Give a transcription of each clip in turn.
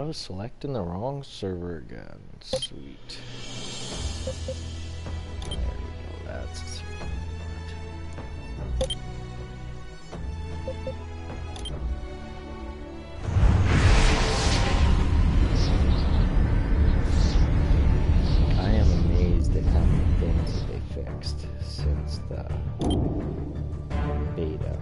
auto-selecting the wrong server again. Sweet. There we go, that's the server we want. I am amazed at how many things that they fixed since the beta.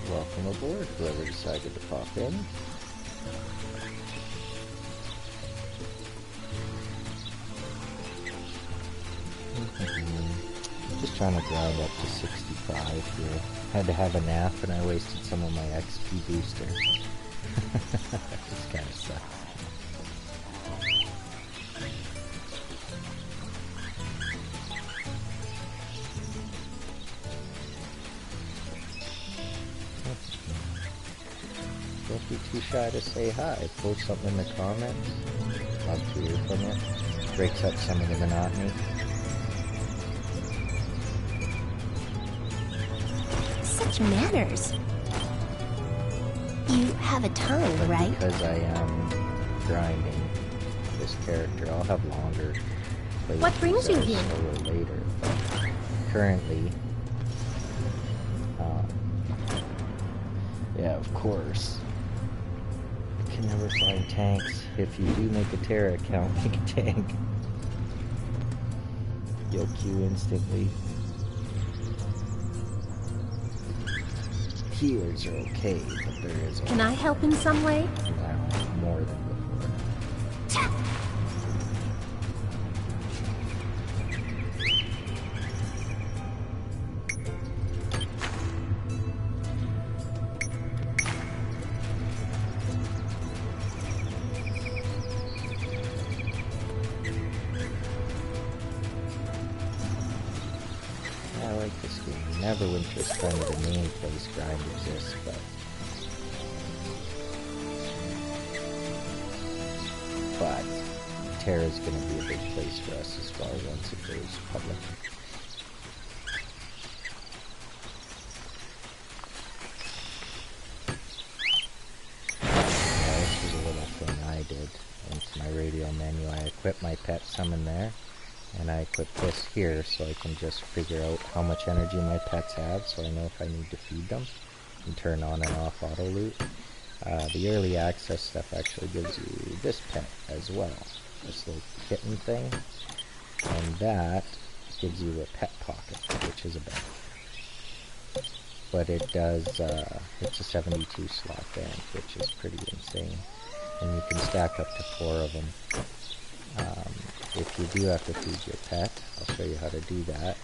Welcome aboard, whoever decided to pop in. Just trying to grind up to 65 here. Had to have a nap and I wasted some of my XP booster. This kind of sucks. Don't be too shy to say hi. Post something in the comments. Love to hear from you. Breaks up some of the monotony. Such manners. You have a tongue, But right? because I am grinding this character, I'll have longer playthroughs What brings you here? or later. But currently, yeah, of course. You can never find tanks. If you do make a Tera account, make a tank. You'll queue instantly. Healers are okay, but there is a Can I help in some way? now more than before. I like this game. Neverwinter's kind of the main place Grynd exists, but Tera's going to be a big place for us as well once it goes public. Yeah, this was a little thing I did. Into my radio menu, I equipped my pet summon there. And I equip this here so I can just figure out how much energy my pets have, so I know if I need to feed them, and turn on and off auto loot. The early access stuff actually gives you this pet as well, this little kitten thing, and that gives you a pet pocket, which is a bed. But it does, it's a 72 slot bank, which is pretty insane, and you can stack up to 4 of them. If you do have to feed your pet, I'll show you how to do that.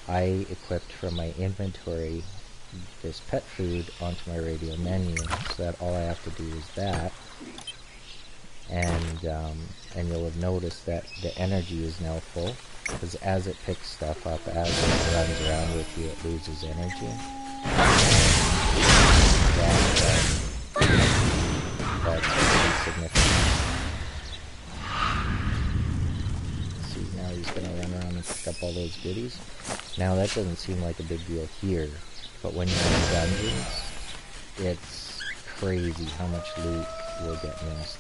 I equipped from my inventory this pet food onto my radio menu, so that all I have to do is that, and you'll have noticed that the energy is now full, because as it picks stuff up, as it runs around with you, it loses energy. That's pretty significant. See, now he's going to run around and pick up all those goodies. Now that doesn't seem like a big deal here, but when you're in dungeons, it's crazy how much loot will get missed.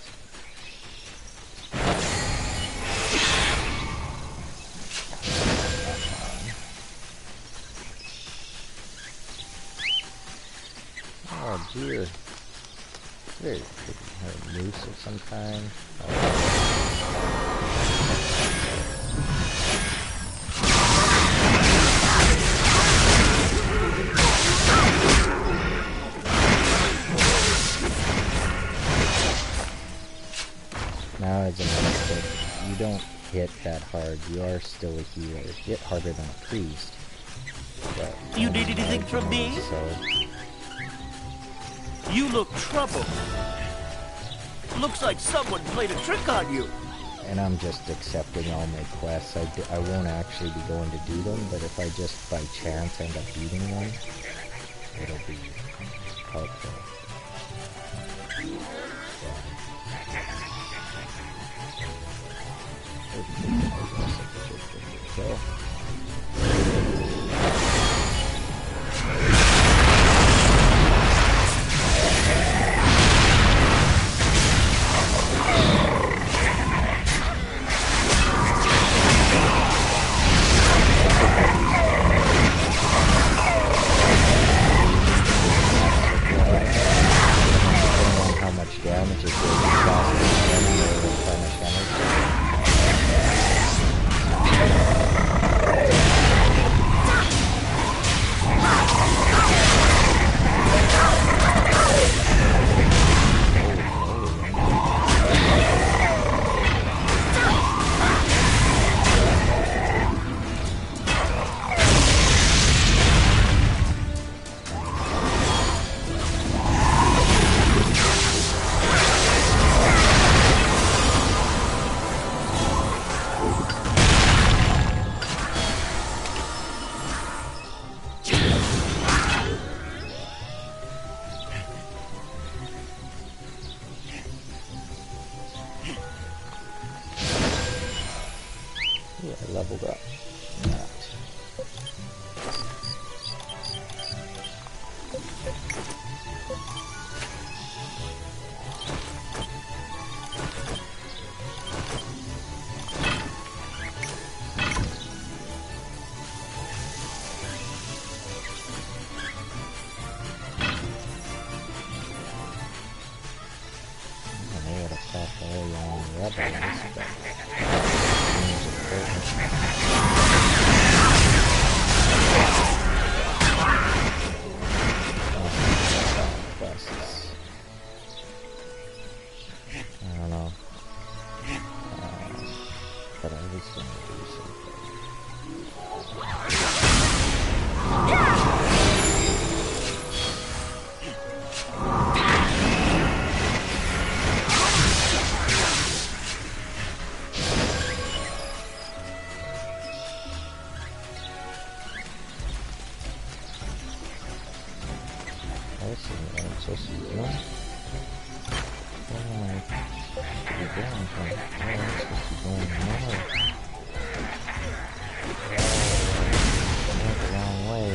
Oh dear. Very pretty. A moose of some kind. Now as a monster, you don't hit that hard. You are still a healer. Hit harder than a priest. But you need anything from me? So you look troubled. Looks like someone played a trick on you. And I'm just accepting all my quests. I won't actually be going to do them, but if I just by chance end up beating them, it'll be helpful. Okay. Leveled up. I gotta stop all along the rebels, but I don't know. But I was going to do something. I see what I'm supposed to be doing. Where am I supposed to be going from? Oh, I'm supposed to be going north. Oh, I went the wrong way.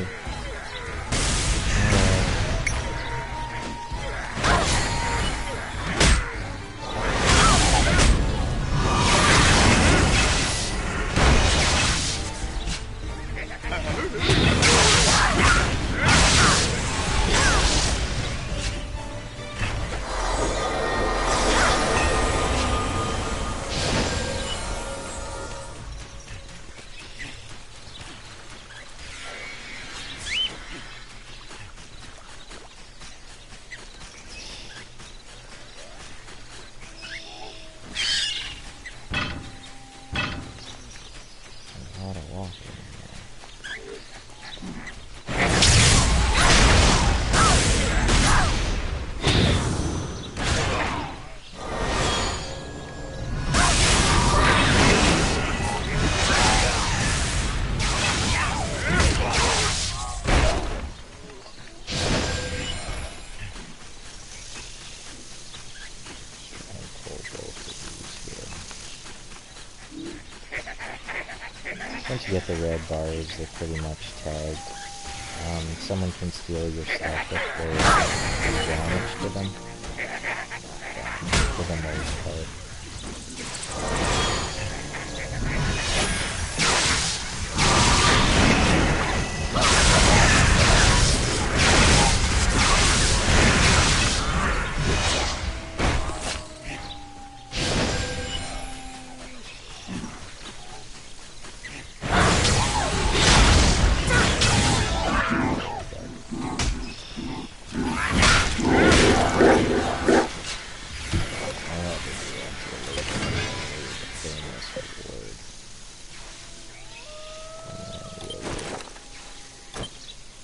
you get the red bars, they're pretty much tagged. Someone can steal your stuff if there's damage to them, for the most part.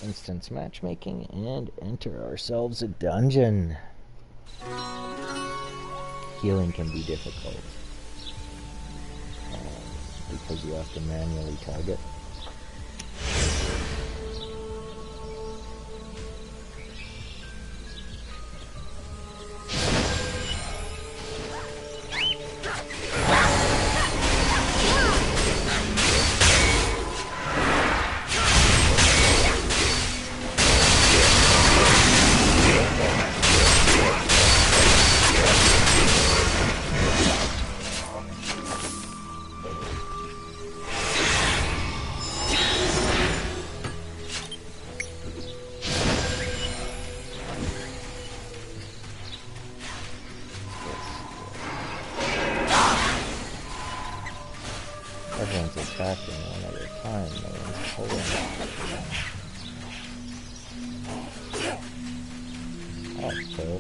Instance matchmaking and enter ourselves a dungeon. Healing can be difficult because you have to manually target. Everyone's attacking one at a time, no one's pulling. Oh, cool.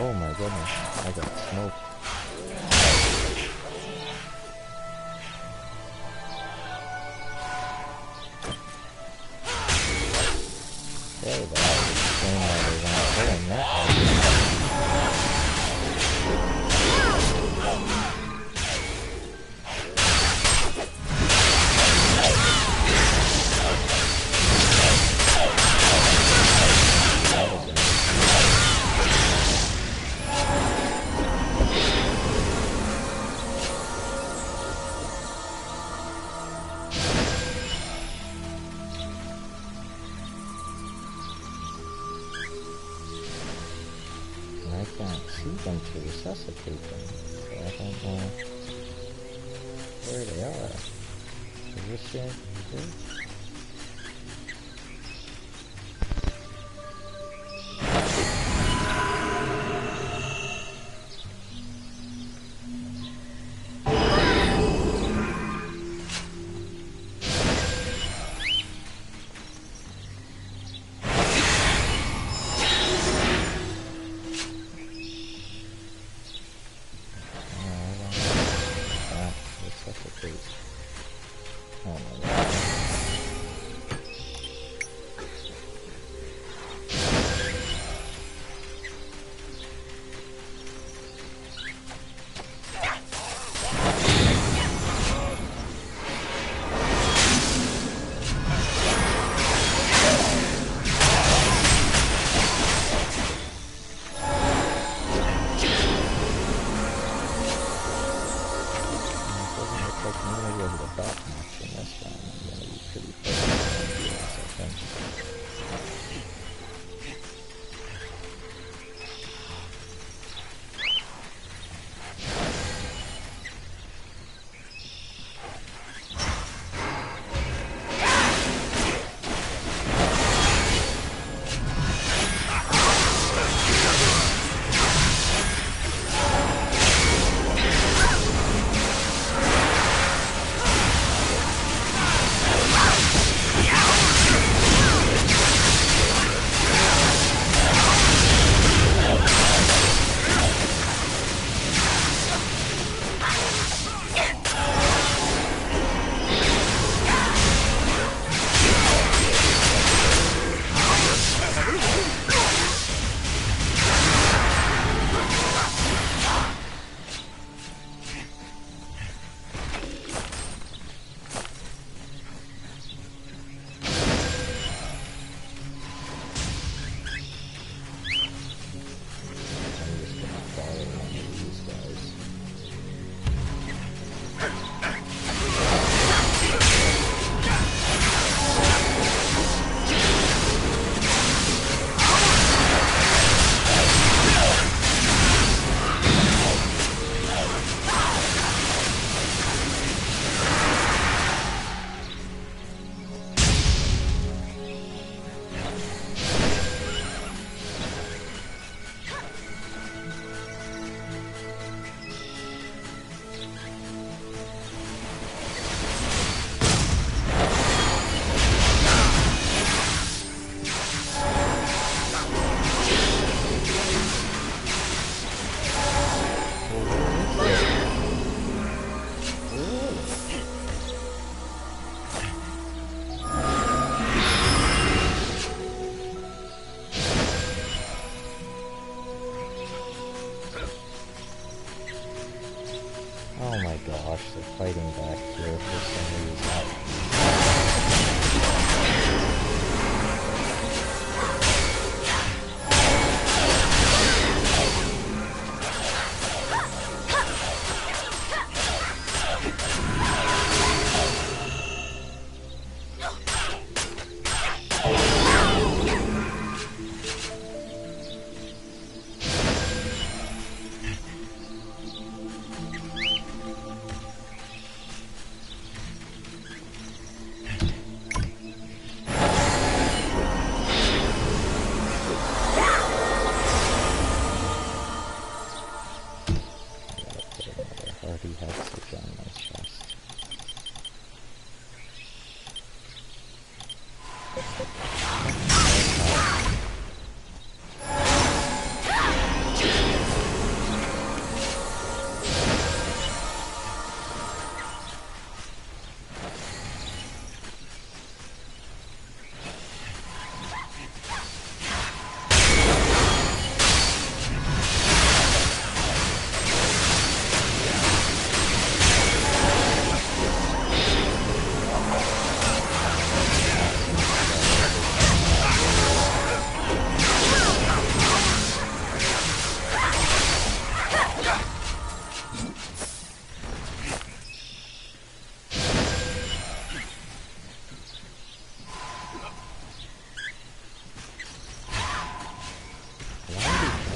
Oh my goodness, I got smoked. Okay, that would explain why they weren't pulling that way. I can't see them to resuscitate them, so I don't know where they are. Is this it? Oh my god.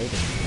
fighting.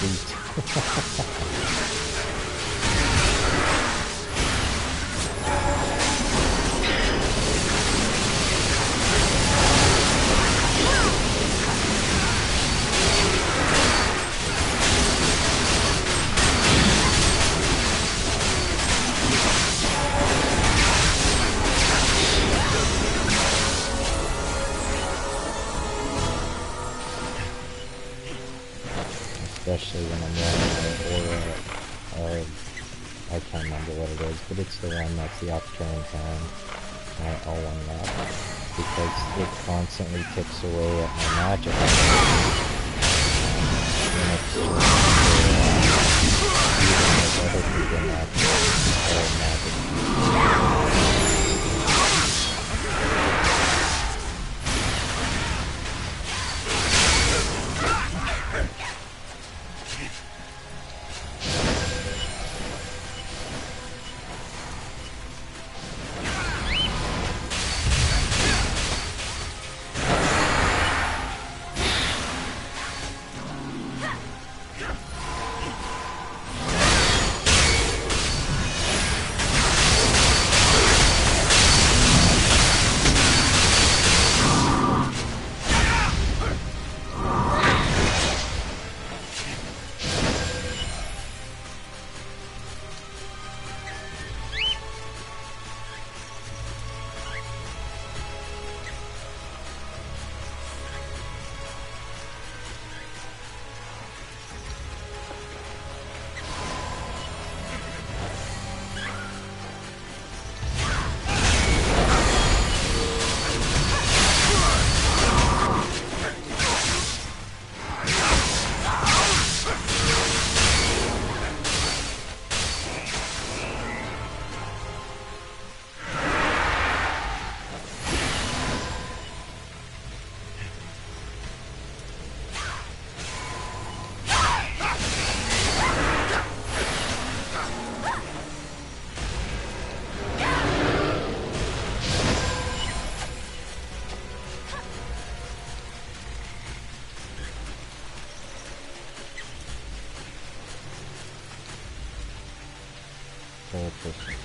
treat. Especially when I'm running an aura, or I can't remember what it is, but it's the one that's the upturned hand, my L1 map, because it constantly ticks away at my magic. In exchange for using those other people magic, or magic.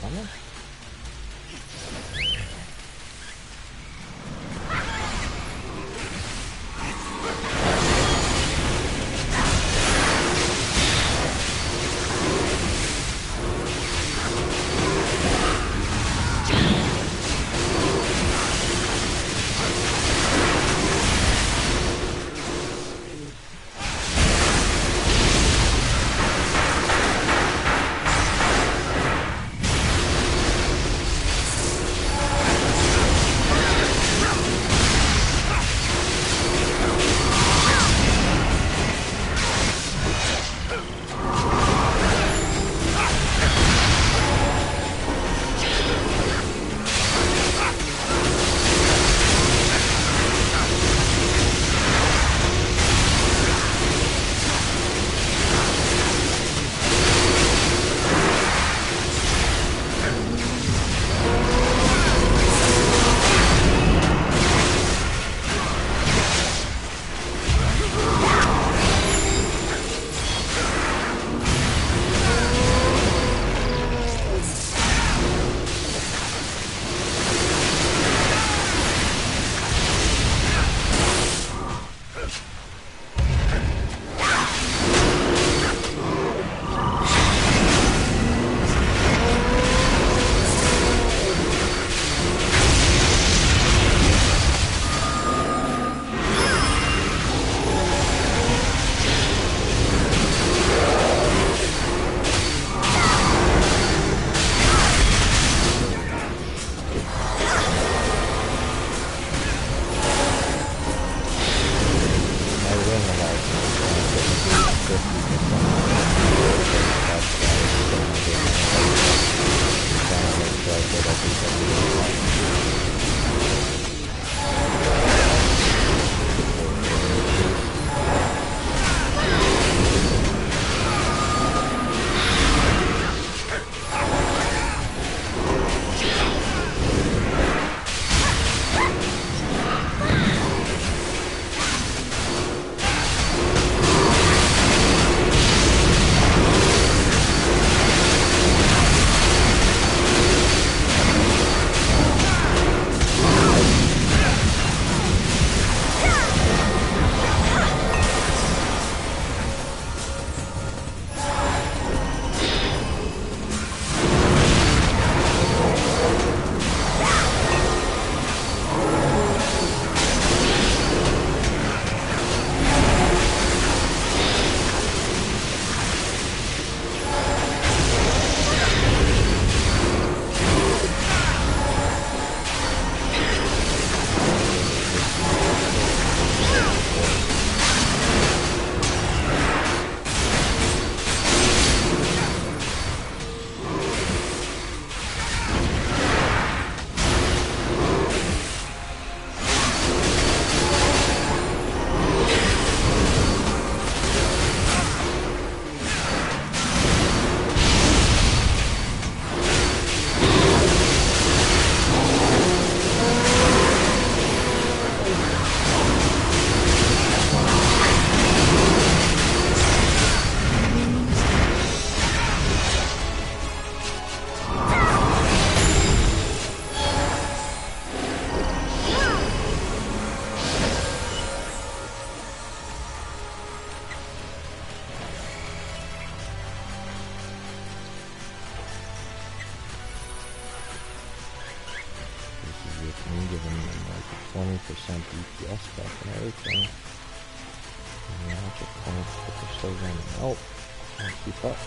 Coming? DPS buff and everything. And magic points, but they're still running out. Can't keep up.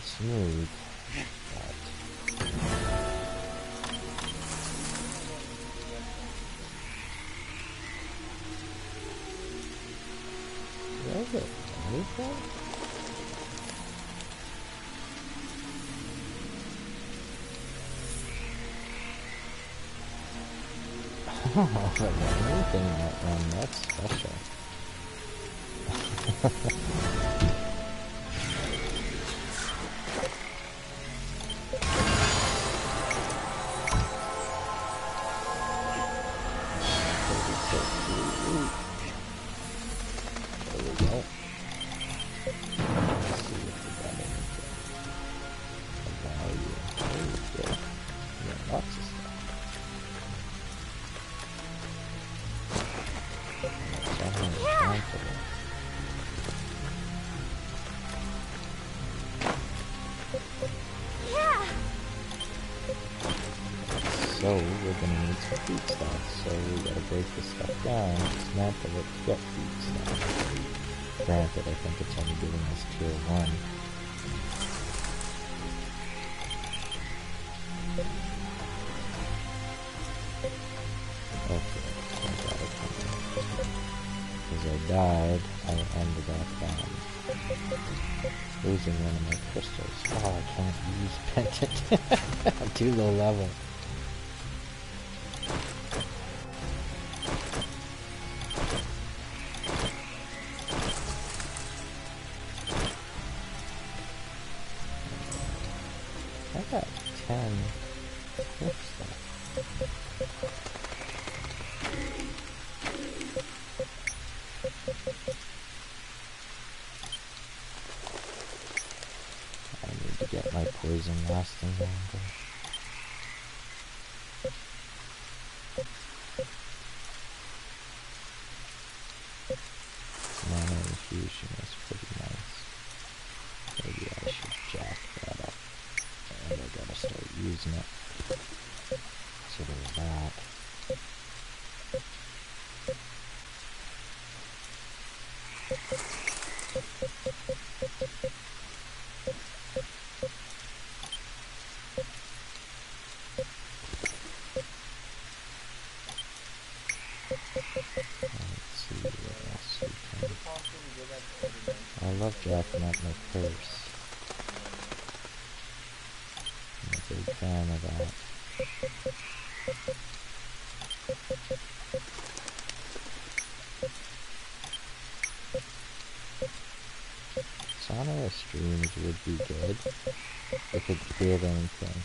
and smooth, but where is it? Anything? Oh, but anything that run, that's special. There we go. Let's see if we got anything of value. Oh, good. We got lots of stuff. So we're gonna need some feedstocks, so we gotta break this stuff down, dismantle it to get feedstocks. Granted, I think it's only giving us tier 1. Okay, I got it coming. As I died, I ended up losing one of my crystals. Oh, I can't use pendant. I'm too low level. I got 10 crystals. I need to get my poison lasting longer. Mana infusion is pretty nice. Maybe I should jack that up. And I gotta start using it. So there's that. Let's see what else we can. I love jacking up my purse. I'm a big fan of that. Sauna streams would be good if it did anything.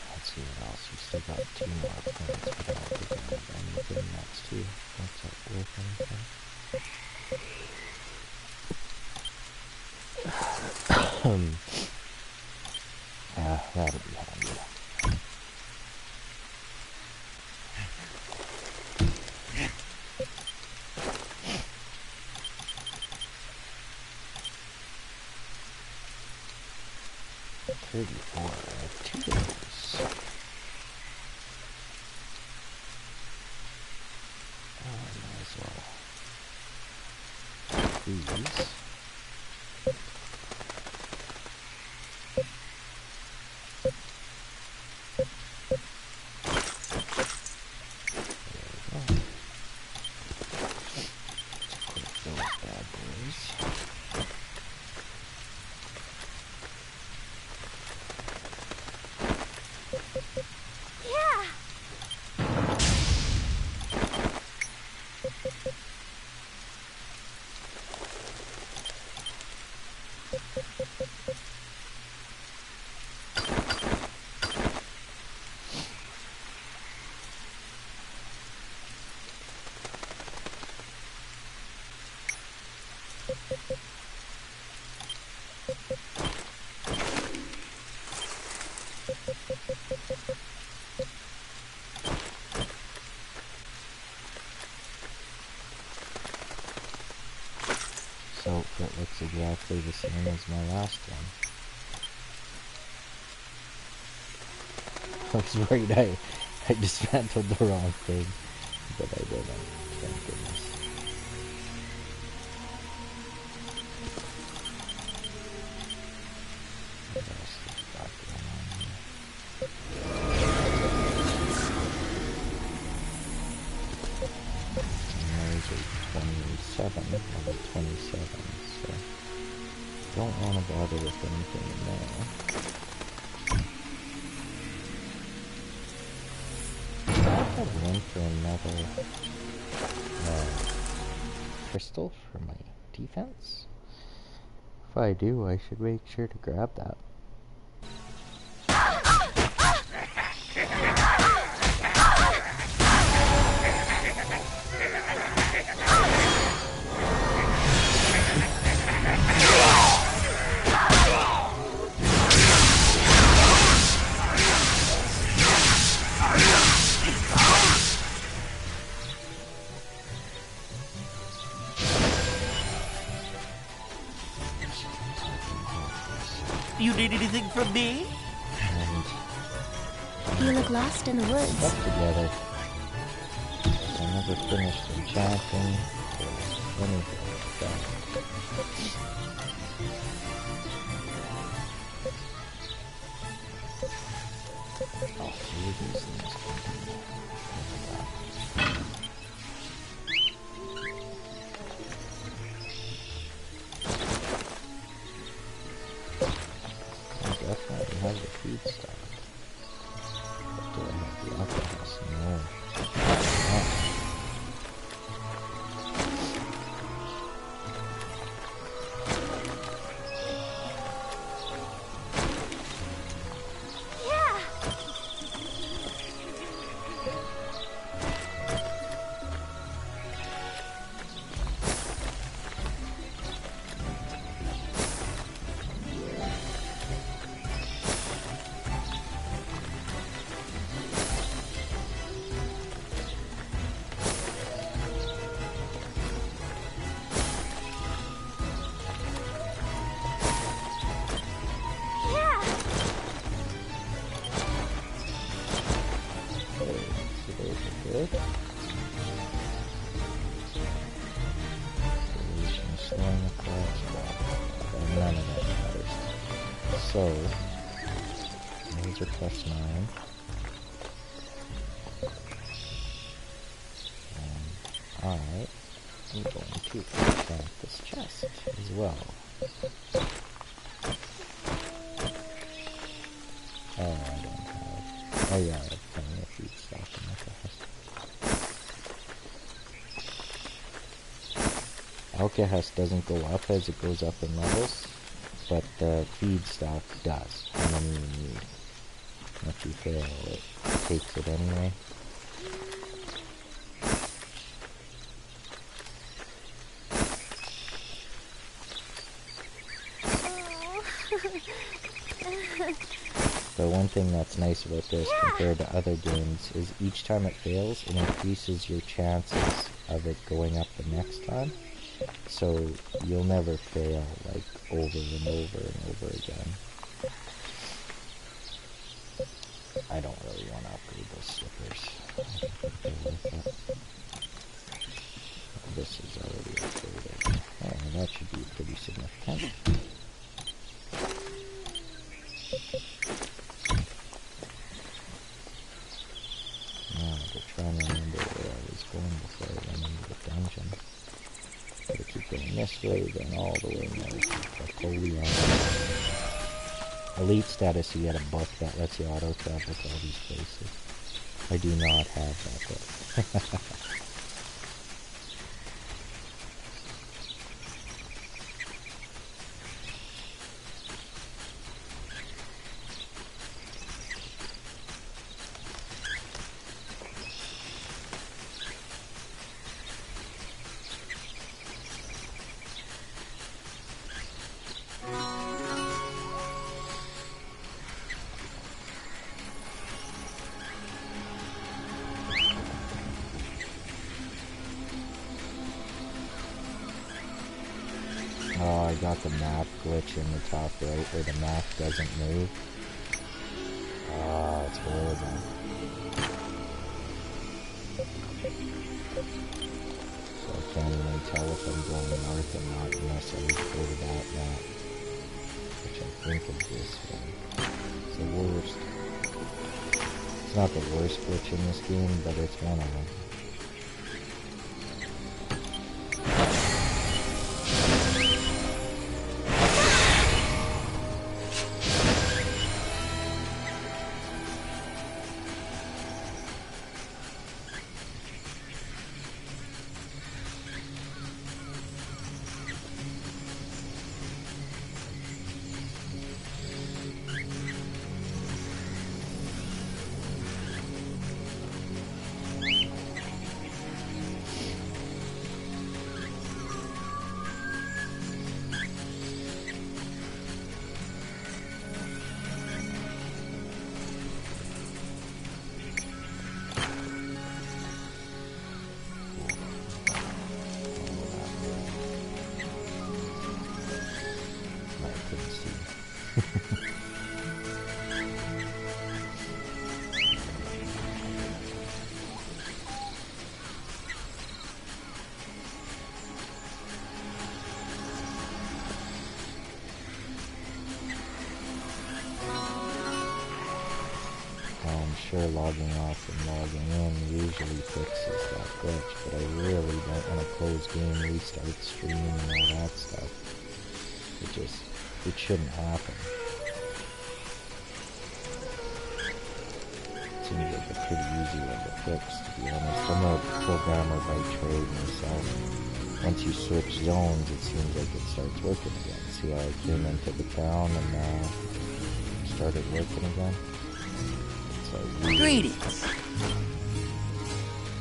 Let's see what else. We still got 2 more points, but I don't think I have anything next to. That's not worth anything. That'll be handy. I have 2 of those. I might as well. These. So it looks exactly the same as my last one. I was worried I dismantled the wrong thing, but I didn't. Thank goodness. What else has got going on here? And there's a 27, level 27, so don't want to bother with anything in there. I have room for another crystal for my defense. If I do, I should make sure to grab that. You need anything from me? You look lost in the woods. Stuck together. I never finished enchanting or anything like that. Oh, see these things. I definitely have the feed stuff. But do I have the alcohols? No. Oh. So, those are +9. And I am going to enchant this chest as well. Oh, I don't have... Oh yeah, I have plenty of feed stock in my Alkahest doesn't go up as it goes up in levels, but the feed stock does. How many you need. If you fail, it takes it anyway. The one thing that's nice about this compared to other games is each time it fails, it increases your chances of it going up the next time. So you'll never fail like over and over and over again. I don't really want to upgrade those slippers. I think they're worth it. This is already upgraded. Oh, that should be pretty significant. Now to try and remember where I was going before I went into the dungeon. Gotta keep going this way, then all the way north. Elite status, you get a book that lets you auto-travel to all these places. I do not have that book. Oh, I got the map glitch in the top right where the map doesn't move. It's horrible. So I can't even tell if I'm going north or not unless I go to that map, which I think is this one. It's the worst. It's not the worst glitch in this game, but it's one of them. Sure, logging off and logging in usually fixes that glitch, but I really don't want to close game, restart stream, and all that stuff. It shouldn't happen. It seems like a pretty easy one to fix, to be honest. I'm a programmer by trade myself. Once you switch zones, it seems like it starts working again. See how I came into the town and now started working again? Greetings.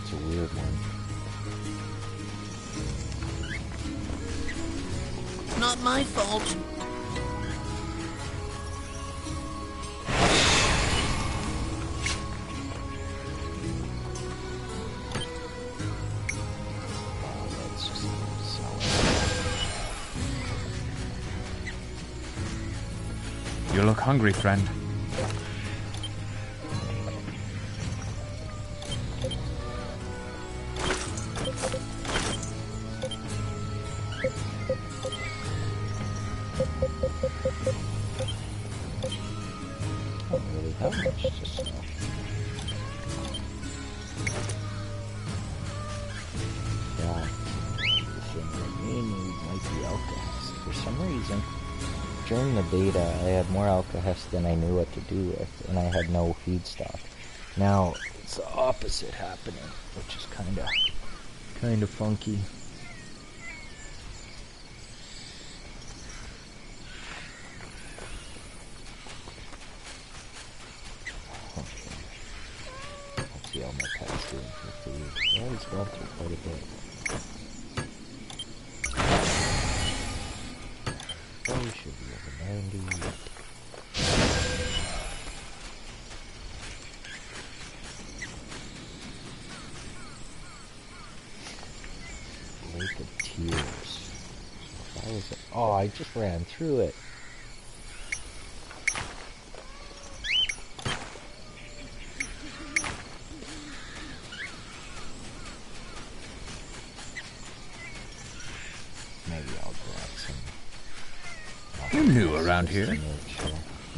It's a weird one. Not my fault. Let's just sell it. You look hungry, friend. During the beta, I had more alcohest than I knew what to do with, and I had no feedstock. Now, it's the opposite happening, which is kind of funky. Okay. Let's see how my pet's doing for food. Well, he's gone through quite a bit. Oh, we should be over 90. Lake of Tears. That was it. Oh, I just ran through it. Maybe I'll grab some. You're new around here.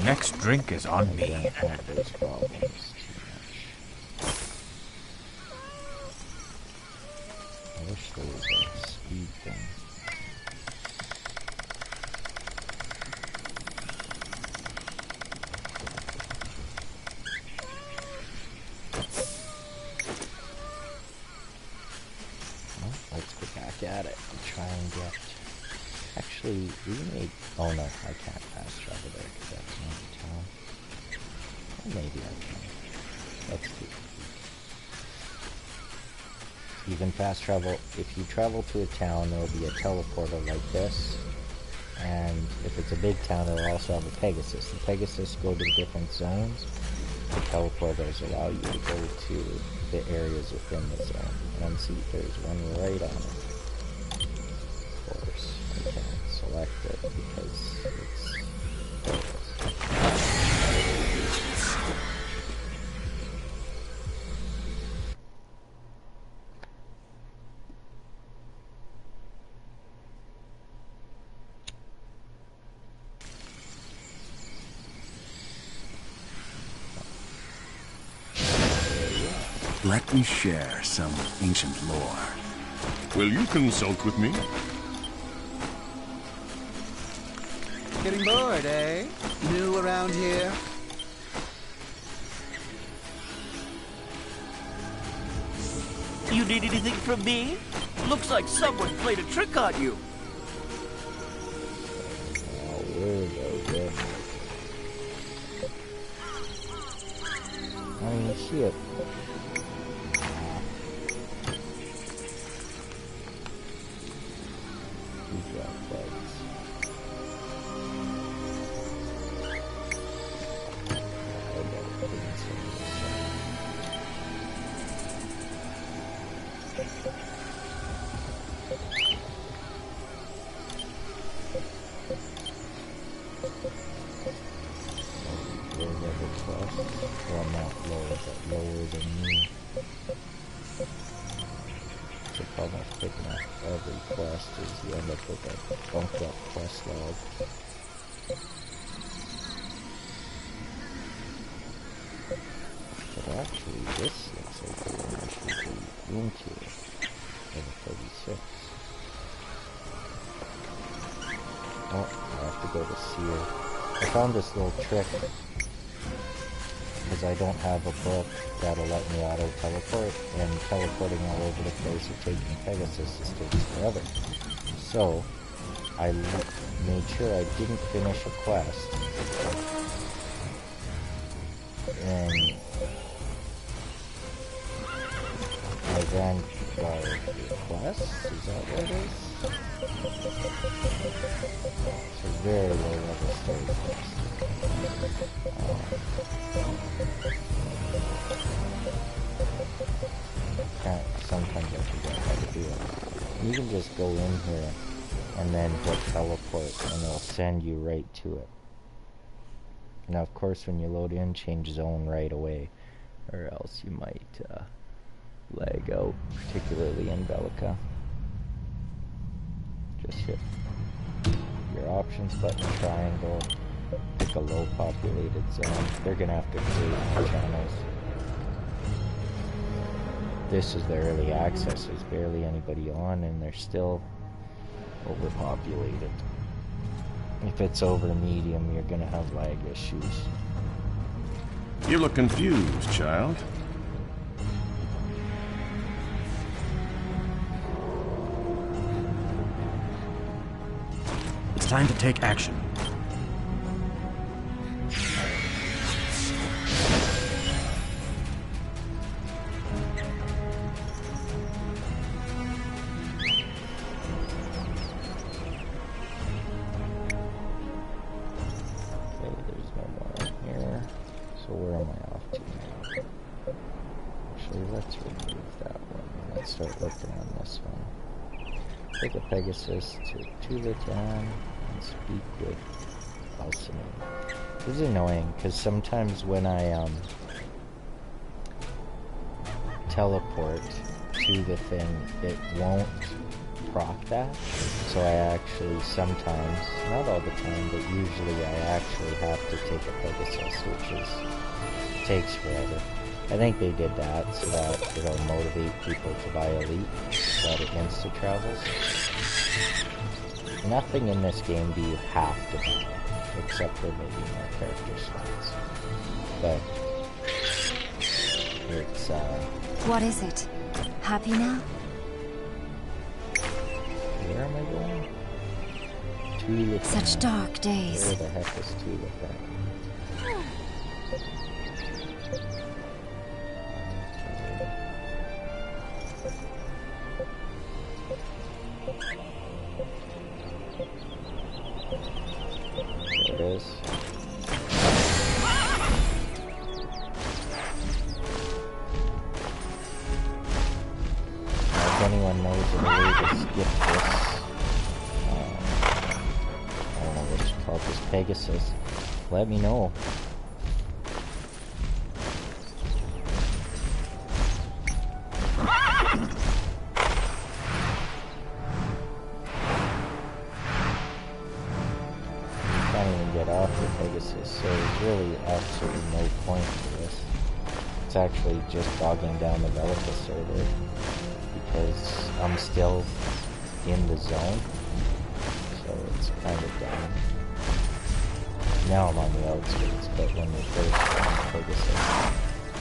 Next drink is on me. I don't have those problems too much. I wish there was a speed thing. Well, let's go back at it and try and get... Actually, we made... Oh no, I can't fast travel there because that's not a town. Or maybe I can. Let's do it. You can fast travel. If you travel to a town, there will be a teleporter like this. And if it's a big town, it will also have a Pegasus. The Pegasus go to different zones. The teleporters allow you to go to the areas within the zone. And see, there's one right on it. Of course, I can't select it because it's... Let me share some ancient lore. Will you consult with me? Getting bored, eh? New around here? You need anything from me? Looks like someone played a trick on you. Oh, weirdo, yeah. I don't even see it. Well, not lower, but lower than me. The problem with picking up every quest is you end up with a bumped up quest log. But actually, this looks like the one I should be into for the 36. Oh, I have to go to Seer. I found this little trick because I don't have a book that'll let me auto-teleport, and teleporting all over the place or taking Pegasus just takes forever. So, I made sure I didn't finish a quest, and my Vanguard quest, is that what it is? It's a very low level story quest. Sometimes I forget how to do it. You can just go in here and then hit teleport and it'll send you right to it. Now of course when you load in, change zone right away, or else you might lag out, particularly in Bellica. Just hit your options button, triangle, pick a low populated zone. They're gonna have to create more channels. This is the early access, there's barely anybody on and they're still overpopulated. If it's over medium, you're gonna have lag issues. You look confused, child. It's time to take action. Take a Pegasus to Tulatan and speak with Alcine. This is annoying because sometimes when I teleport to the thing, it won't proc that. So I actually sometimes, not all the time, but usually I actually have to take a Pegasus, which takes forever. I think they did that so that it'll motivate people to buy Elite, so that it insta-travels. Nothing in this game do you have to buy, except for maybe more character slots. But it's What is it? Happy now? where am I going? Tulip. Such dark days. Where the heck is Tulip at? There it is. If anyone knows of a way to skip this, I don't know what you call this, Pegasus, let me know. Can't even get off the Pegasus, so there's really absolutely no point to this. It's actually just bogging down the Dracoloth server because I'm still in the zone, so it's kind of dumb. Now I'm on the outskirts, but when you first play this game,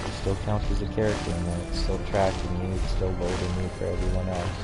you still count as a character, and then it's still tracking you, it's still voting you for everyone else.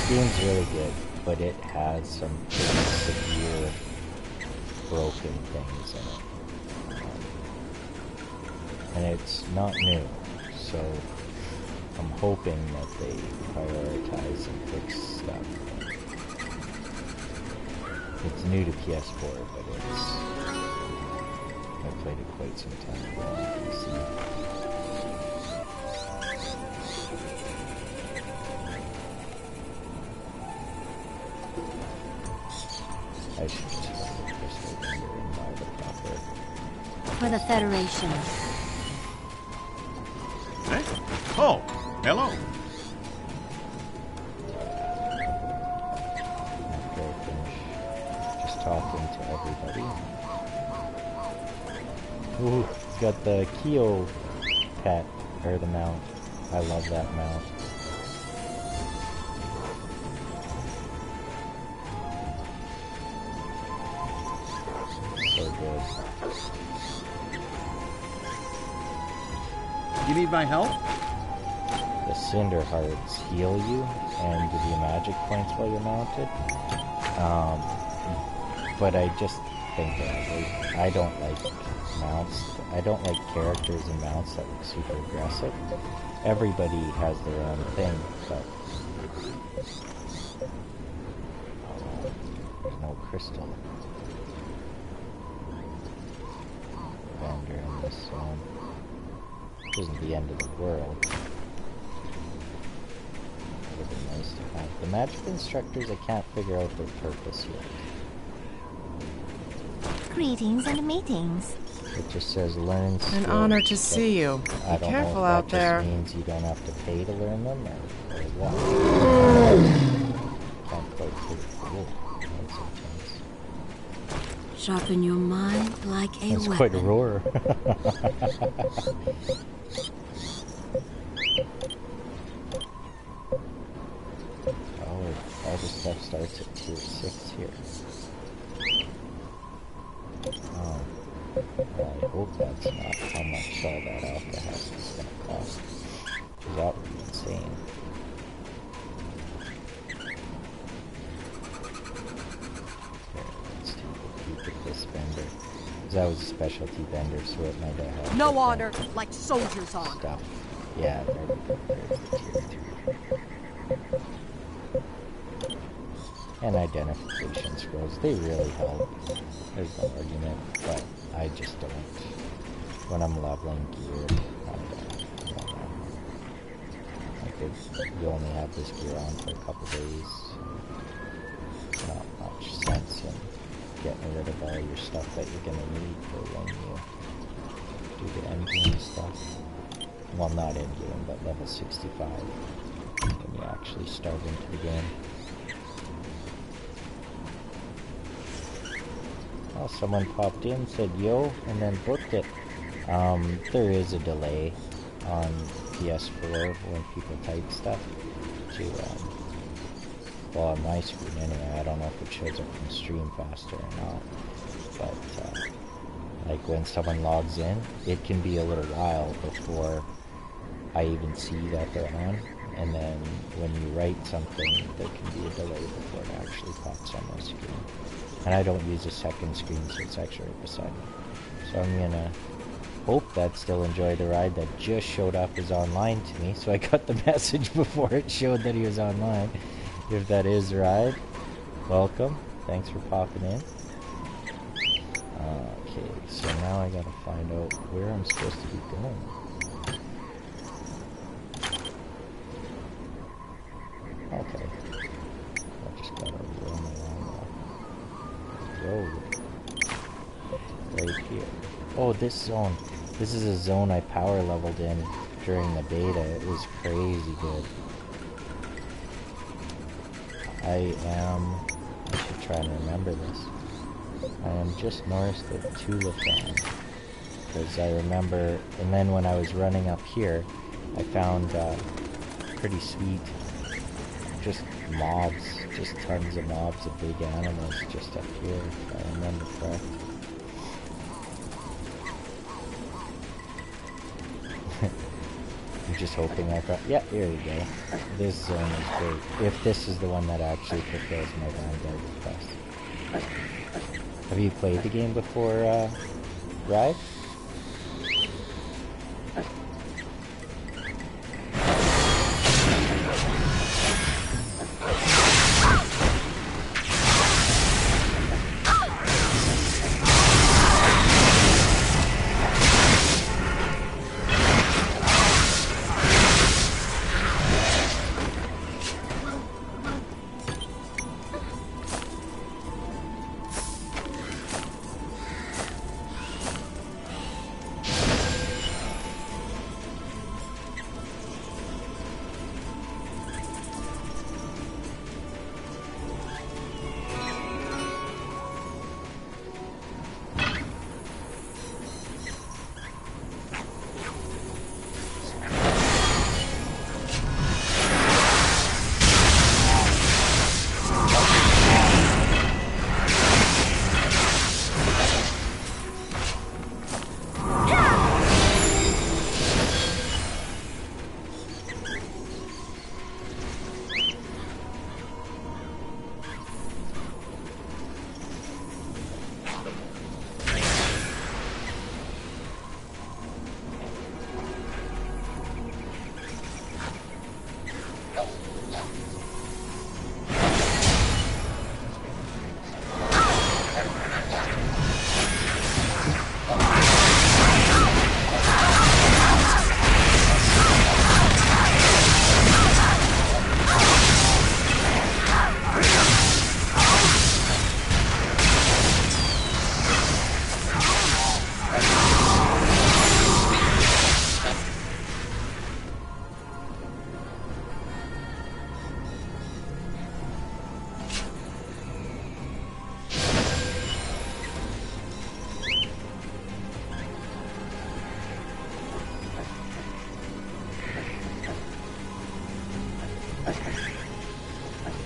Game's really good, but it has some pretty severe broken things in it. And it's not new, so I'm hoping that they prioritize and fix stuff. It's new to PS4, but I played it quite some time ago on PC. I should just find the crystal vendor and buy the proper. For the Federation. Hey? Oh, hello. After I finish just talking to everybody. Ooh, it's got the Keo pet, or the mount. I love that mount. So good. You need my help? The Cinder Hearts heal you and give you magic points while you're mounted. But I just think that I don't like mounts. I don't like characters and mounts that look super aggressive. Everybody has their own thing, but there's no crystal vendor in this zone. It isn't the end of the world. It would be nice to have. The magic instructors, I can't figure out their purpose yet. Greetings and meetings. It just says learn skills. An honor to see you. I Be don't careful know if out that there. just means you don't have to pay to learn them, or what. Can't quite figure it out. Sharpen your mind like a It's weapon. quite a roar. All the stuff starts at tier 6 here. Oh, well, I hope that's not how much all that alcohol is going to cost. Because that would be insane. Here, let's take a peek at this vendor. Because that was a specialty vendor, so it might have had No honor like soldiers on. stuff. Yeah, there's the tier 3. And identification scrolls, they really help. There's no argument, but I just don't. When I'm leveling gear, I don't know. Like you only have this gear on for a couple days. Not much sense in getting rid of all your stuff that you're gonna need for when you do the endgame stuff. well, not in game, but level 65 when you actually start into the game. Oh, someone popped in, said yo, and then booked it. There is a delay on PS4 when people type stuff to, well, on my screen anyway. I don't know if it shows up on the stream faster or not, but like when someone logs in, it can be a little while before I even see that they're on, and then when you write something, there can be a delay before it actually pops on my screen. And I don't use a second screen, so it's actually right beside me. So I'm gonna hope that Still Enjoy the Ride that just showed up is online to me, so I got the message before it showed that he was online. If that is Ride, welcome. Thanks for popping in. Okay, so now I gotta find out where I'm supposed to be going. Okay. I just gotta roam along the road. Right here. Oh, this zone. This is a zone I power leveled in during the beta. It was crazy good. I should try and remember this. I am just north of Tulifan. Because I remember, and then when I was running up here, I found pretty sweet, just mobs, just tons of mobs of big animals just up here, if I remember correct. I'm just hoping I got, yeah, here we go. This zone is great. If this is the one that actually fulfills my Vanguard request. Have you played the game before, Ride?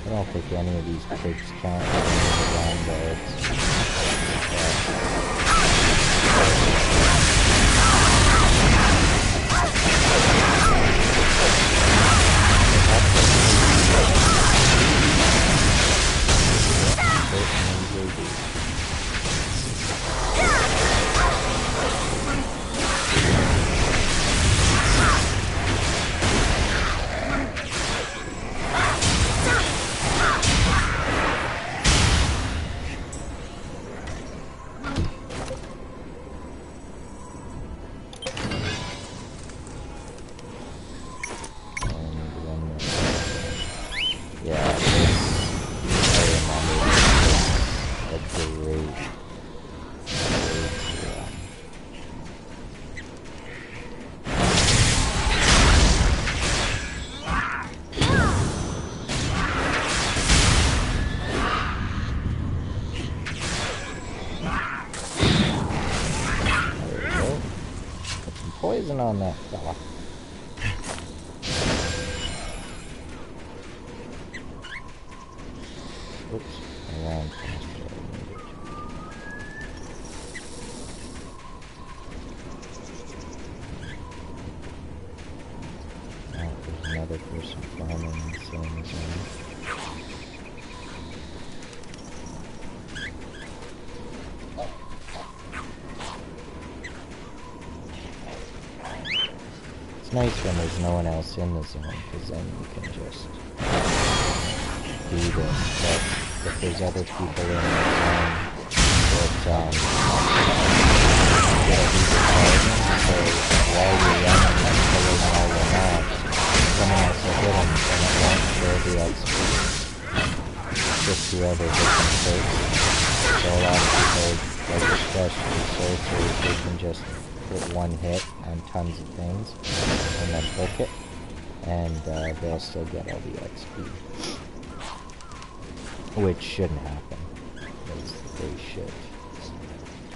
I don't think any of these pigs count as ground birds. poison on that fella. Oops, I ran past where I needed to. Oh, there's another person farming in the same zone. It's nice when there's no one else in the zone, because then you can just do this, but if there's other people in the zone, it it'll be recording, so while you're running and killing all your mobs, someone else will hit them, and it won't share the XP. Just whoever hits them first. So a lot of people, like especially sorcerers, they can just hit one hit on tons of things, and then click it, and they'll still get all the XP. Which shouldn't happen, because they should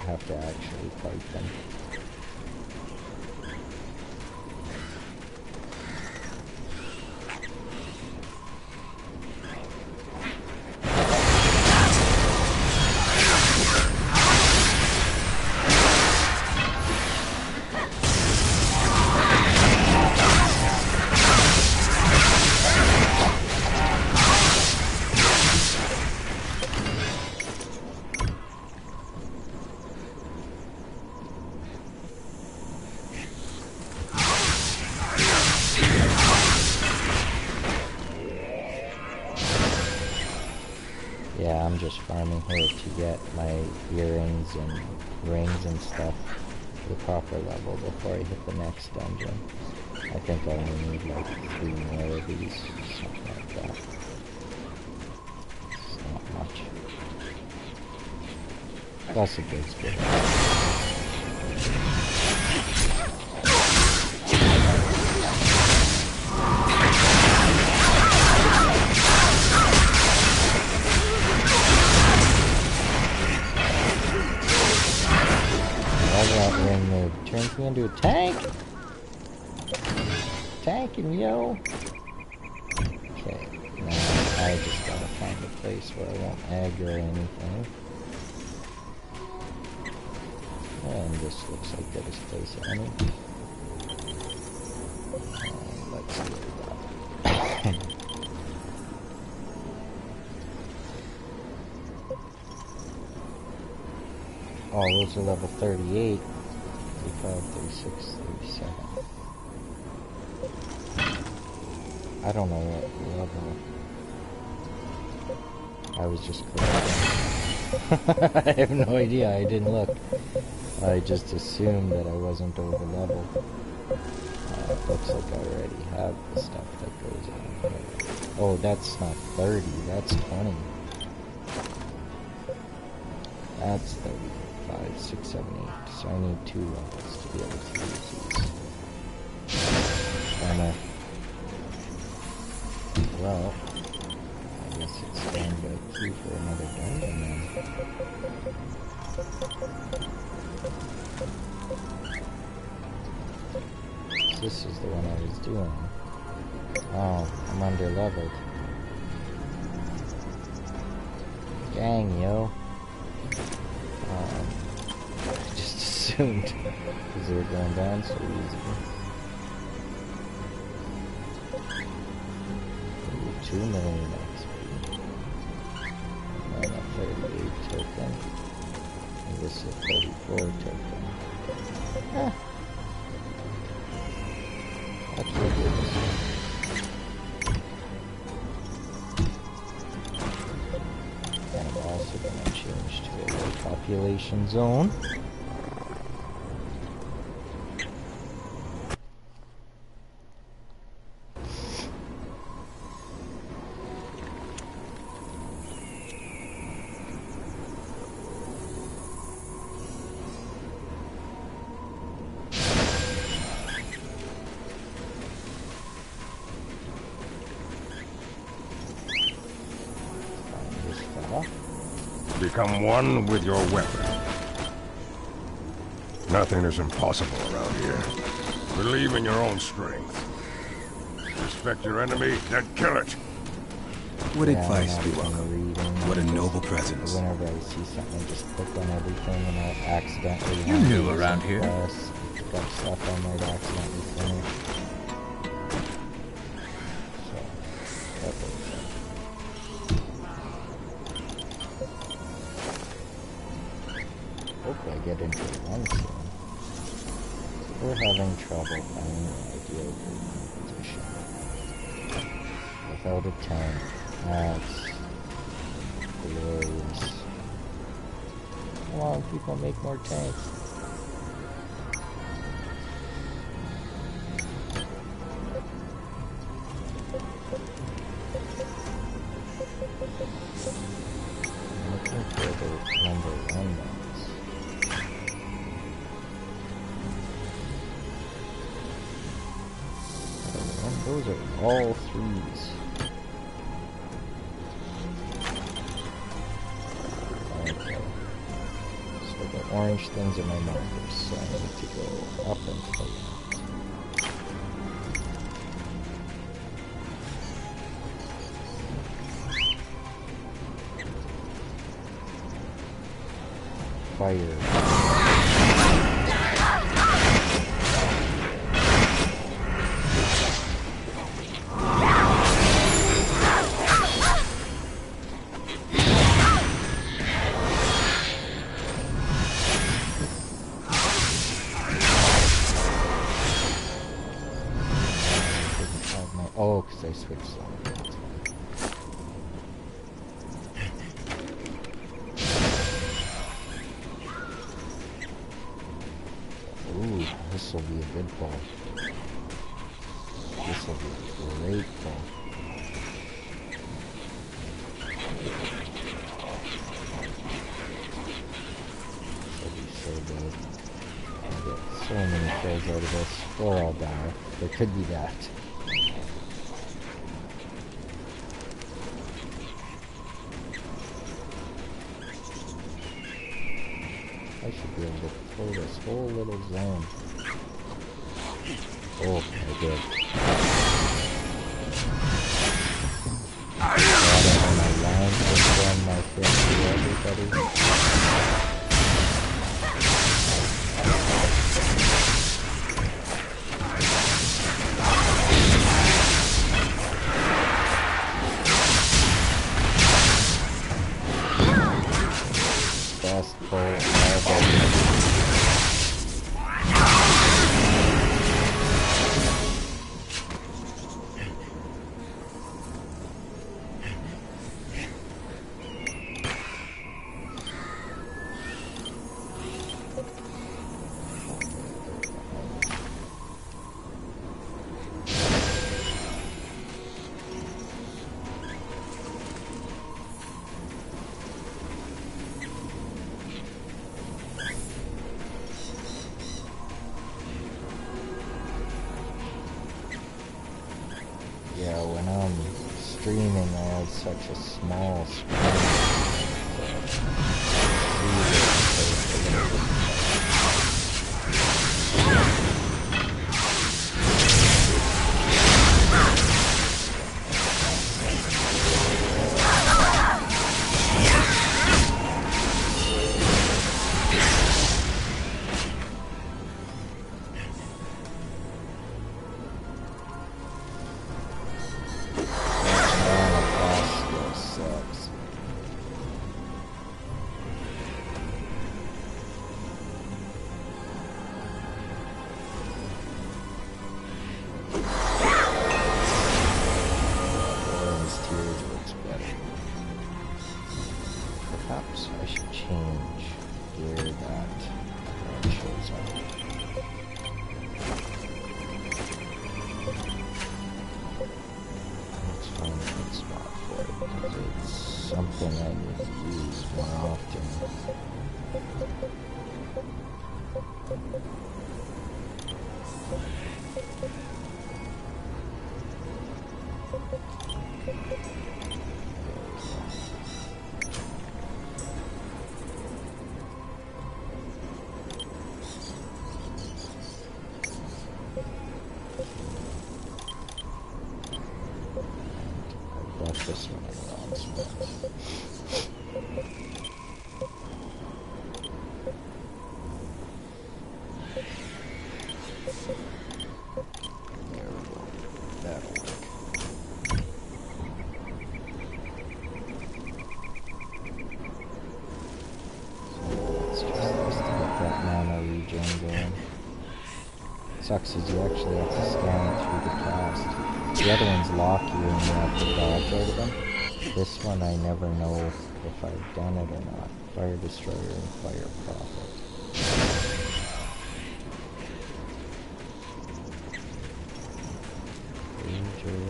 have to actually fight them. Yeah, I'm just farming her to get my earrings and rings and stuff to the proper level before I hit the next dungeon. I think I only need like 3 more of these, something like that. It's not much. Plus it gets good. Ring move turns me into a tank. Tanking, yo. Okay, now I just gotta find a place where I won't aggro anything. And this looks like the best place I need. Let's see what we got. Oh, those are level 38, 35, 36, 37. I don't know what level. I was just correct. I have no idea, I didn't look. I just assumed that I wasn't over leveled. Looks like I already have the stuff that goes on here. Oh, that's not 30, that's 20. That's 30. 5, 6, 7, 8. So I need 2 levels to be able to use these. Well, I guess it's time to queue for another dungeon then. So this is the one I was doing. Oh, I'm under leveled. Dang, yo. I just assumed, because they were going down so easy. Ooh, 2 million XP. And then a 38 token. And this is a 34 token. Eh. That's what it is. And I'm also going to change to a low population zone. Become one with your weapon. Nothing is impossible around here. Believe in your own strength. Respect your enemy, then kill it. What Yeah, advice I'm be not welcome? reading. What a noble presence. Whenever I see something, I just click on everything and I'll accidentally. You're new around here. Got stuff I might accidentally finish. So, that works out. Hopefully I get into one soon. We're having trouble finding the ideal position. Without a tank, that's glorious. Come on, people, make more tanks. I'm looking for the number 1 ones. Those are all 3s. Okay. So the orange things are my markers, so I need to go up and play that. Fire. Oh, because I switched something. Ooh, this will be a good ball. This will be a great ball. This will be so good. I'll get so many kills out of this, or I'll die. There could be that. I should be able to throw this whole little zone. Oh, I did. Got it on my line, just run my thing to everybody. Fast pull, all Yeah, when I'm streaming, I have such a small screen. Perhaps I should change where that shows up. Let's find a good spot for it, because it's something I need to use more often. this one in the wrong spot. There we go. That'll work. So let's just get that mana regen going. Sucks is you actually have to scan through the cast. The other ones lock you and you have to dodge out of them. This one I never know if I've done it or not. Fire Destroyer and Fire Prophet. Ranger.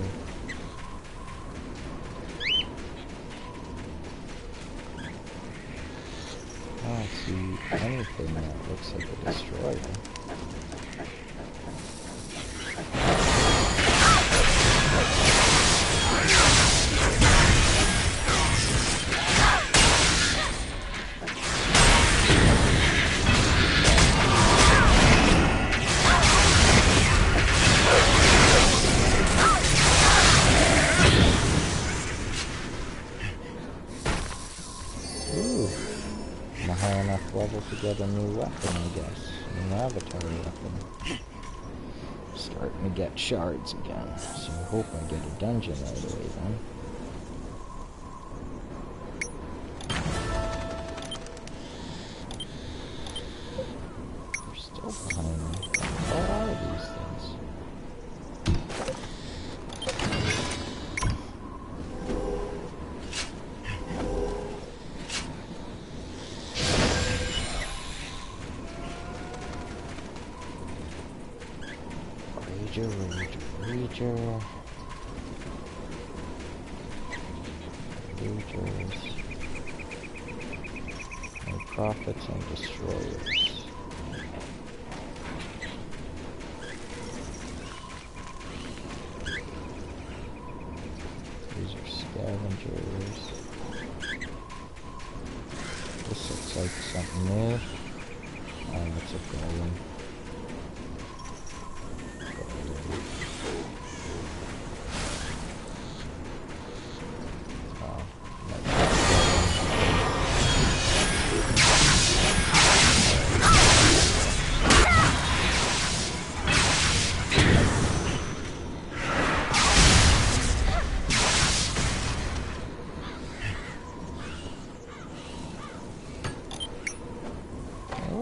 I don't see anything that looks like a destroyer. To get a new weapon, I guess. A new avatar weapon. Starting to get shards again, so I hope I get a dungeon right away then. They're still behind me. What are these things? Ragers. And prophets and destroyers. These are scavengers. This looks like something new. Oh, it's a golem.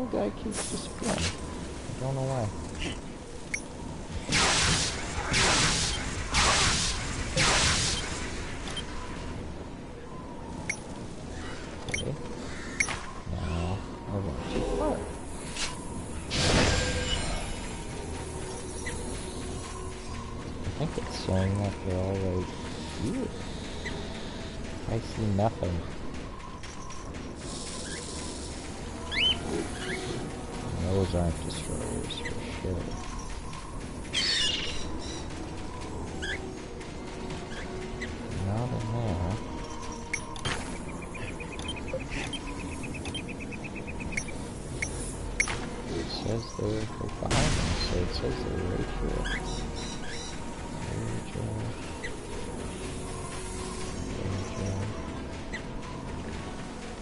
Guy keeps disappearing. I don't know why. Okay. Now I went too far. I think it's saying that they're all right here. I see nothing. Those aren't destroyers for sure. Not in there. It says they're behind me, so it says they're right here.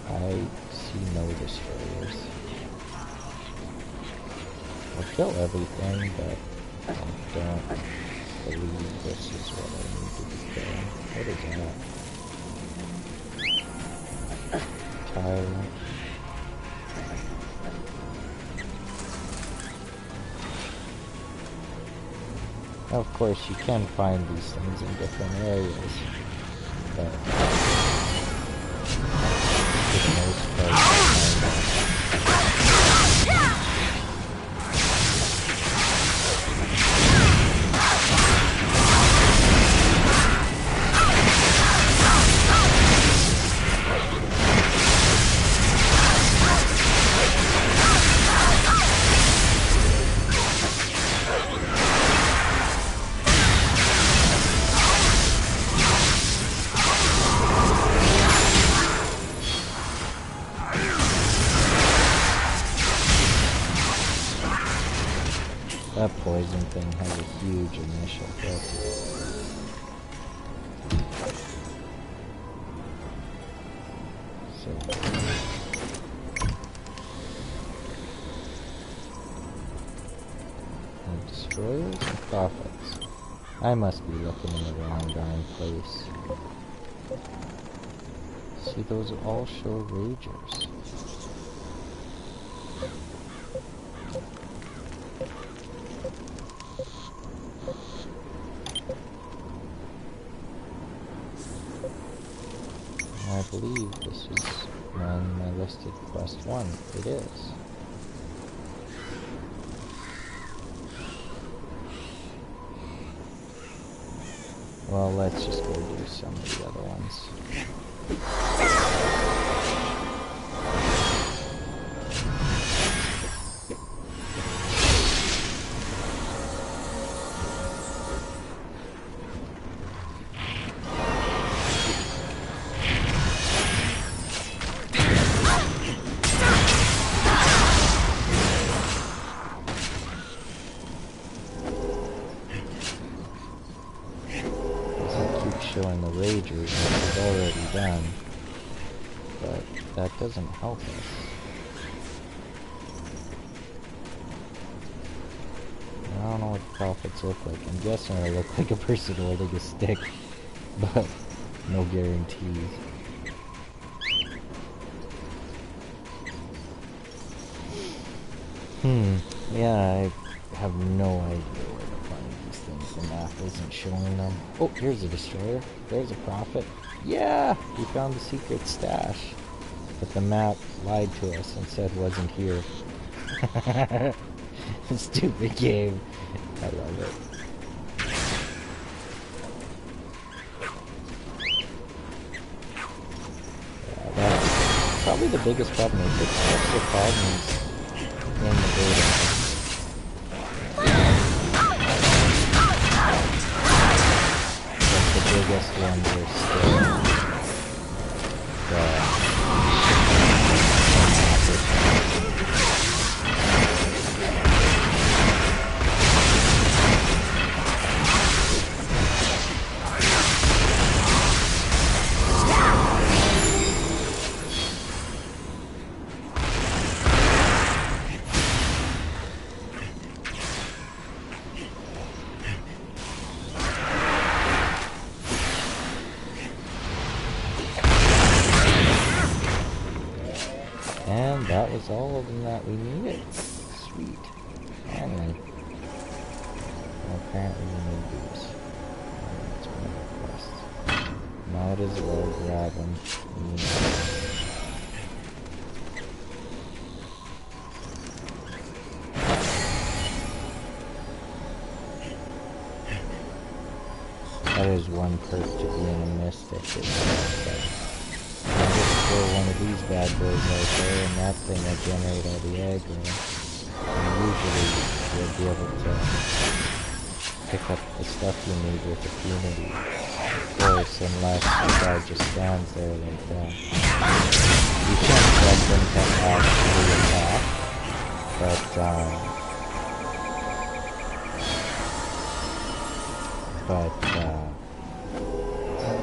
I see no destroyers. I'll kill everything, but I don't believe this is what I need to be killing. What is that? Tyrant. Of course, you can find these things in different areas, but for the most part, you find them. That poison thing has a huge initial hit. Destroyers and prophets. I must be looking in the wrong darn place. See, those all show ragers. I believe this is on my listed quest 1. It is. Well, let's just go do some of the other ones. Showing the ragers, which is already done, but that doesn't help us. I don't know what the prophets look like. I'm guessing they look like a person holding a stick, but no guarantees. Yeah, I have no idea where to find these things. The map isn't showing them. Oh, here's a destroyer. There's a prophet. Yeah, we found the secret stash. But the map lied to us and said wasn't here. Stupid game. I love it. Yeah, that's probably the biggest problem with it. That's the problems in the beta. The biggest ones are still the and that was all of them that we needed. Sweet. Finally. Well, apparently we need these. That's one of the quests. Might as well grab them. That is one perk to being a mystic. Throw one of these bad boys out there, and that thing will generate all the aggro. And usually you'll be able to pick up the stuff you need with impunity. Of course, unless the guy just stands there like that. You can expect them to actually attack,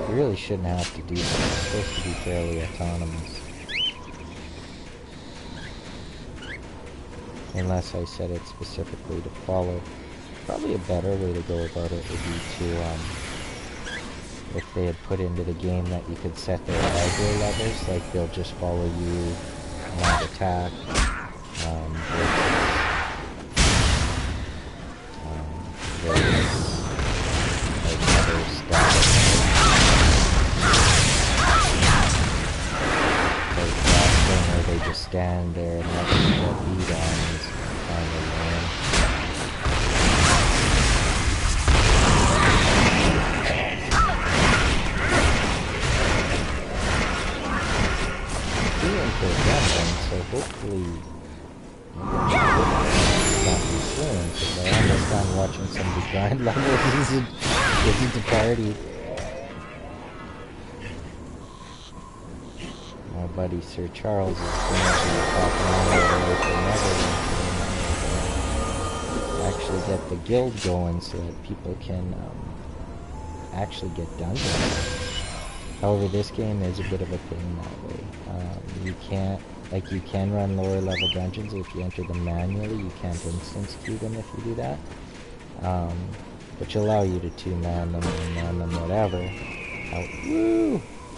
you really shouldn't have to do that. It's supposed to be fairly autonomous. Unless I set it specifically to follow. Probably a better way to go about it would be to, if they had put into the game that you could set their aggro levels, like they'll just follow you and attack. Other stuff. They just stand there and let them get beat on is kind of lame. Doing for them, so hopefully not too soon, because I understand watching somebody grind levels isn't a party. My buddy Sir Charles is going to be popping on over with another actually get the guild going so that people can actually get dungeons. However, this game is a bit of a pain that way. You can run lower level dungeons if you enter them manually. You can't instance queue them if you do that. which allow you to two-man them, one-man them, whatever.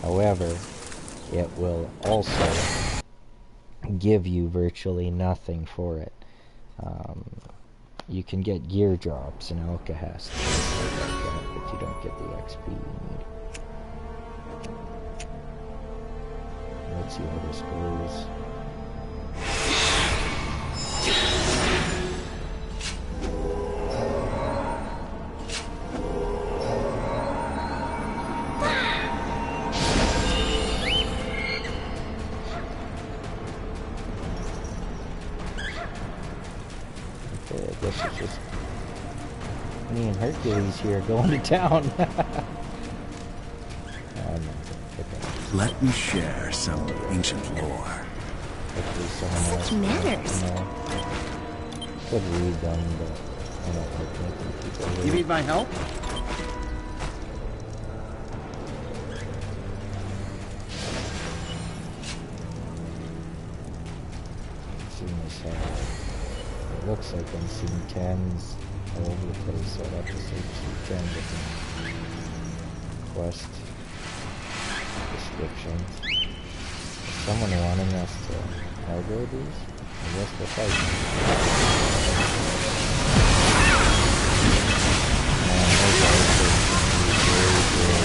However, it will also give you virtually nothing for it. You can get gear drops and Alcahast, but you don't get the XP you need. Let's see how this goes. Okay, I guess it's just me and Hercules here going to town. Let me share some ancient lore. Such manners. Could read them, but I don't like making people read. You need my help? It looks like I'm seeing 10s all over the place, so I'd have to say 10 different quest descriptions. Is someone wanting us to aggro these? I guess we'll fight them. Man, those archers can be very, very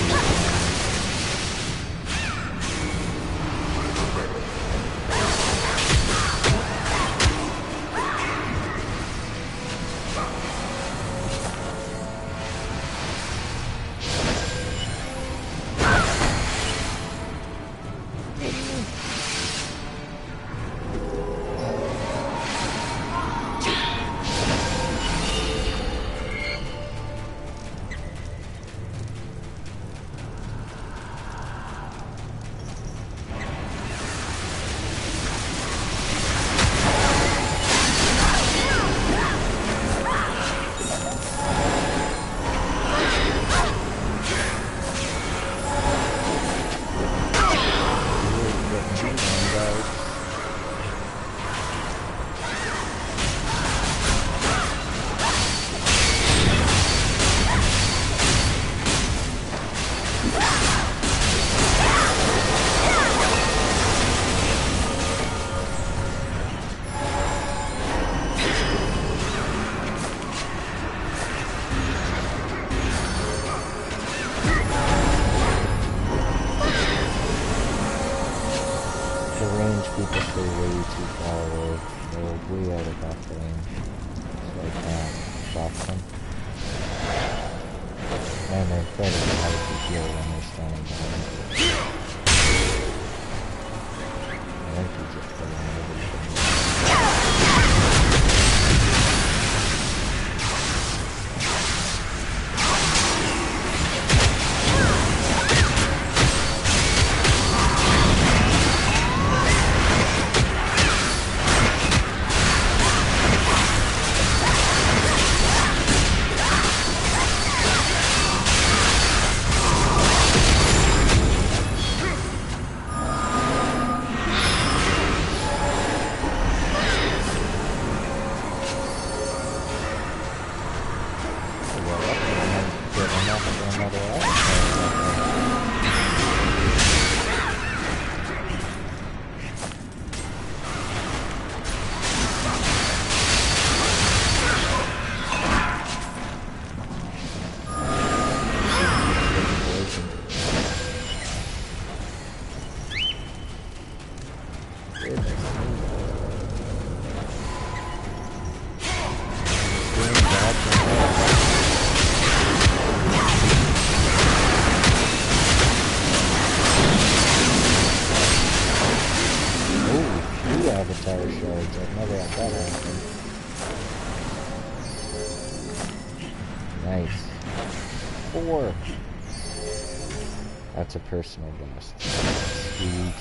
That's a personal best. Sweet.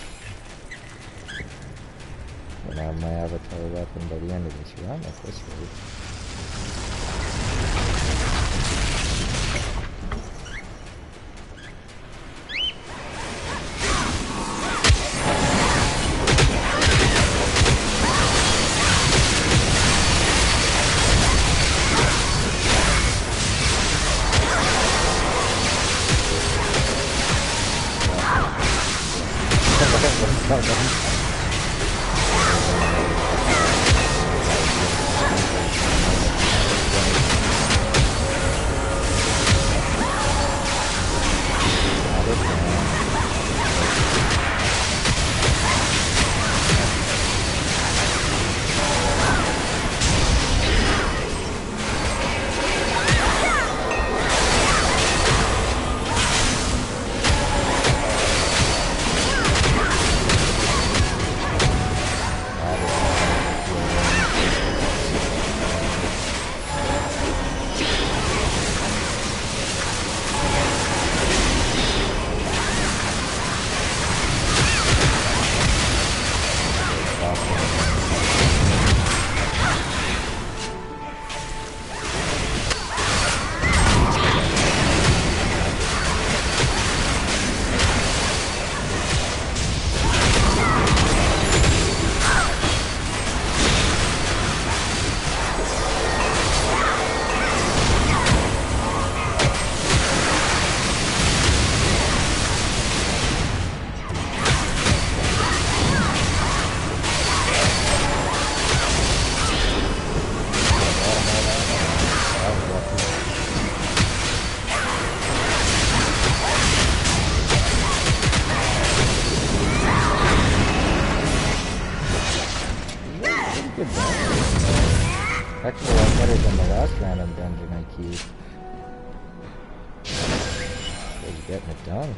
Gonna have my avatar weapon by the end of this run at this rate. kill them. Actually, a lot better than the last random dungeon I queued. Was getting it done.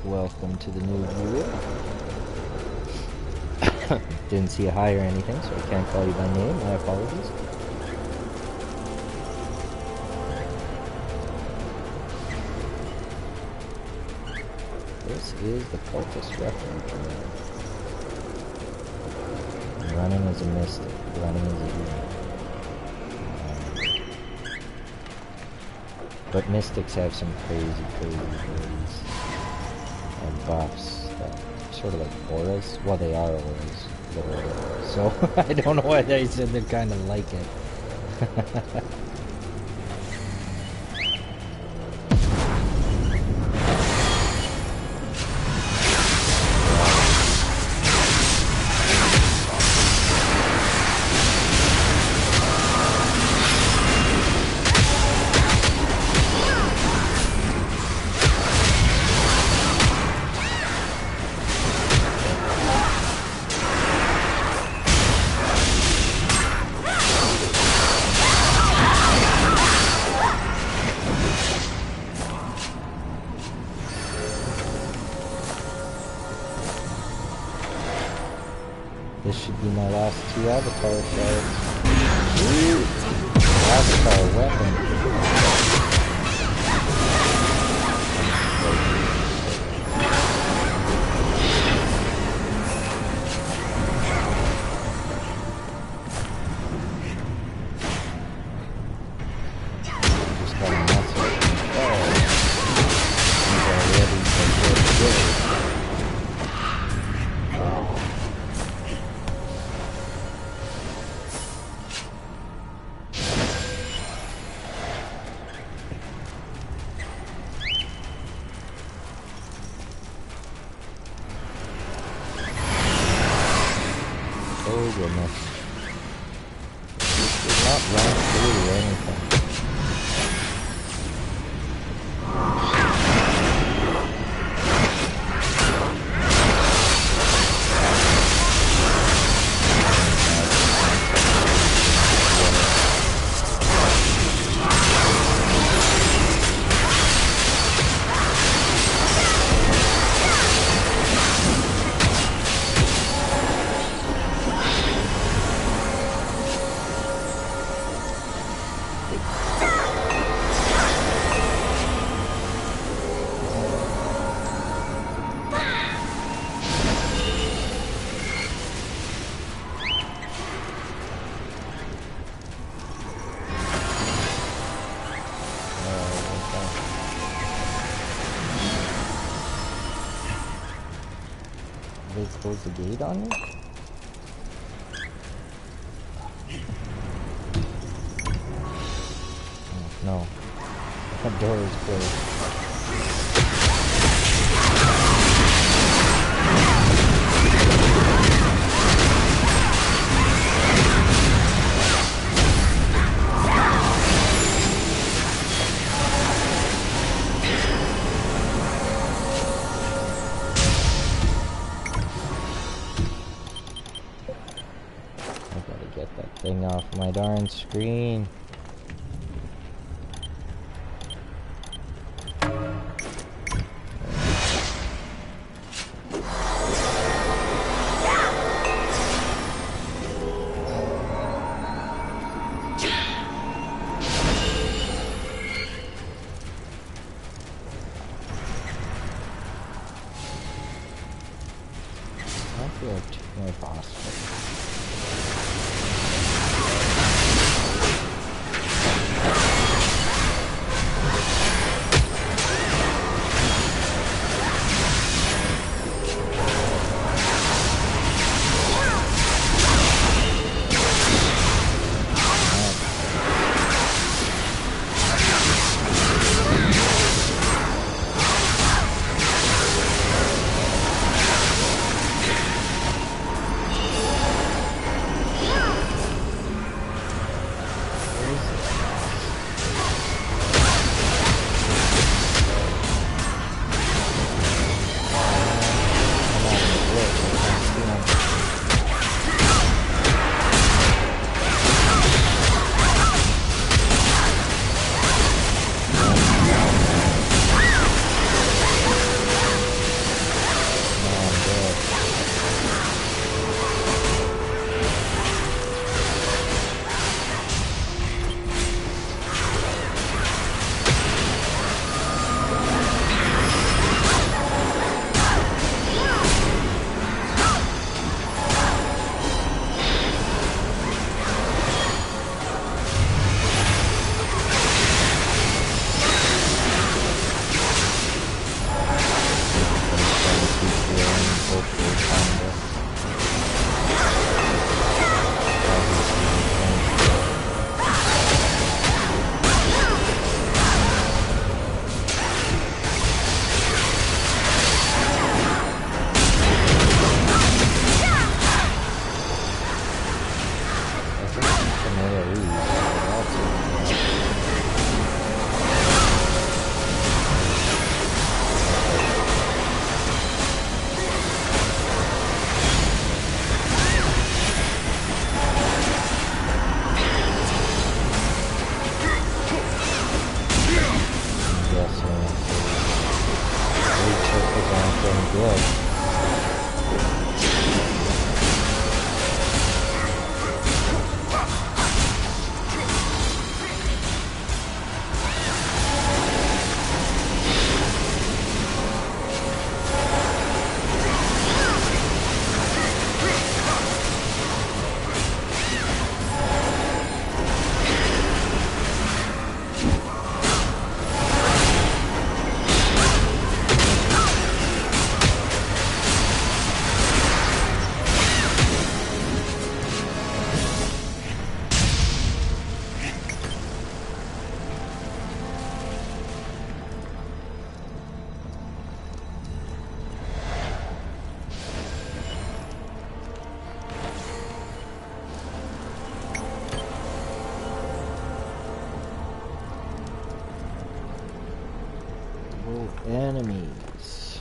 Welcome to the new viewer. Didn't see a hi or anything, so I can't call you by name. My apologies. This is the Cultist Refuge. Running as a mystic. Running as a human. But mystics have some crazy abilities and buffs that sort of like auras. Well, they are auras. So I don't know why they said they're kind of like it. This should be my last two avatar shards. Avatar weapon. Just gotta mess with control. He's already some good skills. Oh goodness. This did not run through or anything. close the gate on me? Oh, no. That door is closed. Thing off my darn screen. I feel like two more boss fights. Enemies.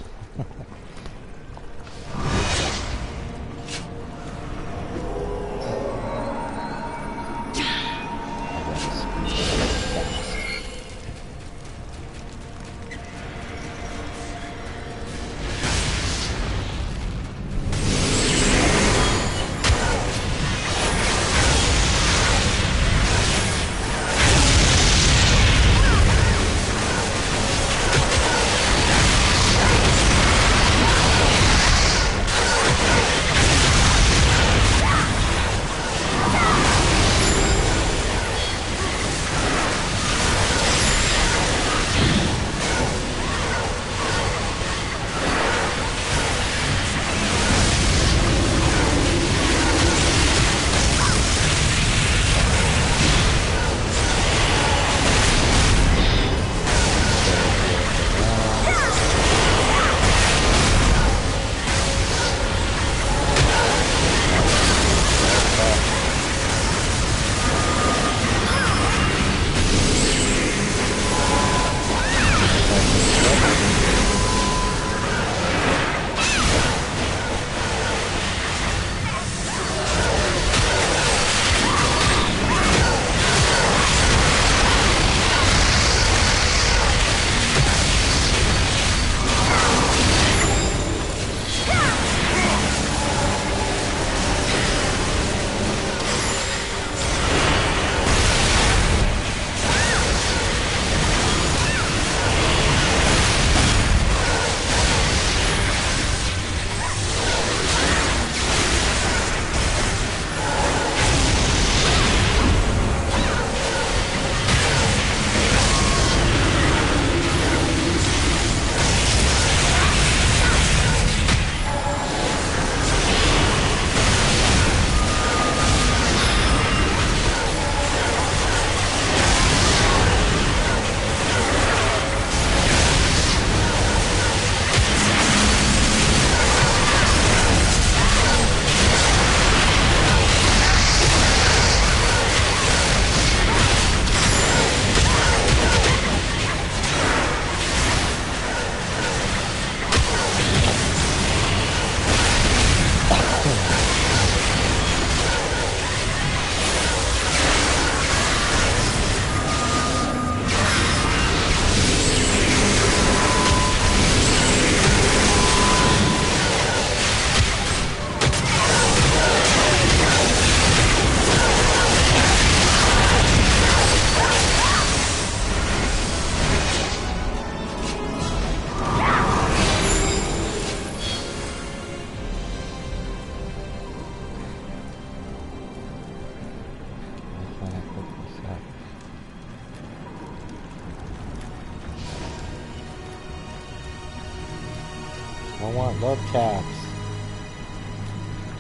want love taps.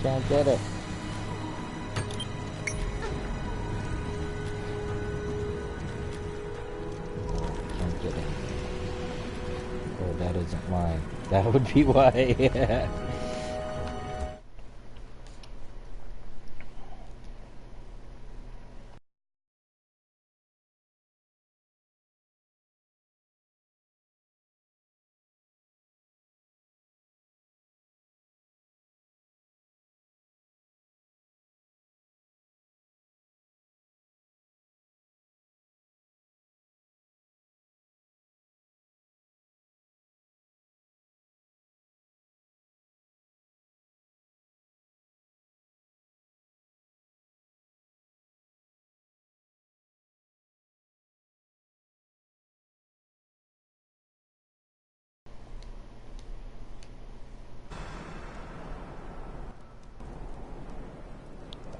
Can't get it. Can't get it. Oh, that isn't mine. That would be why.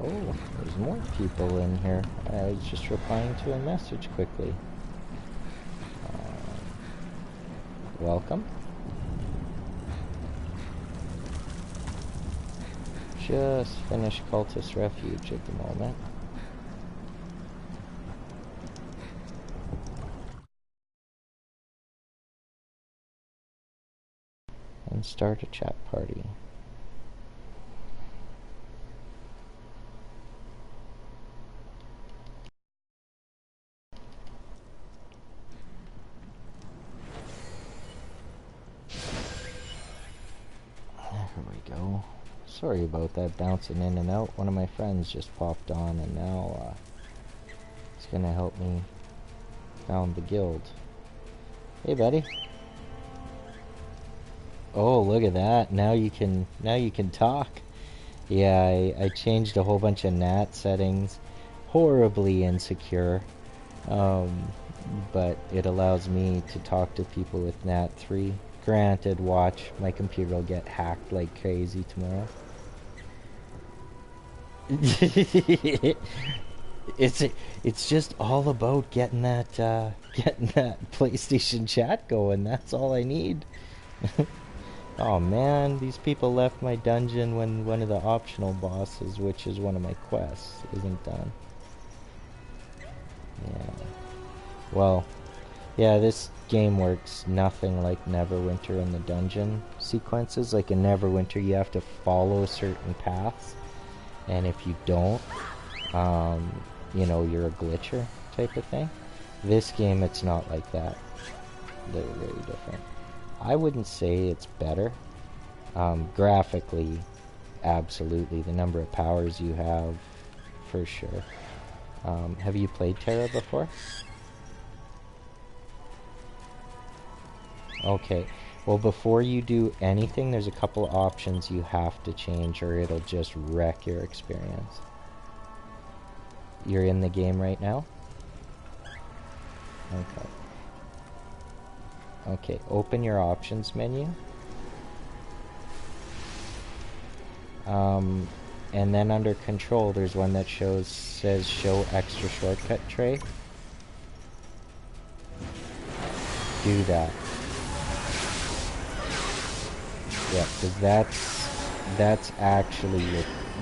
Oh, there's more people in here. I was just replying to a message quickly. Welcome. Just finished Cultist Refuge at the moment. And start a chat party. Go. Sorry about that bouncing in and out. One of my friends just popped on and now it's gonna help me found the guild. Hey buddy. Oh, look at that. Now you can talk. Yeah, I changed a whole bunch of NAT settings. Horribly insecure. But it allows me to talk to people with NAT 3. Granted, watch, my computer will get hacked like crazy tomorrow. It's just all about getting that PlayStation chat going. That's all I need. Oh man, these people left my dungeon when one of the optional bosses, which is one of my quests, isn't done. Yeah. Well, yeah, this game works nothing like Neverwinter in the dungeon sequences. Like in Neverwinter, you have to follow certain paths, and if you don't, you know, you're a glitcher type of thing. This game, it's not like that. They're very different. I wouldn't say it's better. Graphically, absolutely. The number of powers you have, for sure. Have you played Tera before? Okay, well before you do anything, there's a couple options you have to change or it'll just wreck your experience. You're in the game right now? Okay. Okay, open your options menu. And then under control, there's one that says show extra shortcut tray. Do that. Yeah, because that's actually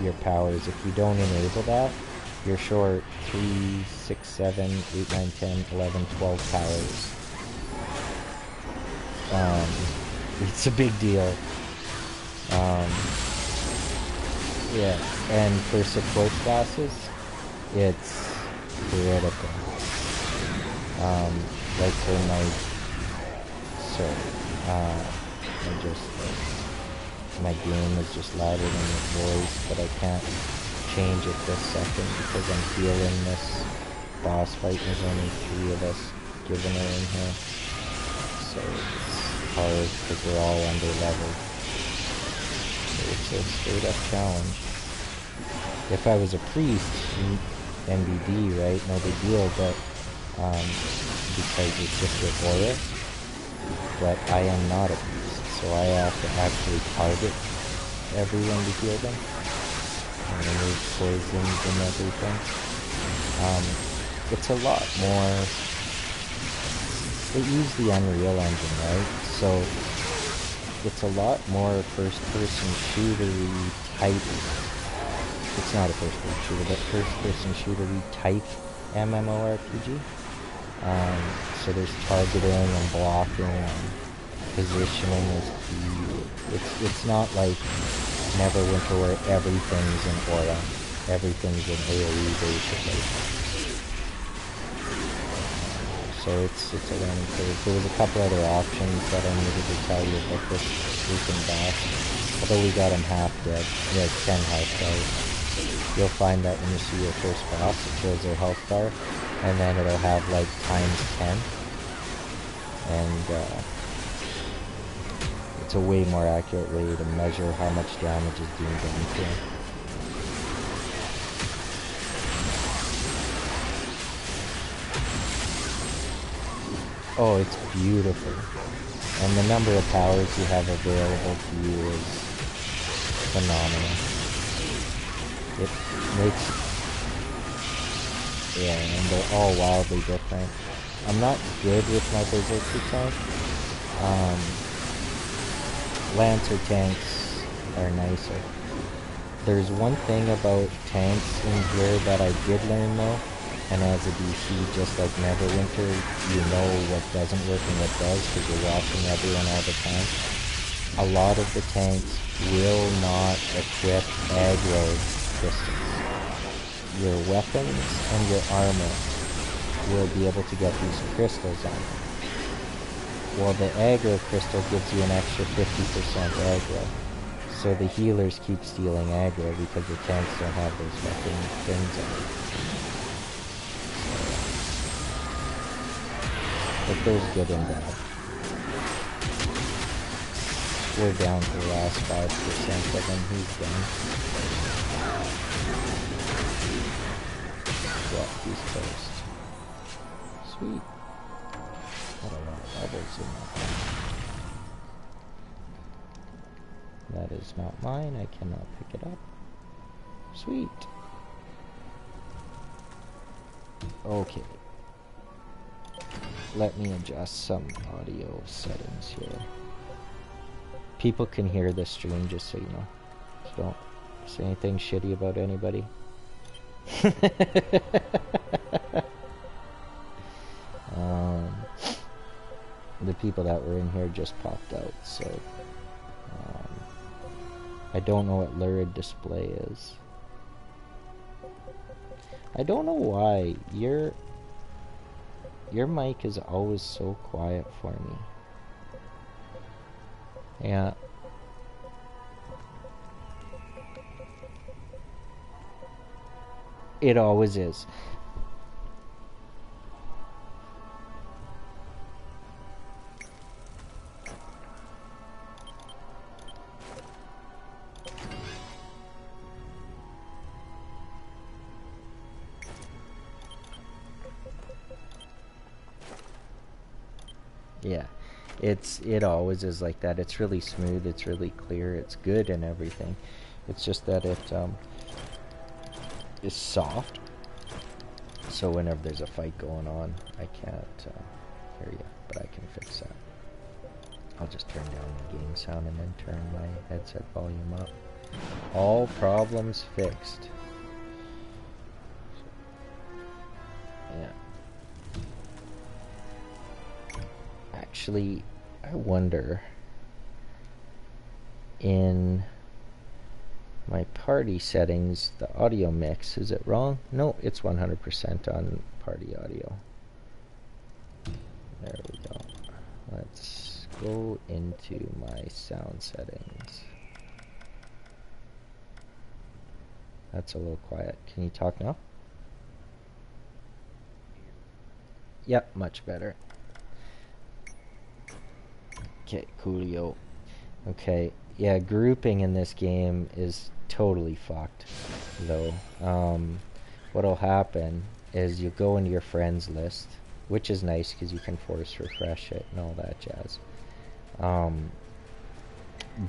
your powers. If you don't enable that, you're short 3, 6, 7, 8, 9, 10, 11, 12 powers. It's a big deal. Yeah, and for support classes, it's critical. Like for my game is just louder than your voice, but I can't change it this second because I'm feeling this boss fight. There's only 3 of us given her in here, so it's hard because we're all under leveled. So it's a straight up challenge. If I was a priest, NBD, right, no big deal, but because it's just your aura, but I am not a priest, so I have to actually target everyone to heal them and remove poisons and everything. It's a lot more. They use the Unreal Engine, right? So it's a lot more first-person shootery type. It's not a first-person shooter, but first-person shootery type MMORPG. So there's targeting and blocking and positioning is key. It's not like Neverwinter where everything's in aura. Everything's in AoE basically. So it's a learning curve. There was a couple other options that I needed to tell you about this freaking boss. Although we got him half dead. He has 10 health bars. You'll find that when you see your first boss, it shows their health bar, and then it'll have like times 10. And it's a way more accurate way to measure how much damage is being done to him. Oh, it's beautiful. And the number of powers you have available to you is phenomenal. It makes... Yeah, and they're all wildly different. I'm not good with my Berserker tank. Lancer tanks are nicer. There's one thing about tanks in here that I did learn though, and as a DC, just like Neverwinter, you know what doesn't work and what does because you're watching everyone all the time. A lot of the tanks will not equip aggro crystals. Your weapons and your armor will be able to get these crystals on them. Well, the aggro crystal gives you an extra 50% aggro. So the healers keep stealing aggro because the tanks don't have those fucking things on them. But there's good and bad. We're down to the last 5% of him. He's done. Yeah, he's toast. Sweet. Got a lot of levels in that. That is not mine. I cannot pick it up. Sweet. Okay. Let me adjust some audio settings here. People can hear this stream, just so you know. So don't say anything shitty about anybody. The people that were in here just popped out, so I don't know what lurid display is. I don't know why your mic is always so quiet for me. Yeah. It always is. Yeah, it always is like that. It's really smooth, it's really clear, it's good and everything. It's just that it is soft. So whenever there's a fight going on, I can't hear you, but I can fix that. I'll just turn down the game sound and then turn my headset volume up. All problems fixed. Yeah. Actually, I wonder, in my party settings, the audio mix, is it wrong? No, it's 100% on party audio. There we go. Let's go into my sound settings. That's a little quiet. Can you talk now? Yep, much better. Okay, coolio. Okay, yeah, grouping in this game is totally fucked, though. What'll happen is you go into your friends list, which is nice because you can force refresh it and all that jazz.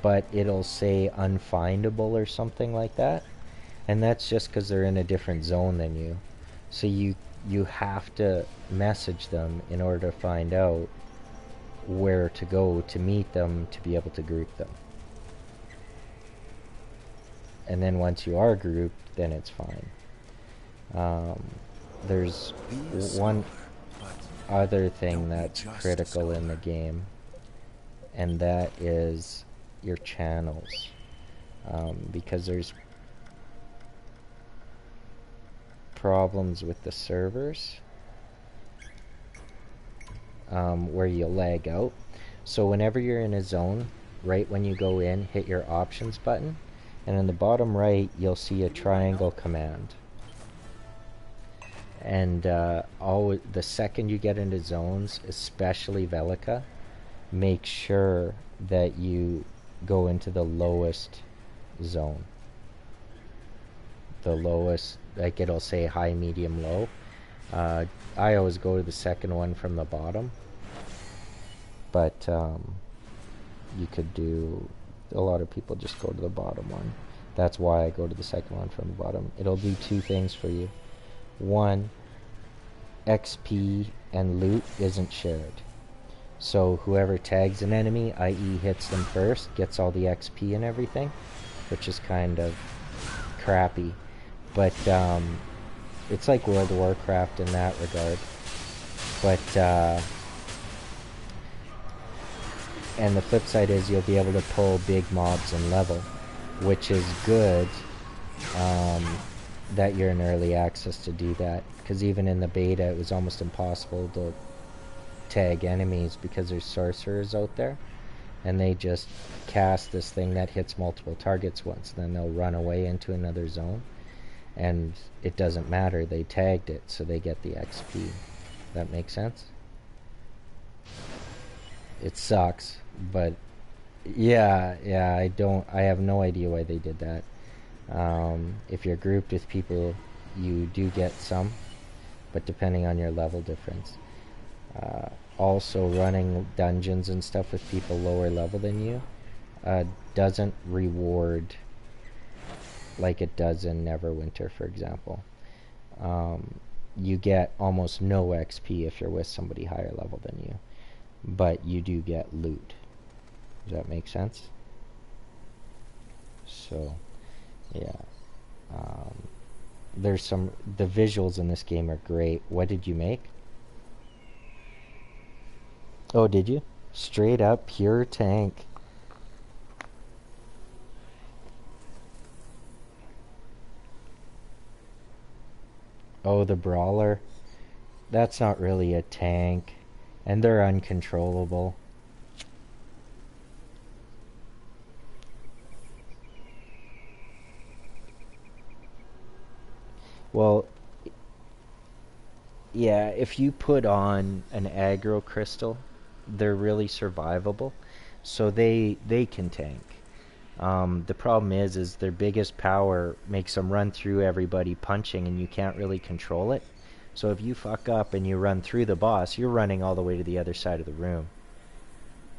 But it'll say unfindable or something like that, and that's just because they're in a different zone than you. So you have to message them in order to find out where to go to meet them to be able to group them. And then once you are grouped, then it's fine. There's one other thing that's critical in the game, and that is your channels. Because there's problems with the servers where you'll lag out. So whenever you're in a zone, right when you go in, hit your options button, and in the bottom right you'll see a triangle command. And the second you get into zones, especially Velica, make sure that you go into the lowest zone. The lowest, like it'll say high, medium, low. I always go to the second one from the bottom, but you could do, a lot of people just go to the bottom one. That's why I go to the second one from the bottom. It'll do two things for you. One, XP and loot isn't shared. So whoever tags an enemy, i.e. hits them first, gets all the XP and everything, which is kind of crappy. But it's like World of Warcraft in that regard. But and the flip side is you'll be able to pull big mobs and level, which is good that you're in early access to do that, because even in the beta it was almost impossible to tag enemies because there's sorcerers out there, and they just cast this thing that hits multiple targets once, then they'll run away into another zone, and it doesn't matter, they tagged it, so they get the XP. That makes sense? It sucks, but yeah, I have no idea why they did that. If you're grouped with people, you do get some, but depending on your level difference. Also, running dungeons and stuff with people lower level than you doesn't reward like it does in Neverwinter, for example. You get almost no XP if you're with somebody higher level than you, but you do get loot. Does that make sense? So, yeah. The visuals in this game are great. What did you make? Oh, did you? Straight up pure tank. Oh, the brawler. That's not really a tank. And they're uncontrollable. Well, yeah, if you put on an aggro crystal, they're really survivable, so they can tank. The problem is their biggest power makes them run through everybody punching, and you can't really control it. So if you fuck up and you run through the boss, you're running all the way to the other side of the room.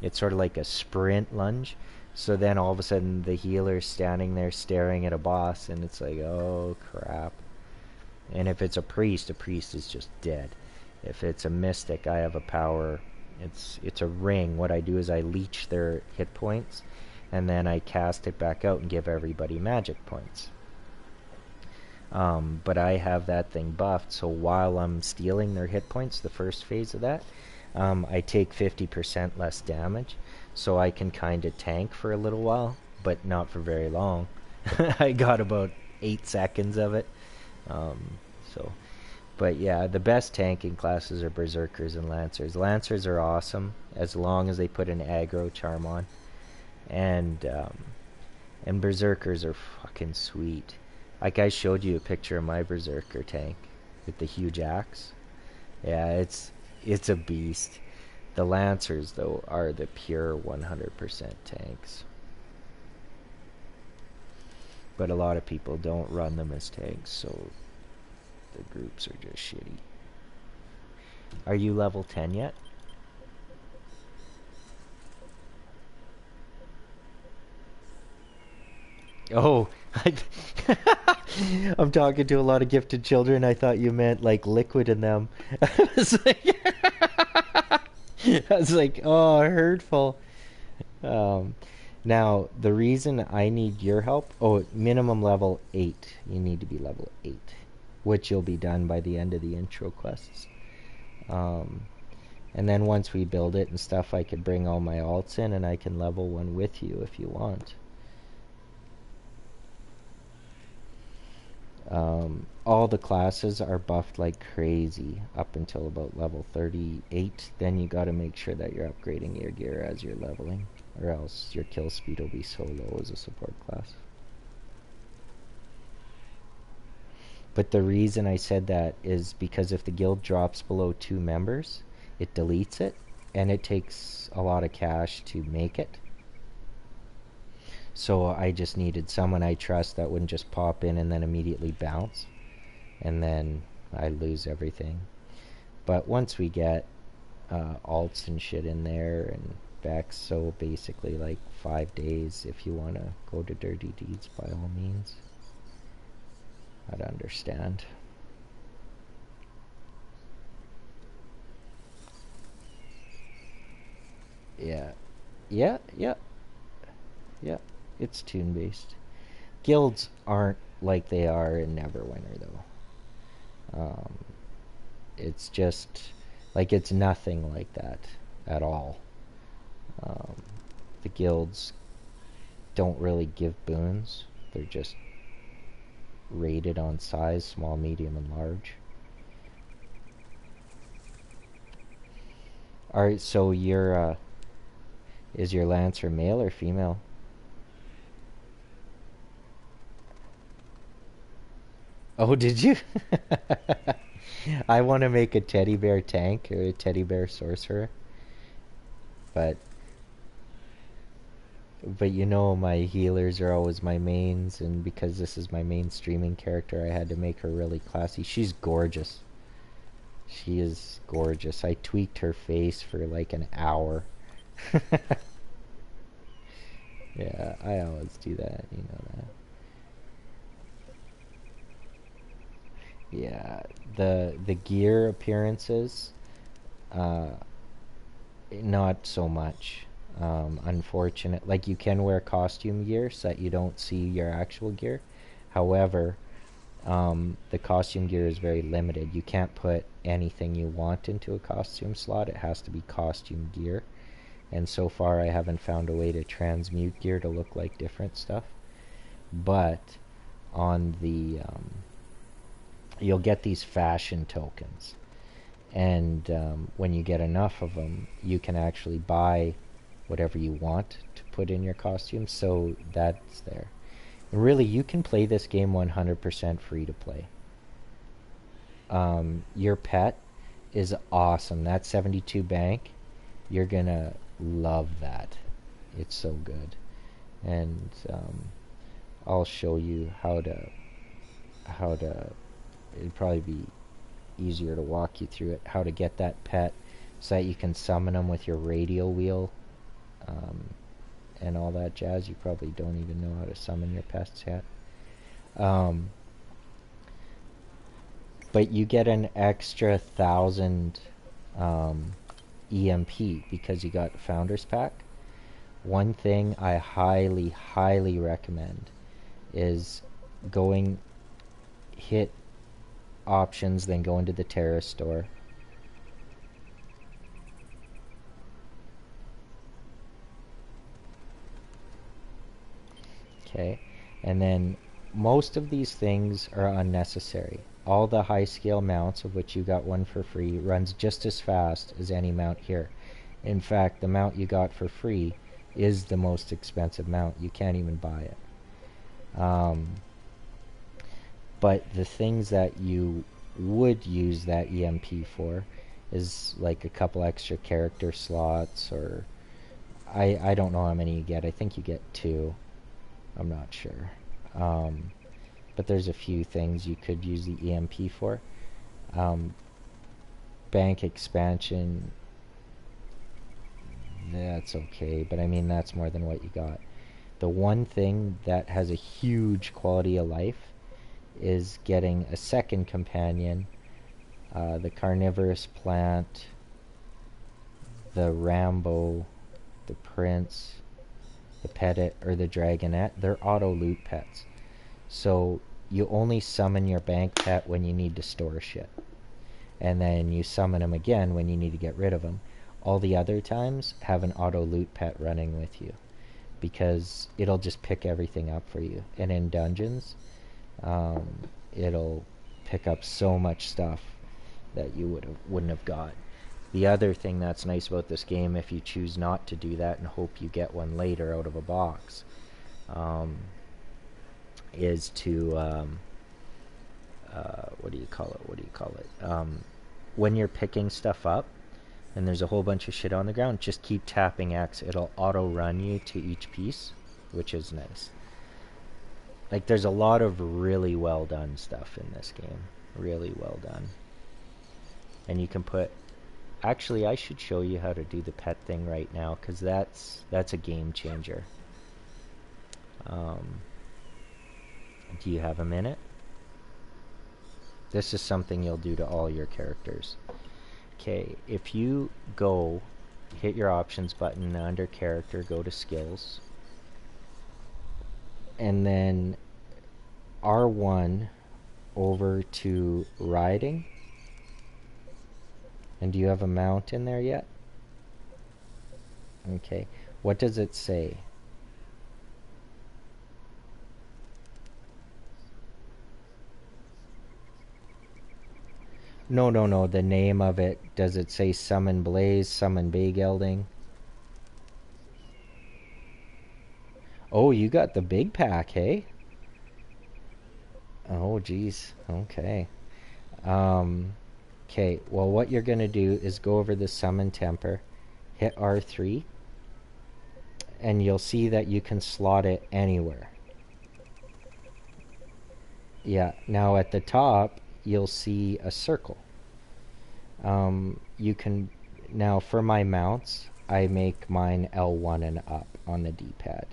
It's sort of like a sprint lunge. So then all of a sudden the healer's standing there staring at a boss, and it's like, oh crap. And if it's a priest is just dead. If it's a mystic, I have a power. It's a ring. What I do is I leech their hit points, and then I cast it back out and give everybody magic points. But I have that thing buffed, so while I'm stealing their hit points, the first phase of that, I take 50% less damage, so I can kind of tank for a little while, but not for very long. I got about 8 seconds of it. But yeah, the best tanking classes are Berserkers and Lancers. Lancers are awesome as long as they put an aggro charm on, and Berserkers are fucking sweet. Like, I showed you a picture of my Berserker tank with the huge axe. Yeah, it's a beast. The Lancers, though, are the pure 100% tanks. But a lot of people don't run them as tanks, so the groups are just shitty. Are you level 10 yet? Oh, I'm talking to a lot of gifted children. I thought you meant like liquid in them. I was like I was like, oh, hurtful. Now, the reason I need your help, minimum level 8. You need to be level 8, which you'll be done by the end of the intro quests. And then once we build it and stuff, I could bring all my alts in and I can level one with you if you want. All the classes are buffed like crazy up until about level 38. Then you got to make sure that you're upgrading your gear as you're leveling, or else your kill speed will be so low as a support class. But the reason I said that is because if the guild drops below 2 members, it deletes it, and it takes a lot of cash to make it. So I just needed someone I trust that wouldn't just pop in and then immediately bounce, and then I lose everything. But once we get alts and shit in there and back, so basically like 5 days, if you want to go to Dirty Deeds, by all means, I'd understand. Yeah. It's toon based. Guilds aren't like they are in Neverwinter though. It's just like, it's nothing like that at all. The guilds don't really give boons. They're just rated on size, small, medium, and large. Alright, so your is your Lancer male or female? Oh, did you? I want to make a teddy bear tank or a teddy bear sorcerer. But you know, my healers are always my mains, and because this is my main streaming character, I had to make her really classy. She's gorgeous. She is gorgeous. I tweaked her face for like an hour. Yeah, I always do that, you know that. Yeah, the gear appearances, not so much. Unfortunate. Like, you can wear costume gear so that you don't see your actual gear. However, the costume gear is very limited. You can't put anything you want into a costume slot. It has to be costume gear. And so far I haven't found a way to transmute gear to look like different stuff. But on the you'll get these fashion tokens, and when you get enough of them, you can actually buy whatever you want to put in your costume. So that's there. Really, you can play this game 100% free to play. Your pet is awesome. That 72 bank, you're gonna love that. It's so good. And I'll show you how to it'd probably be easier to walk you through it, how to get that pet so that you can summon them with your radio wheel, and all that jazz. You probably don't even know how to summon your pets yet. But you get an extra 1,000 EMP because you got Founders Pack. One thing I highly, highly recommend is hit options, then go into the Tera store. Okay, and then most of these things are unnecessary. All the high scale mounts, of which you got one for free, runs just as fast as any mount here. In fact, the mount you got for free is the most expensive mount. You can't even buy it. But the things that you would use that EMP for is like a couple extra character slots, or I don't know how many you get. I think you get 2. I'm not sure. But there's a few things you could use the EMP for. Bank expansion, that's okay, but I mean, that's more than what you got. The one thing that has a huge quality of life is getting a second companion, the carnivorous plant. the Rambo, the Prince, the Pettit, or the Dragonette, they're auto loot pets. So you only summon your bank pet when you need to store shit. And then you summon him again when you need to get rid of him. All the other times, have an auto loot pet running with you, because it'll just pick everything up for you. And in dungeons, it'll pick up so much stuff that you wouldn't have got. The other thing that's nice about this game, if you choose not to do that and hope you get one later out of a box, is to what do you call it? When you're picking stuff up and there's a whole bunch of shit on the ground, just keep tapping X. It'll auto run you to each piece, which is nice. Like, there's a lot of really well done stuff in this game. Really well done. And you can put... Actually, I should show you how to do the pet thing right now, because that's a game changer. Do you have a minute? This is something you'll do to all your characters. Okay, if you go, hit your options button under character, go to skills, and then R1 over to riding. And do you have a mount in there yet? Okay, what does it say? No, the name of it. Does it say Summon Blaze, Summon Bay Gelding? Oh, you got the big pack, hey? Oh, geez. Okay. Okay, well, what you're going to do is go over the Summon Temper, hit R3, and you'll see that you can slot it anywhere. Yeah, now at the top, you'll see a circle. You can... Now, for my mounts, I make mine L1 and up on the D-pad.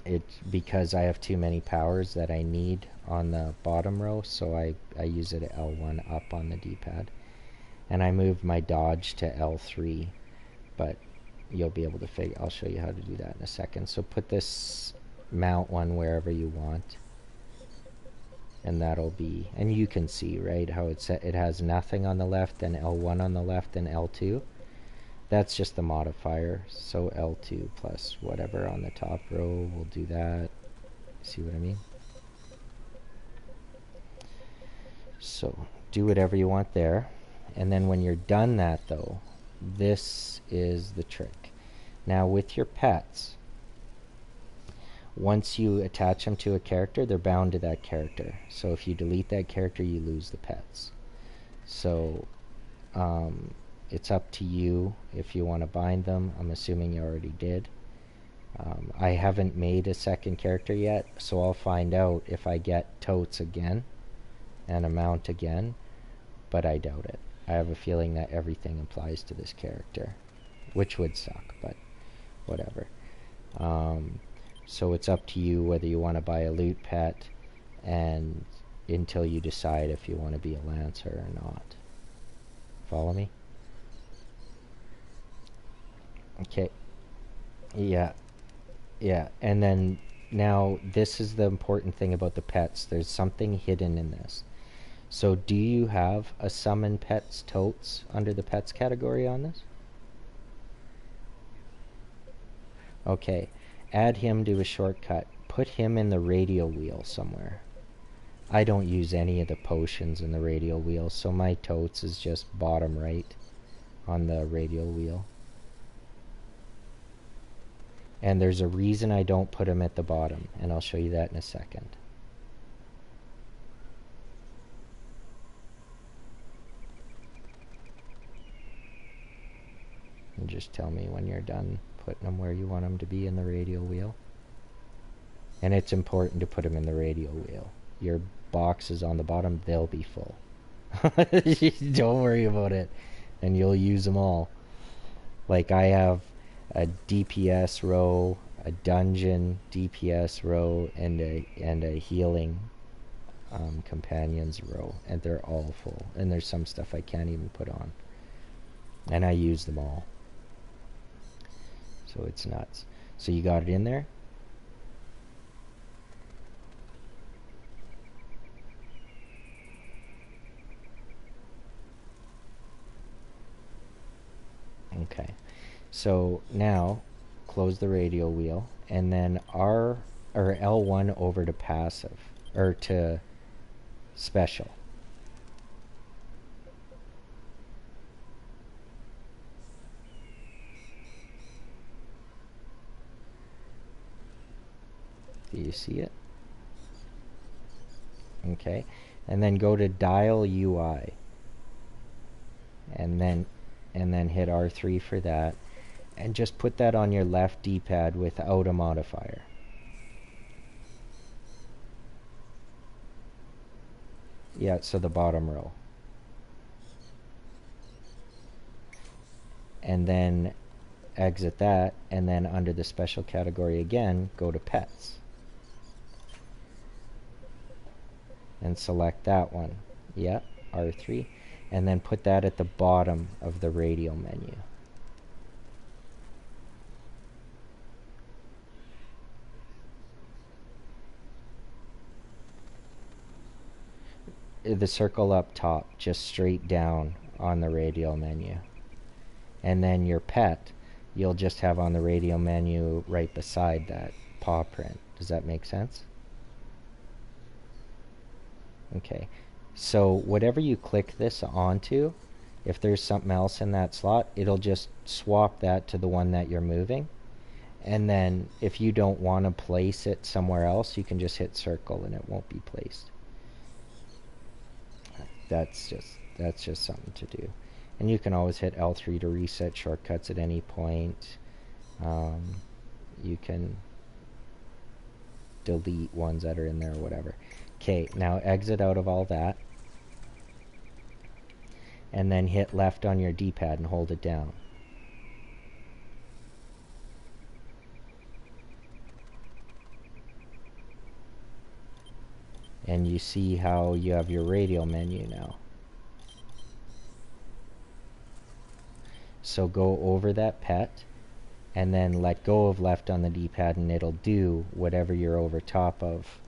It's because I have too many powers that I need on the bottom row, so I use it at L1 up on the D-pad. And I moved my dodge to L3, but you'll be able to figure... I'll show you how to do that in a second. So put this mount one wherever you want. And that'll be... And you can see, right, how it has nothing on the left, then L1 on the left, and L2. That's just the modifier. So L2 plus whatever on the top row will do that. See what I mean? So do whatever you want there. And then when you're done that, though, this is the trick. Now with your pets, once you attach them to a character, they're bound to that character. So if you delete that character, you lose the pets. So it's up to you if you want to bind them. I'm assuming you already did. I haven't made a second character yet, so I'll find out if I get totes again and a mount again, but I doubt it. I have a feeling that everything applies to this character, which would suck, but whatever. So it's up to you whether you want to buy a loot pet, and until you decide if you want to be a Lancer or not. Follow me? Okay. Yeah. And then now this is the important thing about the pets. There's something hidden in this. So do you have a summon pets totes under the pets category on this? Okay. Add him to a shortcut. Put him in the radial wheel somewhere. I don't use any of the potions in the radial wheel, so my totes is just bottom right on the radial wheel. And there's a reason I don't put him at the bottom, and I'll show you that in a second. And just tell me when you're done putting them where you want them to be in the radial wheel. And it's important to put them in the radial wheel. Your boxes on the bottom, they'll be full. Don't worry about it. And you'll use them all. Like, I have a DPS row, a dungeon DPS row, and a healing companions row. And they're all full. And there's some stuff I can't even put on. And I use them all. So it's nuts. So you got it in there? Okay. So now close the radio wheel and then R or L1 over to passive or to special. Do you see it? Okay. And then go to dial UI. And then hit R3 for that. And just put that on your left D-pad without a modifier. Yeah, so the bottom row. And then exit that, and then under the special category again, go to pets. And select that one. Yeah, R3. And then put that at the bottom of the radio menu. The circle up top, just straight down on the radio menu. And then your pet, you'll just have on the radio menu right beside that paw print. Does that make sense? Okay. So whatever you click this onto, if there's something else in that slot, it'll just swap that to the one that you're moving. And then if you don't want to place it somewhere else, you can just hit circle and it won't be placed. That's just something to do. And you can always hit L3 to reset shortcuts at any point. You can delete ones that are in there or whatever. Okay, now exit out of all that. And then hit left on your D-pad and hold it down. And you see how you have your radio menu now. So go over that pet and then let go of left on the D-pad and it'll do whatever you're over top of.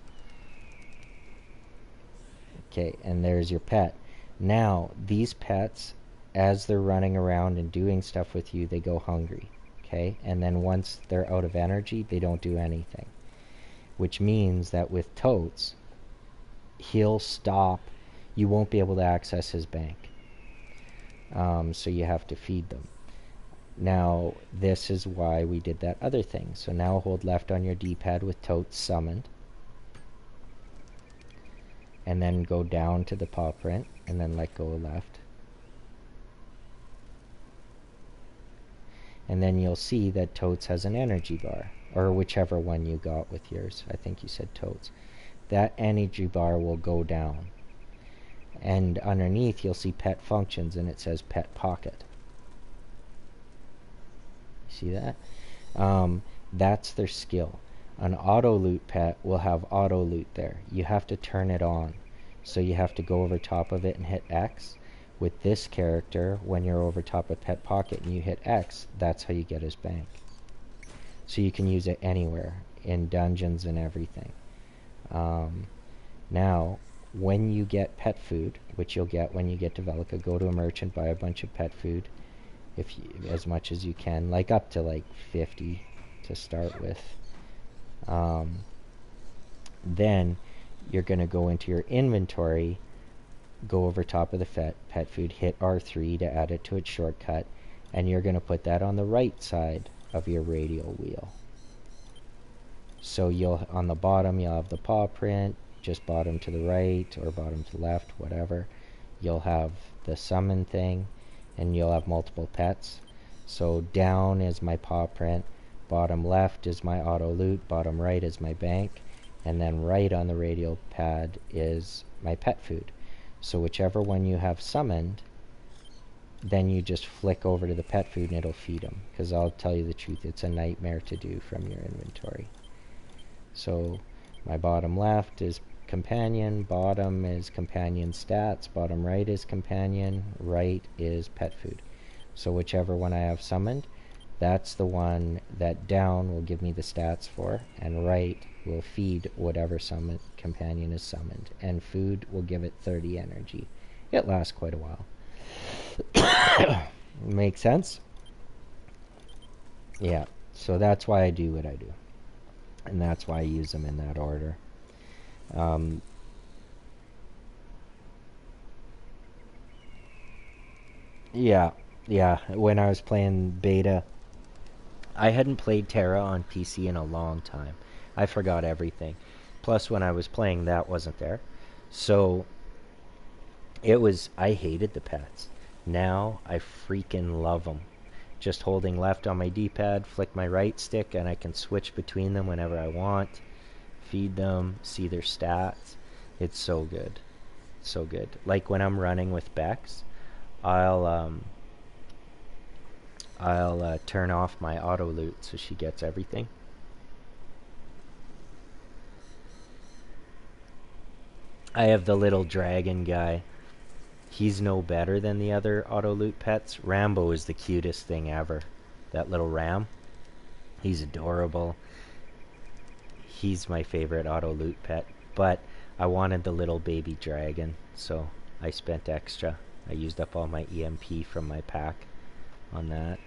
Okay, and there's your pet. Now, these pets, as they're running around and doing stuff with you, they go hungry. Okay, and then once they're out of energy, they don't do anything. Which means that with Totes, he'll stop. You won't be able to access his bank. So you have to feed them. Now, this is why we did that other thing. So now hold left on your D-pad with Totes summoned. And then go down to the paw print, and then let go of left. And then you'll see that Totes has an energy bar, or whichever one you got with yours. I think you said Totes. That energy bar will go down. And underneath you'll see pet functions, and it says pet pocket. See that? That's their skill. An auto loot pet will have auto loot there. You have to turn it on. So you have to go over top of it and hit X. With this character, when you're over top of pet pocket and you hit X, that's how you get his bank. So you can use it anywhere, in dungeons and everything. Now, when you get pet food, which you'll get when you get to Velica, go to a merchant, buy a bunch of pet food, as much as you can, like up to like 50 to start with. Then you're going to go into your inventory, go over top of the pet food, hit R3 to add it to its shortcut, and you're going to put that on the right side of your radio wheel. So on the bottom you'll have the paw print, just bottom to the right or bottom to left, whatever. You'll have the summon thing, and you'll have multiple pets. So down is my paw print, bottom left is my auto loot, bottom right is my bank, and then right on the radio pad is my pet food. So whichever one you have summoned, then you just flick over to the pet food and it'll feed them. Because I'll tell you the truth, it's a nightmare to do from your inventory. So my bottom left is companion, bottom is companion stats, bottom right is companion, right is pet food. So whichever one I have summoned, that's the one that down will give me the stats for, and right will feed whatever summon companion is summoned, and food will give it 30 energy. It lasts quite a while. Make sense? Yeah, so that's why I do what I do. And that's why I use them in that order. Yeah, when I was playing beta, I hadn't played Tera on PC in a long time. I forgot everything. Plus, when I was playing, that wasn't there. So, I hated the pets. Now, I freaking love them. Just holding left on my D-pad, flick my right stick, and I can switch between them whenever I want. Feed them, see their stats. It's so good. So good. Like when I'm running with Bex, I'll turn off my auto loot so she gets everything. I have the little dragon guy. He's no better than the other auto loot pets. Rambo is the cutest thing ever. That little ram. He's adorable. He's my favorite auto loot pet. But I wanted the little baby dragon, so I spent extra. I used up all my EMP from my pack on that.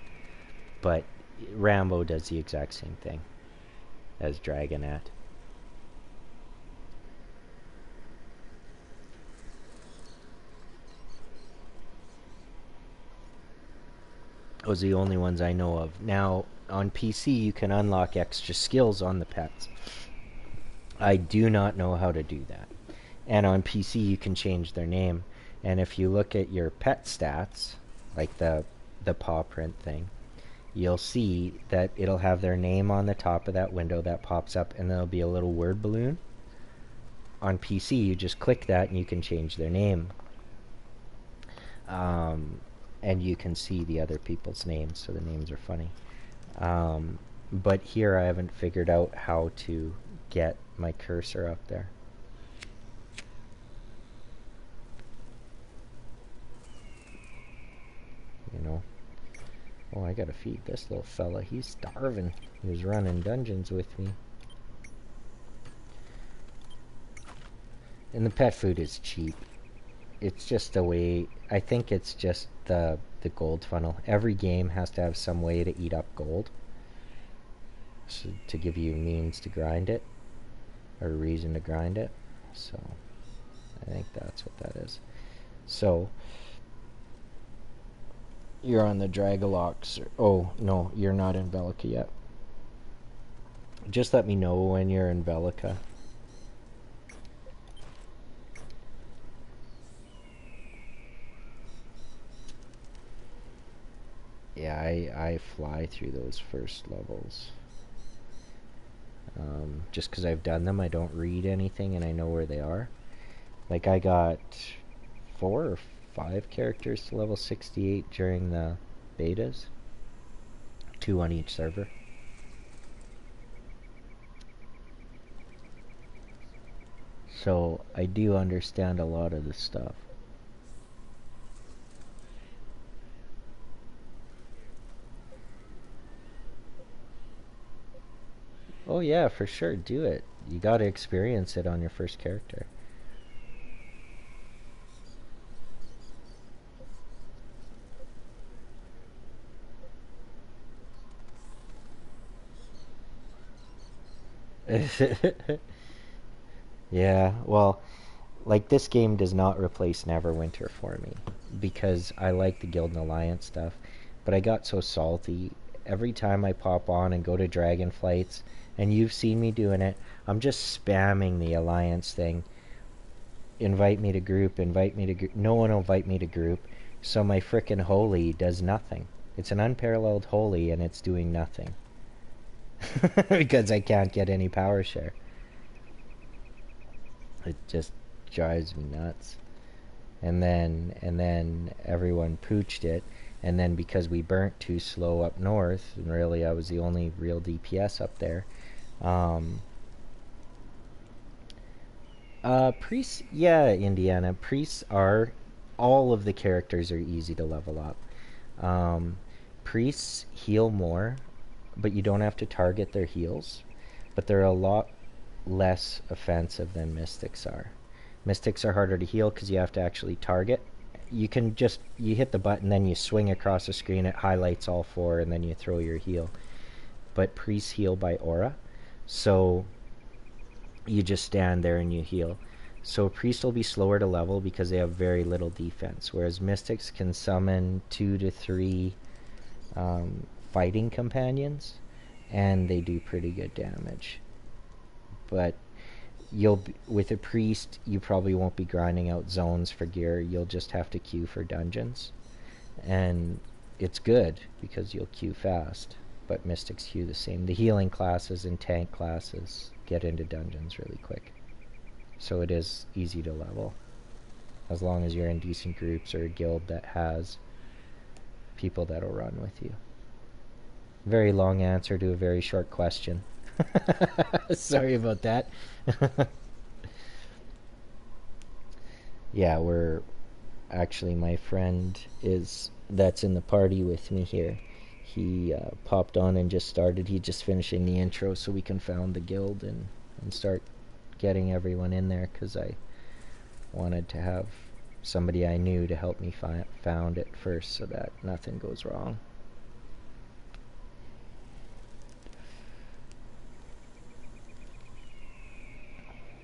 But Rambo does the exact same thing as Dragonette. Those are the only ones I know of. Now, on PC, you can unlock extra skills on the pets. I do not know how to do that. And on PC, you can change their name. And if you look at your pet stats, like the paw print thing, you'll see that it'll have their name on the top of that window that pops up, and there'll be a little word balloon. On PC, you just click that, and you can change their name. And you can see the other people's names, so the names are funny. But here I haven't figured out how to get my cursor up there. You know. Oh, I gotta feed this little fella. He's starving. He was running dungeons with me. And the pet food is cheap. It's just a way... I think it's just the gold funnel. Every game has to have some way to eat up gold. So, to give you means to grind it. Or a reason to grind it. So, I think that's what that is. So, you're on the Dracoloth. Oh, no, you're not in Velica yet. Just let me know when you're in Velica. Yeah, I fly through those first levels. Just because I've done them, I don't read anything and I know where they are. Like, I got 4 or 5 characters to level 68 during the betas. 2 on each server. So, I do understand a lot of this stuff. Oh yeah, for sure, do it. You gotta experience it on your first character. Yeah, well, like, this game does not replace Neverwinter for me, because I like the Guild and Alliance stuff, but I got so salty. Every time I pop on and go to Dragonflights, and you've seen me doing it, I'm just spamming the Alliance thing. Invite me to group, invite me to group. No one will invite me to group, so my frickin' holy does nothing. It's an unparalleled holy, and it's doing nothing. Because I can't get any power share. It just drives me nuts. And then everyone pooched it, and then because we burnt too slow up north, and really I was the only real DPS up there. Priests, yeah, Indiana. Priests are, all of the characters are easy to level up. Priests heal more, but you don't have to target their heals. But they're a lot less offensive than mystics are. Mystics are harder to heal because you have to actually target. You can just, you hit the button, then you swing across the screen, it highlights all 4, and then you throw your heal. But priests heal by aura, so you just stand there and you heal. So a priest will be slower to level because they have very little defense, whereas mystics can summon 2 to 3 fighting companions, and they do pretty good damage. But with a priest, you probably won't be grinding out zones for gear. You'll just have to queue for dungeons, and it's good because you'll queue fast. But mystics queue the same. The healing classes and tank classes get into dungeons really quick, so it is easy to level as long as you're in decent groups or a guild that has people that'll run with you. Very long answer to a very short question. Sorry about that. Yeah, we're actually, my friend that's in the party with me here. He popped on and just started. He's just finishing the intro so we can found the guild and start getting everyone in there, because I wanted to have somebody I knew to help me found it first so that nothing goes wrong.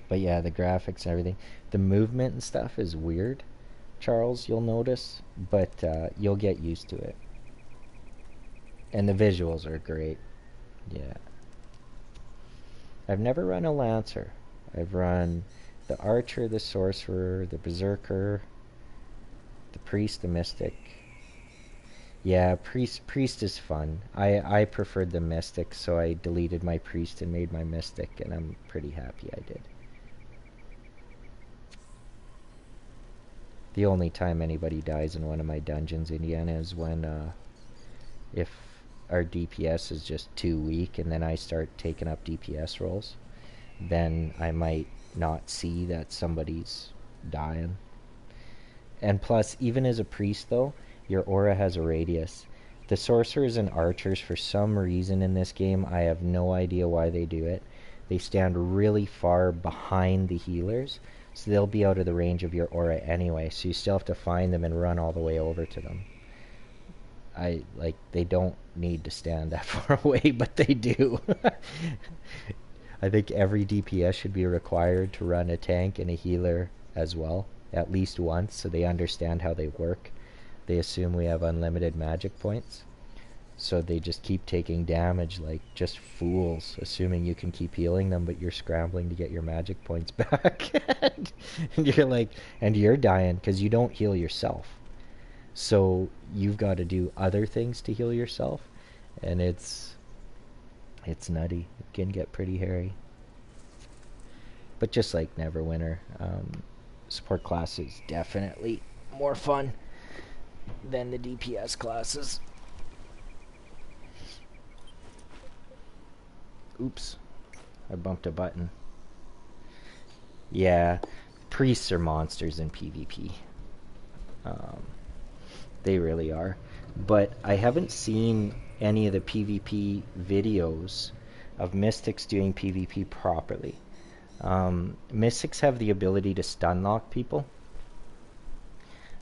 But yeah, the graphics and everything. The movement and stuff is weird, Charles, you'll notice, but you'll get used to it. And the visuals are great. Yeah. I've never run a Lancer. I've run the Archer, the Sorcerer, the Berserker, the Priest, the Mystic. Yeah, Priest is fun. I preferred the Mystic, so I deleted my Priest and made my Mystic, and I'm pretty happy I did. The only time anybody dies in one of my dungeons, Indiana, is when if our DPS is just too weak and then I start taking up DPS rolls, then I might not see that somebody's dying. And plus, even as a priest though, your aura has a radius. The sorcerers and archers, for some reason in this game, I have no idea why they do it, they stand really far behind the healers, so they'll be out of the range of your aura anyway, so you still have to find them and run all the way over to them. They don't need to stand that far away, but they do. I think every DPS should be required to run a tank and a healer as well, at least once, so they understand how they work. They assume we have unlimited magic points, so they just keep taking damage like just fools, assuming you can keep healing them, but you're scrambling to get your magic points back. And you're like, and you're dying because you don't heal yourself. So you've got to do other things to heal yourself, and it's nutty. It can get pretty hairy. But just like Neverwinter, support class is definitely more fun than the DPS classes. Oops, I bumped a button. Yeah, priests are monsters in PvP. They really are. But I haven't seen any of the PvP videos of mystics doing PvP properly. Mystics have the ability to stun lock people.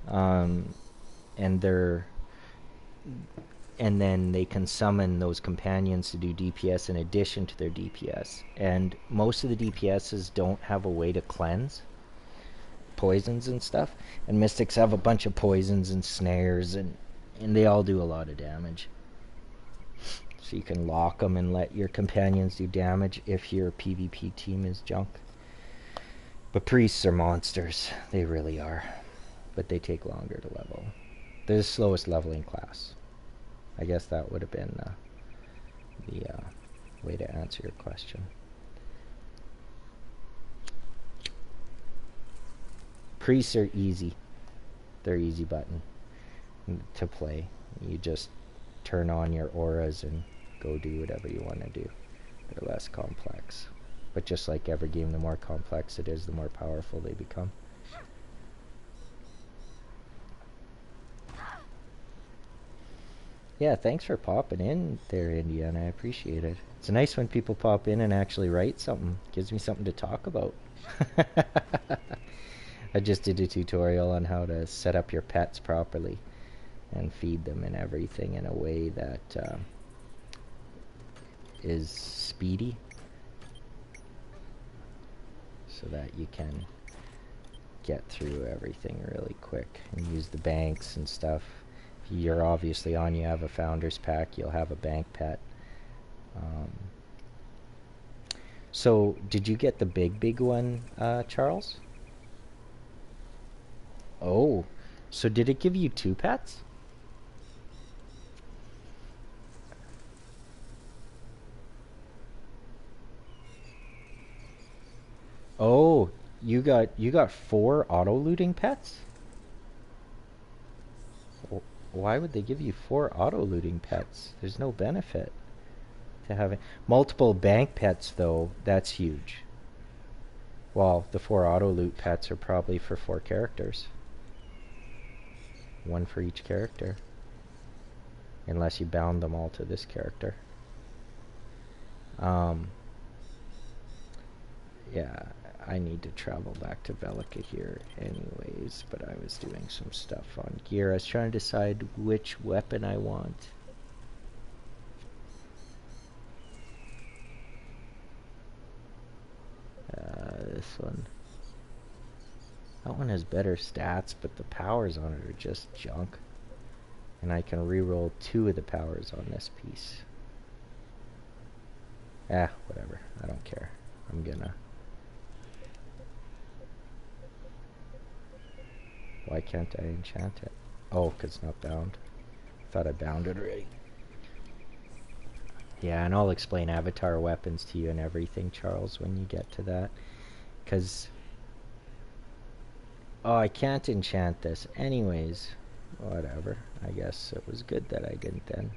And then they can summon those companions to do DPS in addition to their DPS. And most of the DPSs don't have a way to cleanse poisons and stuff. And mystics have a bunch of poisons and snares, and they all do a lot of damage. So you can lock them and let your companions do damage if your PvP team is junk. But priests are monsters. They really are. But they take longer to level. They're the slowest leveling class. I guess that would have been the way to answer your question. Priests are easy. They're easy button to play. You just turn on your auras and go do whatever you want to do. They're less complex. But just like every game, the more complex it is, the more powerful they become. Yeah, thanks for popping in there, Indiana. I appreciate it. It's nice when people pop in and actually write something. Gives me something to talk about. I just did a tutorial on how to set up your pets properly and feed them and everything in a way that is speedy, so that you can get through everything really quick and use the banks and stuff. If you're obviously on, you have a founder's pack, you'll have a bank pet. So did you get the big one, Charles? Oh, so did it give you 2 pets? Oh, you got 4 auto looting pets? Why would they give you 4 auto looting pets? There's no benefit to having multiple bank pets, though. That's huge. Well, the 4 auto loot pets are probably for 4 characters. 1 for each character. Unless you bound them all to this character. Yeah, I need to travel back to Velica here anyways, but I was doing some stuff on gear. I was trying to decide which weapon I want. This one. That one has better stats, but the powers on it are just junk. And I can reroll 2 of the powers on this piece. Whatever. I don't care. I'm gonna... Why can't I enchant it? Oh, 'cause it's not bound. Thought I bound it already. Yeah, and I'll explain avatar weapons to you and everything, Charles, when you get to that. 'Cause... Oh, I can't enchant this. Anyways, whatever. I guess it was good that I didn't then.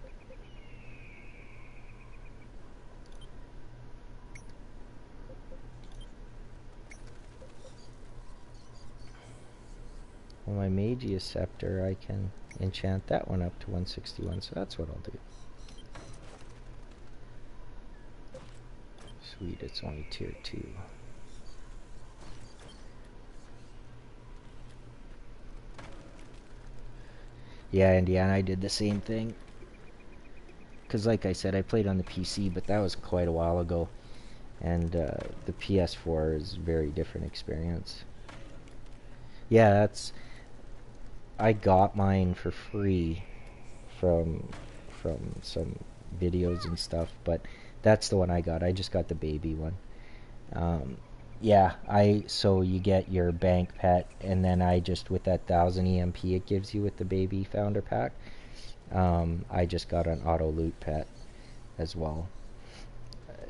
Well, my Magia Scepter, I can enchant that one up to 161, so that's what I'll do. Sweet, it's only tier 2. Yeah, Indiana, I did the same thing. Because like I said, I played on the PC, but that was quite a while ago. And the PS4 is a very different experience. Yeah, that's... I got mine for free from some videos and stuff, but that's the one I got. I just got the baby one. Yeah, so you get your bank pet, and then I just, with that 1000 EMP it gives you with the baby founder pack, I just got an auto loot pet as well.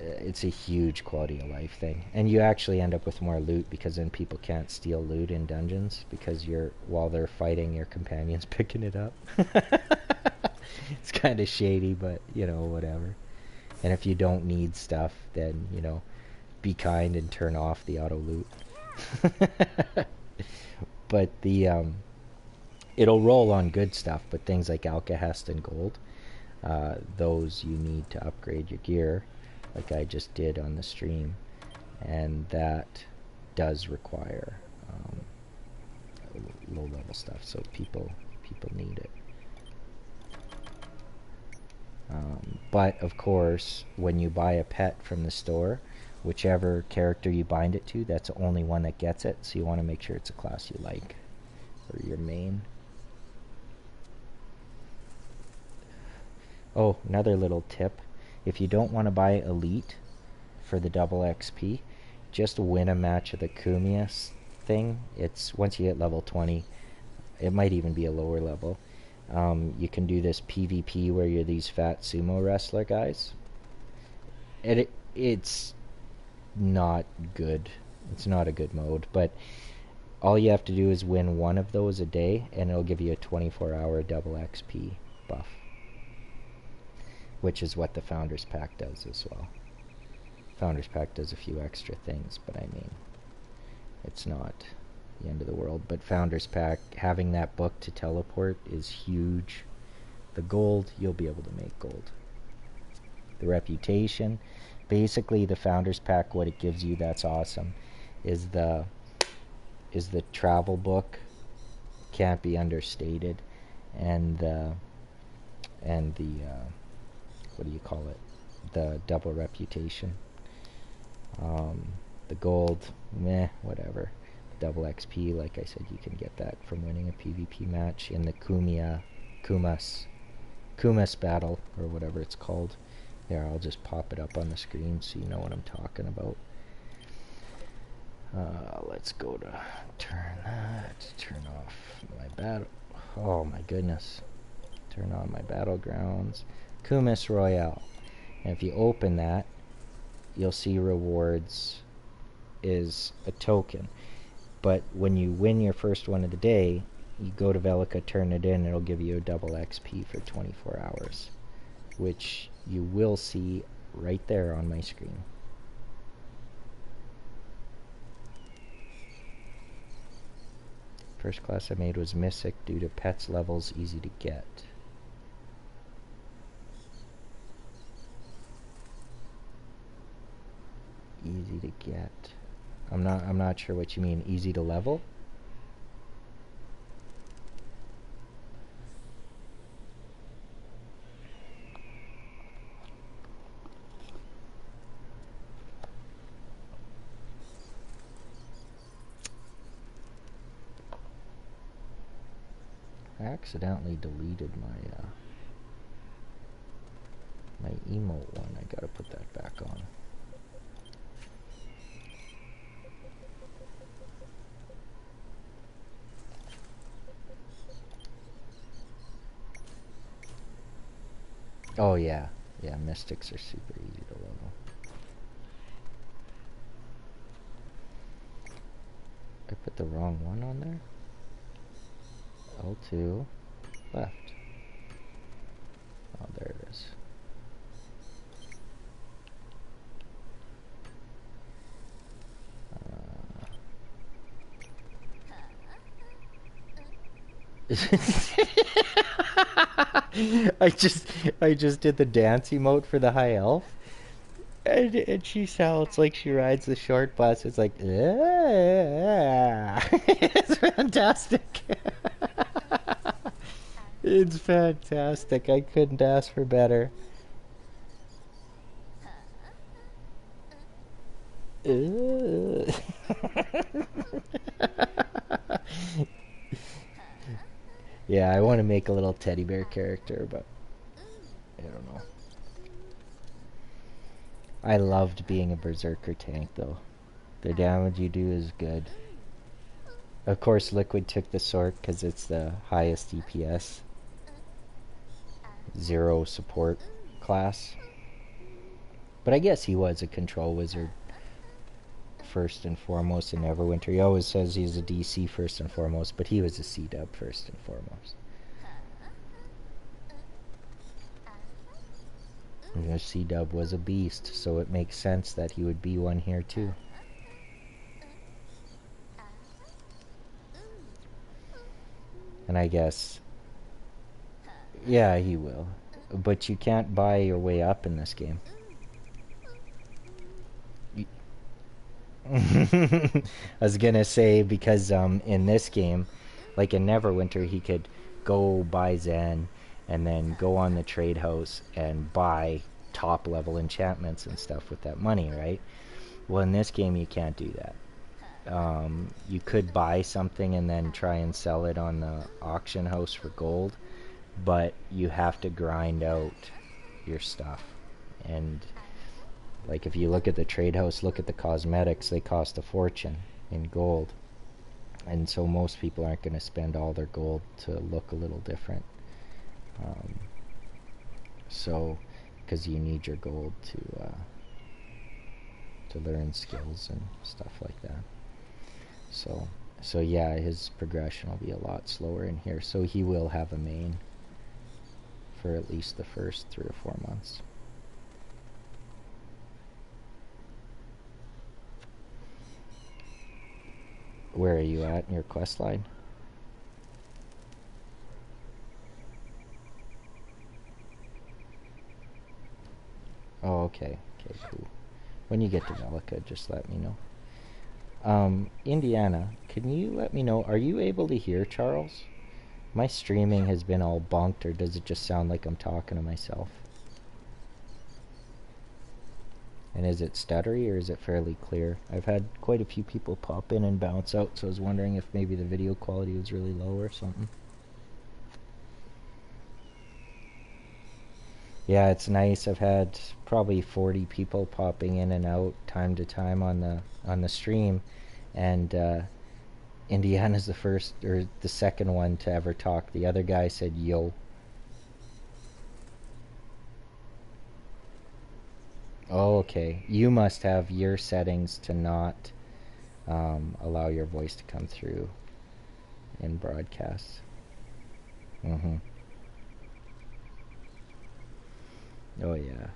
It's a huge quality of life thing, and you actually end up with more loot, because then people can't steal loot in dungeons, because while they're fighting, your companion's picking it up. It's kind of shady, but you know, whatever. And if you don't need stuff, then you know, be kind and turn off the auto loot. But the it'll roll on good stuff, but things like Alcahest and gold, those you need to upgrade your gear, like I just did on the stream, and that does require low level stuff, so people need it. But of course, when you buy a pet from the store, whichever character you bind it to, that's the only one that gets it, so you want to make sure it's a class you like, or your main. Oh, another little tip. If you don't want to buy Elite for the double XP, just win a match of the Kumias thing. It's once you hit level 20, it might even be a lower level. You can do this PvP where you're these fat sumo wrestler guys. And it's not good. It's not a good mode, but all you have to do is win one of those a day, and it'll give you a 24-hour double XP buff, which is what the Founders Pack does as well. Founders Pack does a few extra things, but I mean, it's not the end of the world. But Founders Pack, having that book to teleport is huge, The gold, you'll be able to make gold. The reputation, basically the Founders Pack, what it gives you that's awesome is the travel book. Can't be understated. And the what do you call it? The double reputation. The gold, meh, whatever. Double XP, like I said, you can get that from winning a PvP match in the Kumas battle, or whatever it's called. There, I'll just pop it up on the screen so you know what I'm talking about. Let's go to turn off my battle. Oh my goodness. Turn on my battlegrounds. Kumas Royale. And if you open that, you'll see rewards is a token. But when you win your first one of the day, you go to Velica, turn it in, it'll give you a double XP for 24 hours. Which you will see right there on my screen. First class I made was Mythic due to pets levels easy to get. Easy to get. I'm not sure what you mean. Easy to level? I accidentally deleted my my emote one. I gotta put that back on. Oh yeah, yeah, mystics are super easy to level. I put the wrong one on there. L2 left. Oh, there it is. I just did the dance emote for the high elf, and she sounds like she rides the short bus. It's like, it's fantastic. It's fantastic. I couldn't ask for better. Yeah, I want to make a little teddy bear character, but I don't know. I loved being a berserker tank, though. The damage you do is good. Of course, Liquid took the sword because it's the highest DPS. 0 support class. But I guess he was a control wizard first and foremost in Neverwinter. He always says he's a DC first and foremost, but he was a C-dub first and foremost. And the C-dub was a beast, so it makes sense that he would be one here too. And I guess, yeah, he will. But you can't buy your way up in this game. I was gonna say, because in this game, like in Neverwinter, he could go buy Zen and then go on the trade house and buy top level enchantments and stuff with that money, right? Well, in this game you can't do that. You could buy something and then try and sell it on the auction house for gold, but you have to grind out your stuff. And like, if you look at the trade house, look at the cosmetics, they cost a fortune in gold. And so most people aren't going to spend all their gold to look a little different. So, because you need your gold to learn skills and stuff like that. So yeah, his progression will be a lot slower in here. So he will have a main for at least the first 3 or 4 months. Where are you at in your quest line? Oh, okay. Okay, cool. When you get to Velica, just let me know. Indiana, can you let me know, are you able to hear Charles? My streaming has been all bunked, or does it just sound like I'm talking to myself? And is it stuttery, or is it fairly clear? I've had quite a few people pop in and bounce out, so I was wondering if maybe the video quality was really low or something. Yeah, it's nice. I've had probably 40 people popping in and out time to time on the stream, and Indiana's the first or the second one to ever talk. The other guy said yo. Oh, okay. You must have your settings to not allow your voice to come through in broadcasts. Mm-hmm. Oh, yeah.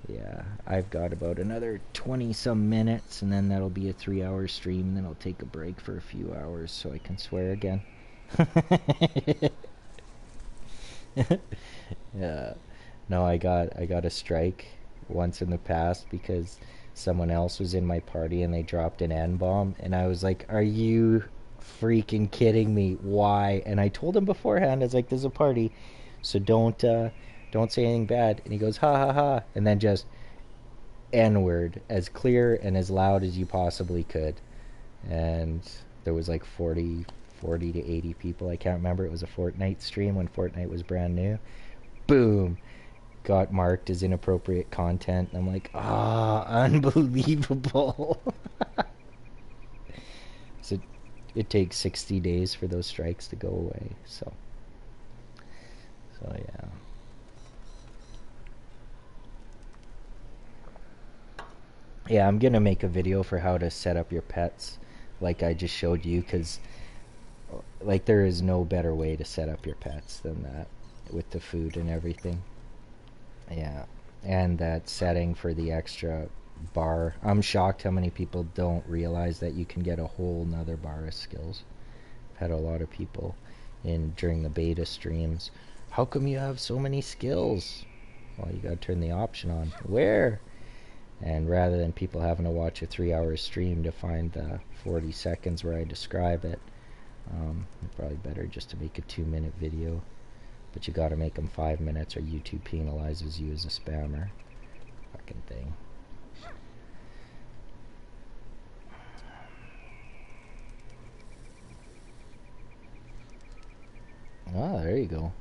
Yeah, I've got about another 20-some minutes, and then that'll be a 3-hour stream. Then I'll take a break for a few hours so I can swear again. Yeah. No, I got a strike once in the past because someone else was in my party and they dropped an N-bomb, and I was like, "Are you freaking kidding me? Why?" And I told him beforehand, I was like, "There's a party, so don't say anything bad." And he goes, "Ha ha ha," and then just N-word as clear and as loud as you possibly could. And there was like 40 to 80 people. I can't remember. It was a Fortnite stream when Fortnite was brand new. Boom. Got marked as inappropriate content. And I'm like, unbelievable. So it takes 60 days for those strikes to go away. So yeah. Yeah, I'm gonna make a video for how to set up your pets like I just showed you, because like there is no better way to set up your pets than that with the food and everything. Yeah, and that setting for the extra bar. I'm shocked how many people don't realize that you can get a whole nother bar of skills. I've had a lot of people in during the beta streams. How come you have so many skills? Well, you gotta turn the option on. Where? And rather than people having to watch a 3-hour stream to find the 40 seconds where I describe it, probably better just to make a 2-minute video. But you gotta make them 5 minutes or YouTube penalizes you as a spammer. Fucking thing. Oh, there you go.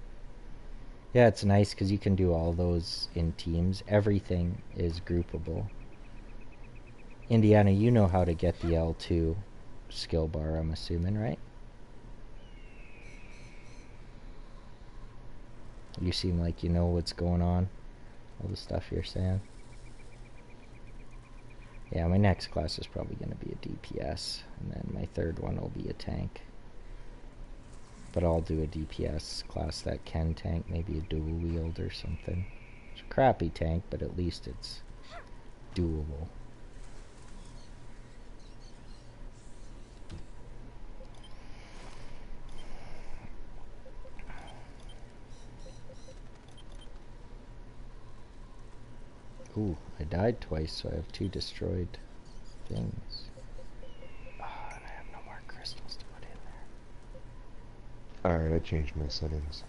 Yeah, it's nice because you can do all those in teams. Everything is groupable. Indiana, you know how to get the L2 skill bar, I'm assuming, right? You seem like you know what's going on. All the stuff you're saying. Yeah, my next class is probably going to be a DPS. And then my third one will be a tank. But I'll do a DPS class that can tank, maybe a dual wield or something. It's a crappy tank, but at least it's doable. Ooh, I died twice, so I have 2 destroyed things. And I have no more crystals to put in there. Alright, I changed my settings.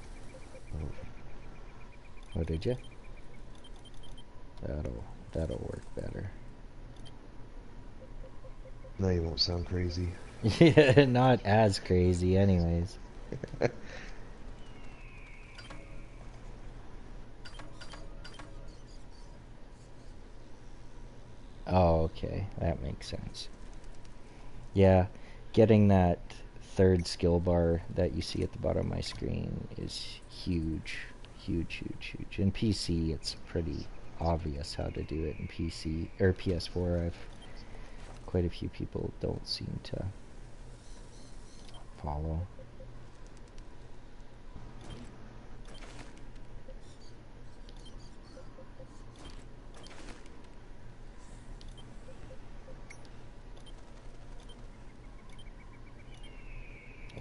Oh, did you? That'll work better. Now you won't sound crazy. Yeah, not as crazy anyways. Oh, okay. That makes sense. Yeah, getting that third skill bar that you see at the bottom of my screen is huge. Huge, huge, huge. In PC, it's pretty obvious how to do it. In PC, or PS4, quite a few people don't seem to follow.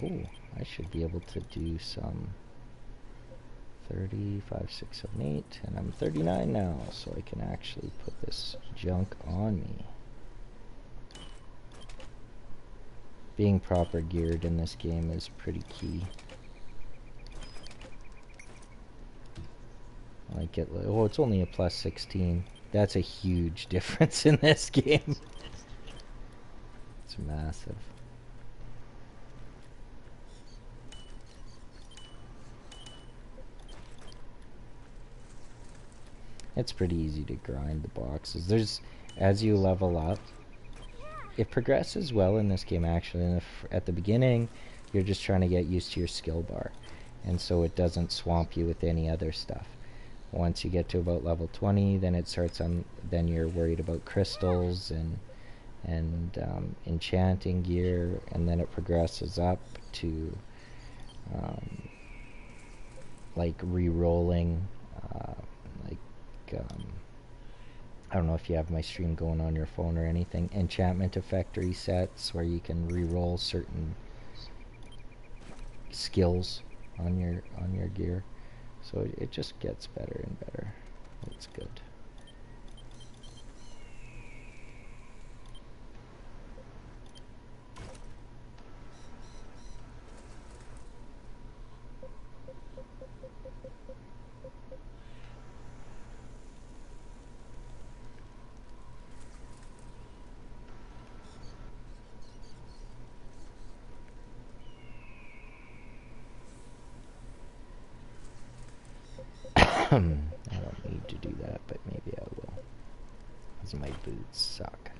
Oh, I should be able to do some 30, 5, 6, 7, 8, and I'm 39 now, so I can actually put this junk on me. Being proper geared in this game is pretty key. Like oh, it's only a plus 16. That's a huge difference in this game. It's massive. It's pretty easy to grind the boxes. As you level up, it progresses well in this game actually. And at the beginning, you're just trying to get used to your skill bar, and so it doesn't swamp you with any other stuff. Once you get to about level 20, then it starts on. Then you're worried about crystals and enchanting gear, and then it progresses up to like re-rolling. I don't know if you have my stream going on your phone or anything. Enchantment effect resets where you can re-roll certain skills on your gear. So it just gets better and better. It's good. I don't need to do that, but maybe I will. Because my boots suck.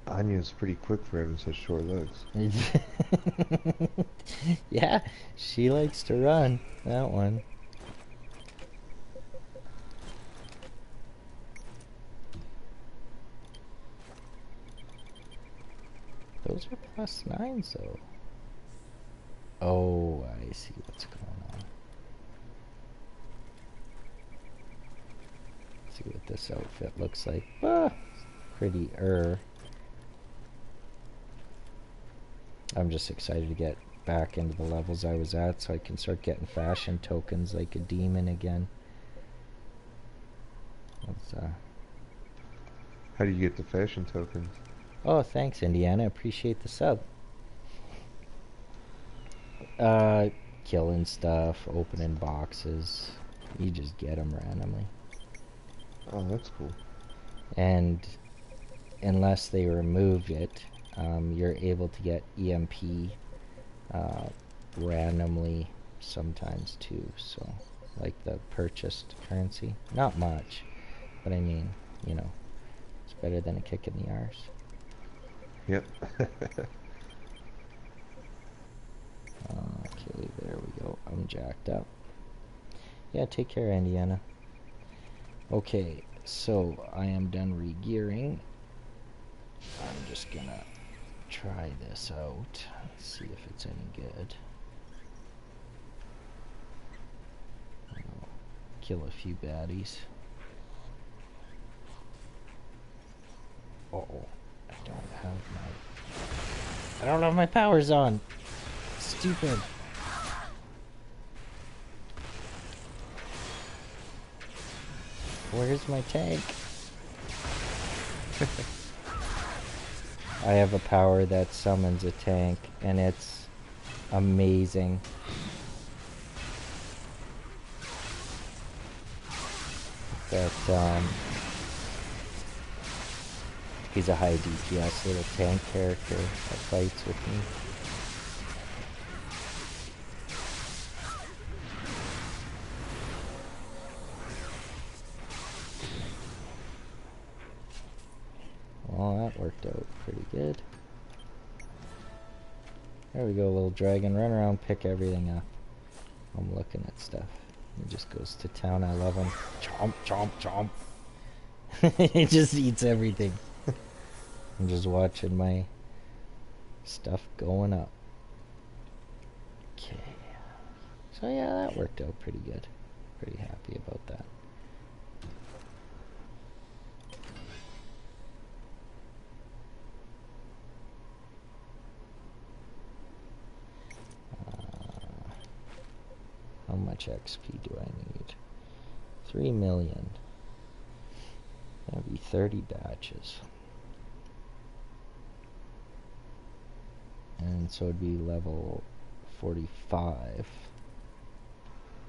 Anya's pretty quick for having such short legs. Yeah, she likes to run, that one. Those are plus 9s though. Oh, I see what's going on. Let's see what this outfit looks like. Ah, pretty I'm just excited to get back into the levels I was at so I can start getting fashion tokens like a demon again. How do you get the fashion tokens? Oh, thanks, Indiana. Appreciate the sub. Killing stuff, opening boxes. You just get them randomly. Oh, that's cool. And unless they remove it, you're able to get EMP randomly sometimes too. So, like the purchased currency. Not much, but I mean, you know, it's better than a kick in the arse. Yep. Okay, there we go. I'm jacked up. Yeah, take care, Indiana. Okay, so I am done re-gearing. I'm just gonna try this out. Let's see if it's any good. I'll kill a few baddies. Uh-oh. I don't have my powers on. Stupid. Where's my tank? I have a power that summons a tank, and it's amazing. But, he's a high DPS little tank character that fights with me. Well, that worked out pretty good. There we go, little dragon. Run around, pick everything up. I'm looking at stuff. He just goes to town. I love him. Chomp, chomp, chomp. He just eats everything. I'm just watching my stuff going up. Okay. So yeah, that worked out pretty good. Pretty happy about that. How much XP do I need? 3 million. That'd be 30 batches. And so it'd be level 45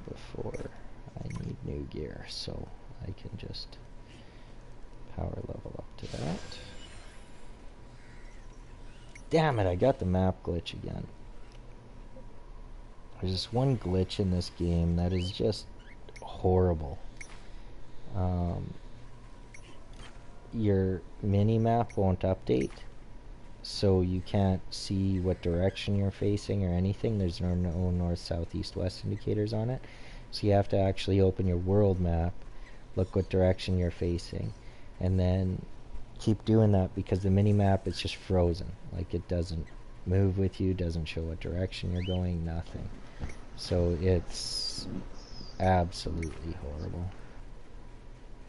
before I need new gear. So I can just power level up to that. Damn it, I got the map glitch again. There's this one glitch in this game that is just horrible. Your mini-map won't update, so you can't see what direction you're facing or anything. There's no north, south, east, west indicators on it. So you have to actually open your world map, look what direction you're facing, and then keep doing that because the mini-map is just frozen. Like, it doesn't move with you, doesn't show what direction you're going, nothing. So it's absolutely horrible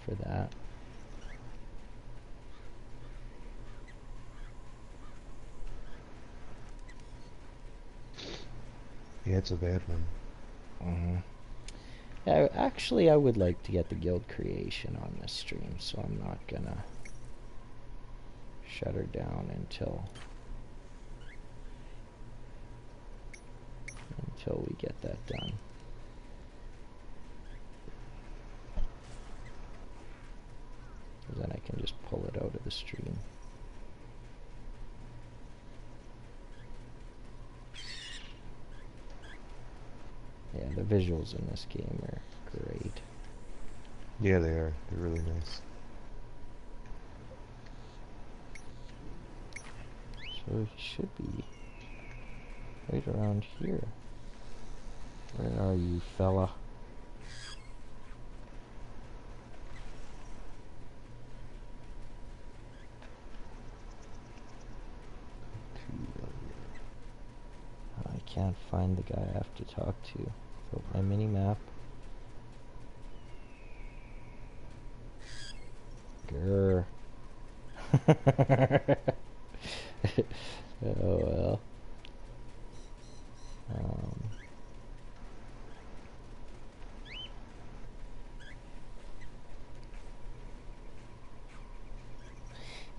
for that. Yeah, it's a bad one. Yeah, actually, I would like to get the guild creation on this stream, so I'm not gonna shut her down until we get that done. Then I can just pull it out of the stream. Yeah, the visuals in this game are great. Yeah, they are. They're really nice. So it should be right around here. Where are you, fella? I can't find the guy I have to talk to. Without my mini map. Grr. Oh well.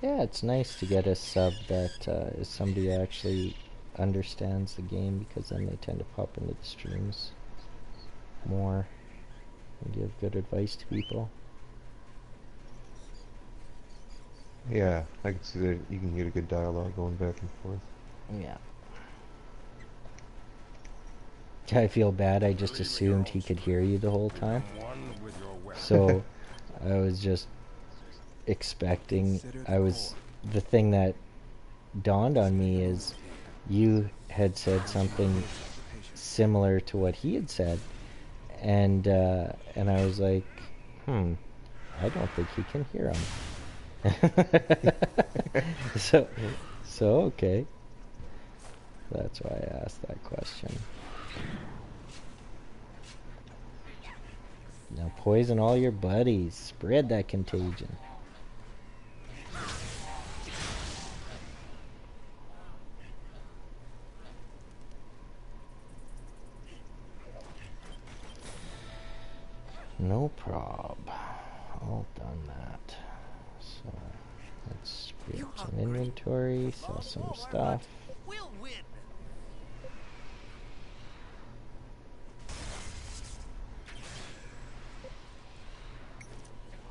Yeah, it's nice to get a sub that is somebody who actually understands the game, because then they tend to pop into the streams more and give good advice to people. Yeah, I can see that you can get a good dialogue going back and forth. Yeah. I feel bad, I just assumed he could hear you the whole time. So I was just expecting, the thing that dawned on me is you had said something similar to what he had said, and I was like, I don't think he can hear him. so okay, that's why I asked that question. Now poison all your buddies, spread that contagion. No prob. All done that. So let's create some inventory, sell some stuff. We'll win.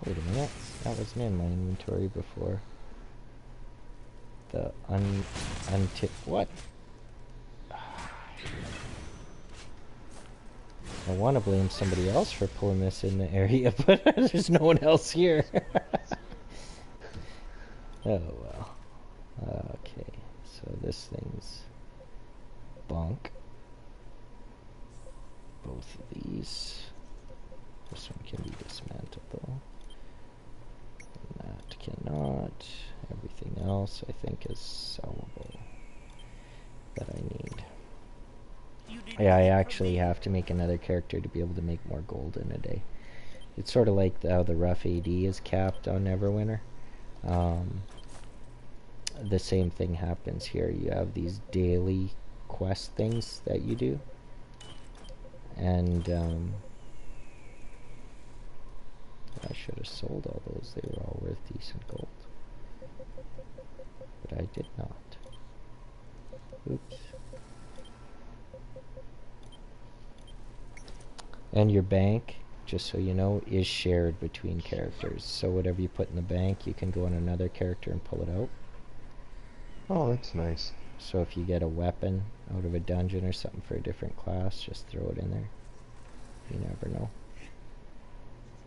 Wait a minute, that wasn't in my inventory before. The what? I want to blame somebody else for pulling this in the area, but there's no one else here. Oh well. Okay, so this thing's bunk. Both of these. This one can be dismantlable. And that cannot. Everything Everything else I think is sellable that I need. Yeah, I actually have to make another character to be able to make more gold in a day. It's sort of like how the rough AD is capped on Neverwinter. The same thing happens here. You have these daily quest things that you do. And I should have sold all those. They were all worth decent gold. But I did not. Oops. And your bank, just so you know, is shared between characters. So whatever you put in the bank, you can go on another character and pull it out. Oh, that's nice. So if you get a weapon out of a dungeon or something for a different class, just throw it in there. You never know.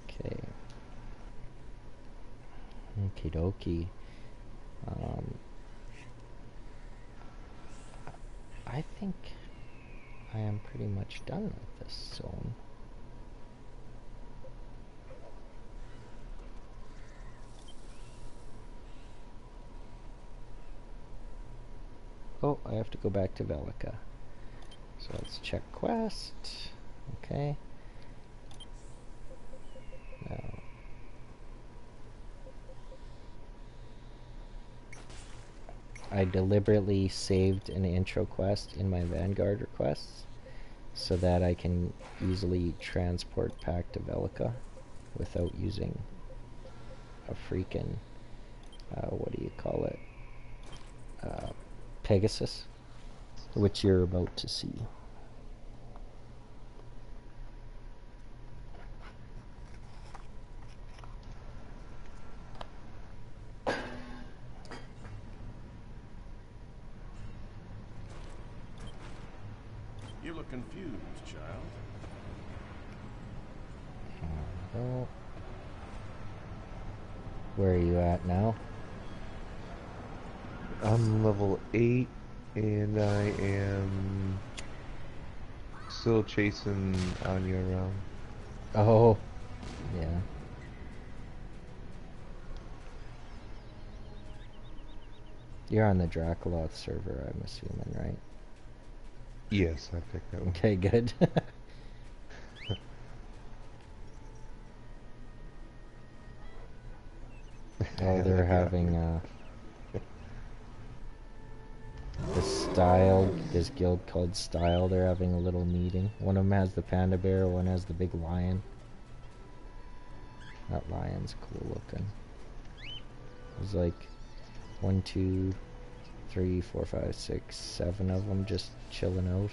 Okay. Okie dokie. I think I am pretty much done with this zone. Oh, I have to go back to Velica. So let's check quest. Okay. Now. I deliberately saved an intro quest in my Vanguard requests so that I can easily transport back to Velica without using a freaking, what do you call it? Pegasus, which you're about to see. You look confused, child. Oh. Where are you at now? I'm level 8, and I am still chasing Anya around. Oh, yeah. You're on the Dracoloth server, I'm assuming, right? Yes, I picked that one. Okay, good. Oh, they're having this guild called Style, they're having a little meeting. One of them has the panda bear, one has the big lion. That lion's cool looking. There's like 1, 2, 3, 4, 5, 6, 7 of them just chilling out.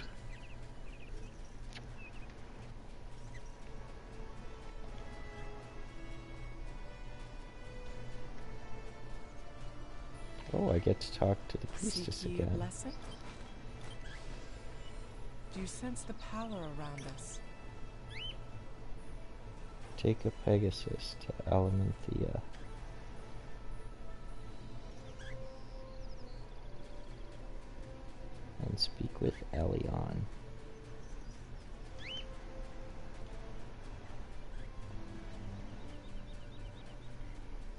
Oh, I get to talk to the priestess again. Blessing? Do you sense the power around us? Take a Pegasus to Alamanthea. And speak with Elion.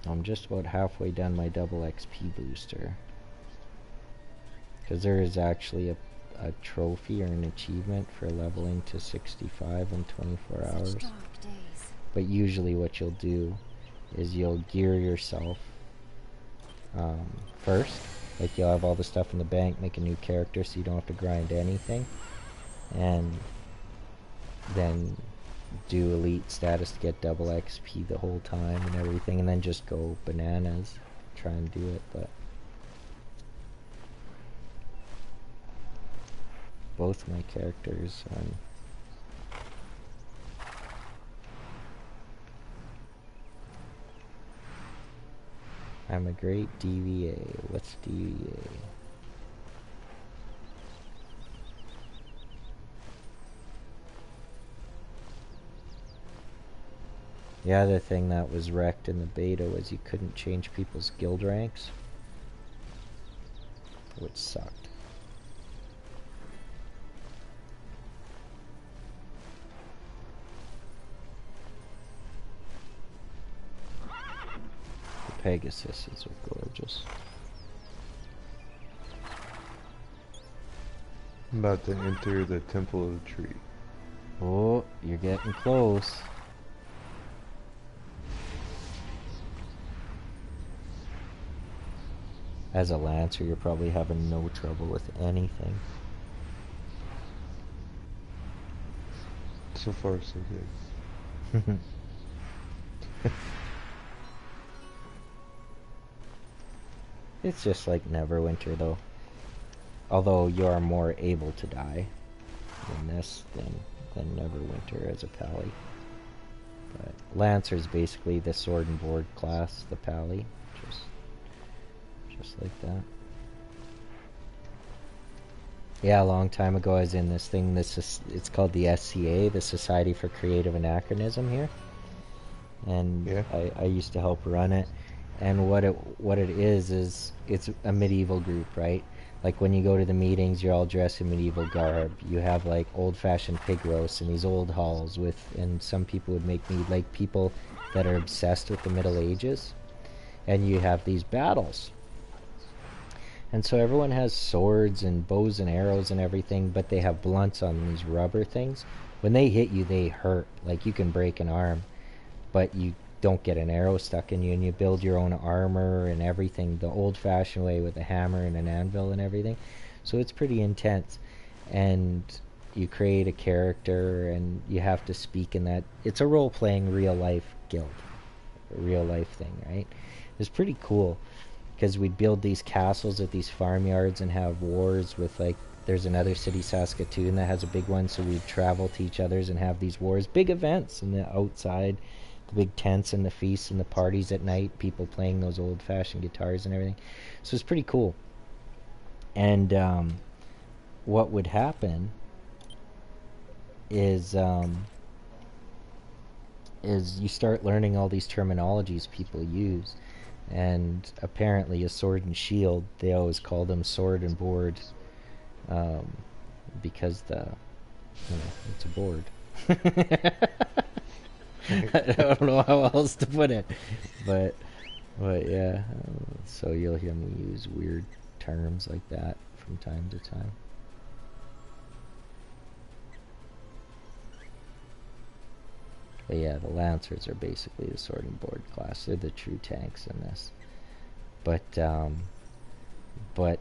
I'm just about halfway done my double XP booster. Because there is actually a trophy or an achievement for leveling to 65 in 24 hours. But usually what you'll do is you'll gear yourself first. Like you'll have all the stuff in the bank, make a new character so you don't have to grind anything. And then do elite status to get double XP the whole time and everything, and then just go bananas, try and do it. But both my characters I'm a great DVA. What's DVA? The other thing that was wrecked in the beta was you couldn't change people's guild ranks, which sucked. The Pegasuses are gorgeous. I'm about to enter the Temple of the Tree. Oh, you're getting close. As a Lancer, you're probably having no trouble with anything. So far, so good. It's just like Neverwinter, though. Although you are more able to die in this than Neverwinter as a Pally. But Lancer's basically the sword and board class, the Pally. Just like that. Yeah, a long time ago I was in this thing, it's called the SCA, the Society for Creative Anachronism here. And yeah. I used to help run it. And what it is it's a medieval group, right? Like when you go to the meetings, you're all dressed in medieval garb. You have like old-fashioned pig roasts in these old halls and some people would make me like people that are obsessed with the Middle Ages. And you have these battles. And so everyone has swords and bows and arrows and everything, but they have blunts on these rubber things. When they hit you, they hurt. Like you can break an arm, but you don't get an arrow stuck in you, and you build your own armor and everything the old-fashioned way with a hammer and an anvil and everything. So it's pretty intense. And you create a character, and you have to speak in that. It's a role-playing real-life guild. A real-life thing, right? It's pretty cool. Because we'd build these castles at these farmyards and have wars with, like, there's another city, Saskatoon, that has a big one, so we'd travel to each other's and have these wars. Big events in the outside, the big tents and the feasts and the parties at night, people playing those old-fashioned guitars and everything. So it's pretty cool. And what would happen is you start learning all these terminologies people use. And apparently a sword and shield, they always call them sword and board, because it's a board. I don't know how else to put it, but yeah, so you'll hear me use weird terms like that from time to time. But yeah, the Lancers are basically the sword and board class. They're the true tanks in this. But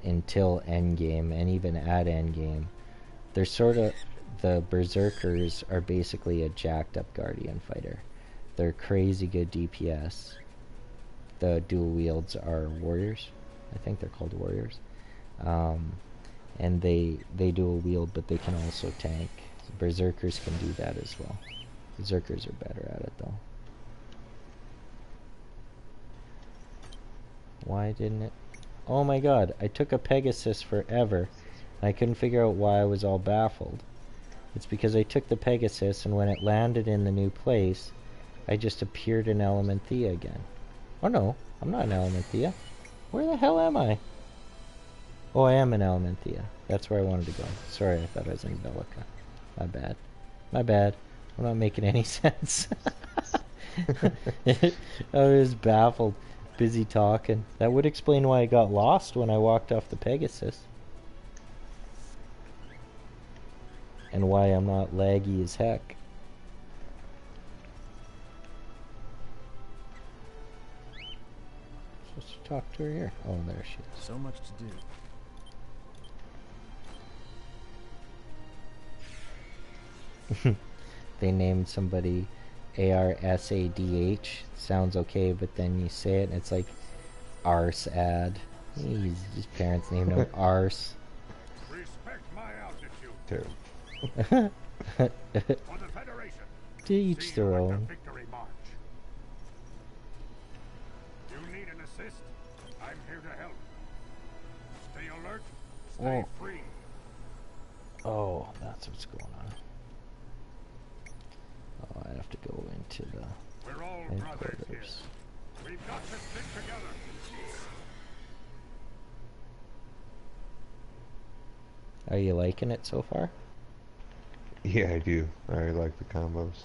until endgame, and even at endgame, they're sort of, the Berserkers are basically a jacked up Guardian fighter. They're crazy good DPS. The dual wields are warriors. I think they're called warriors. And they dual wield, but they can also tank. Berserkers can do that as well. Berserkers are better at it, though. Why didn't it? Oh my god, I took a Pegasus forever, and I couldn't figure out why I was all baffled. It's because I took the Pegasus, and when it landed in the new place, I just appeared in Elementhea again. Oh no, I'm not in Elementhea. Where the hell am I? Oh, I am in Elementhea. That's where I wanted to go. Sorry, I thought I was in Bellica. My bad. My bad. I'm not making any sense. I was baffled. Busy talking. That would explain why I got lost when I walked off the Pegasus. And why I'm not laggy as heck. Supposed to talk to her here. Oh, there she is. So much to do. They named somebody ARSADH. Sounds okay, but then you say it and it's like Arsad. His parents named him Ars. Respect my altitude. Terrible. For the Federation. To each their own. Victory march. You need an assist? I'm here to help. Stay alert. Stay free. Oh, that's what's going on. Oh, I have to go into the We're all headquarters. We've got to stick together. Are you liking it so far? Yeah, I do. I like the combos.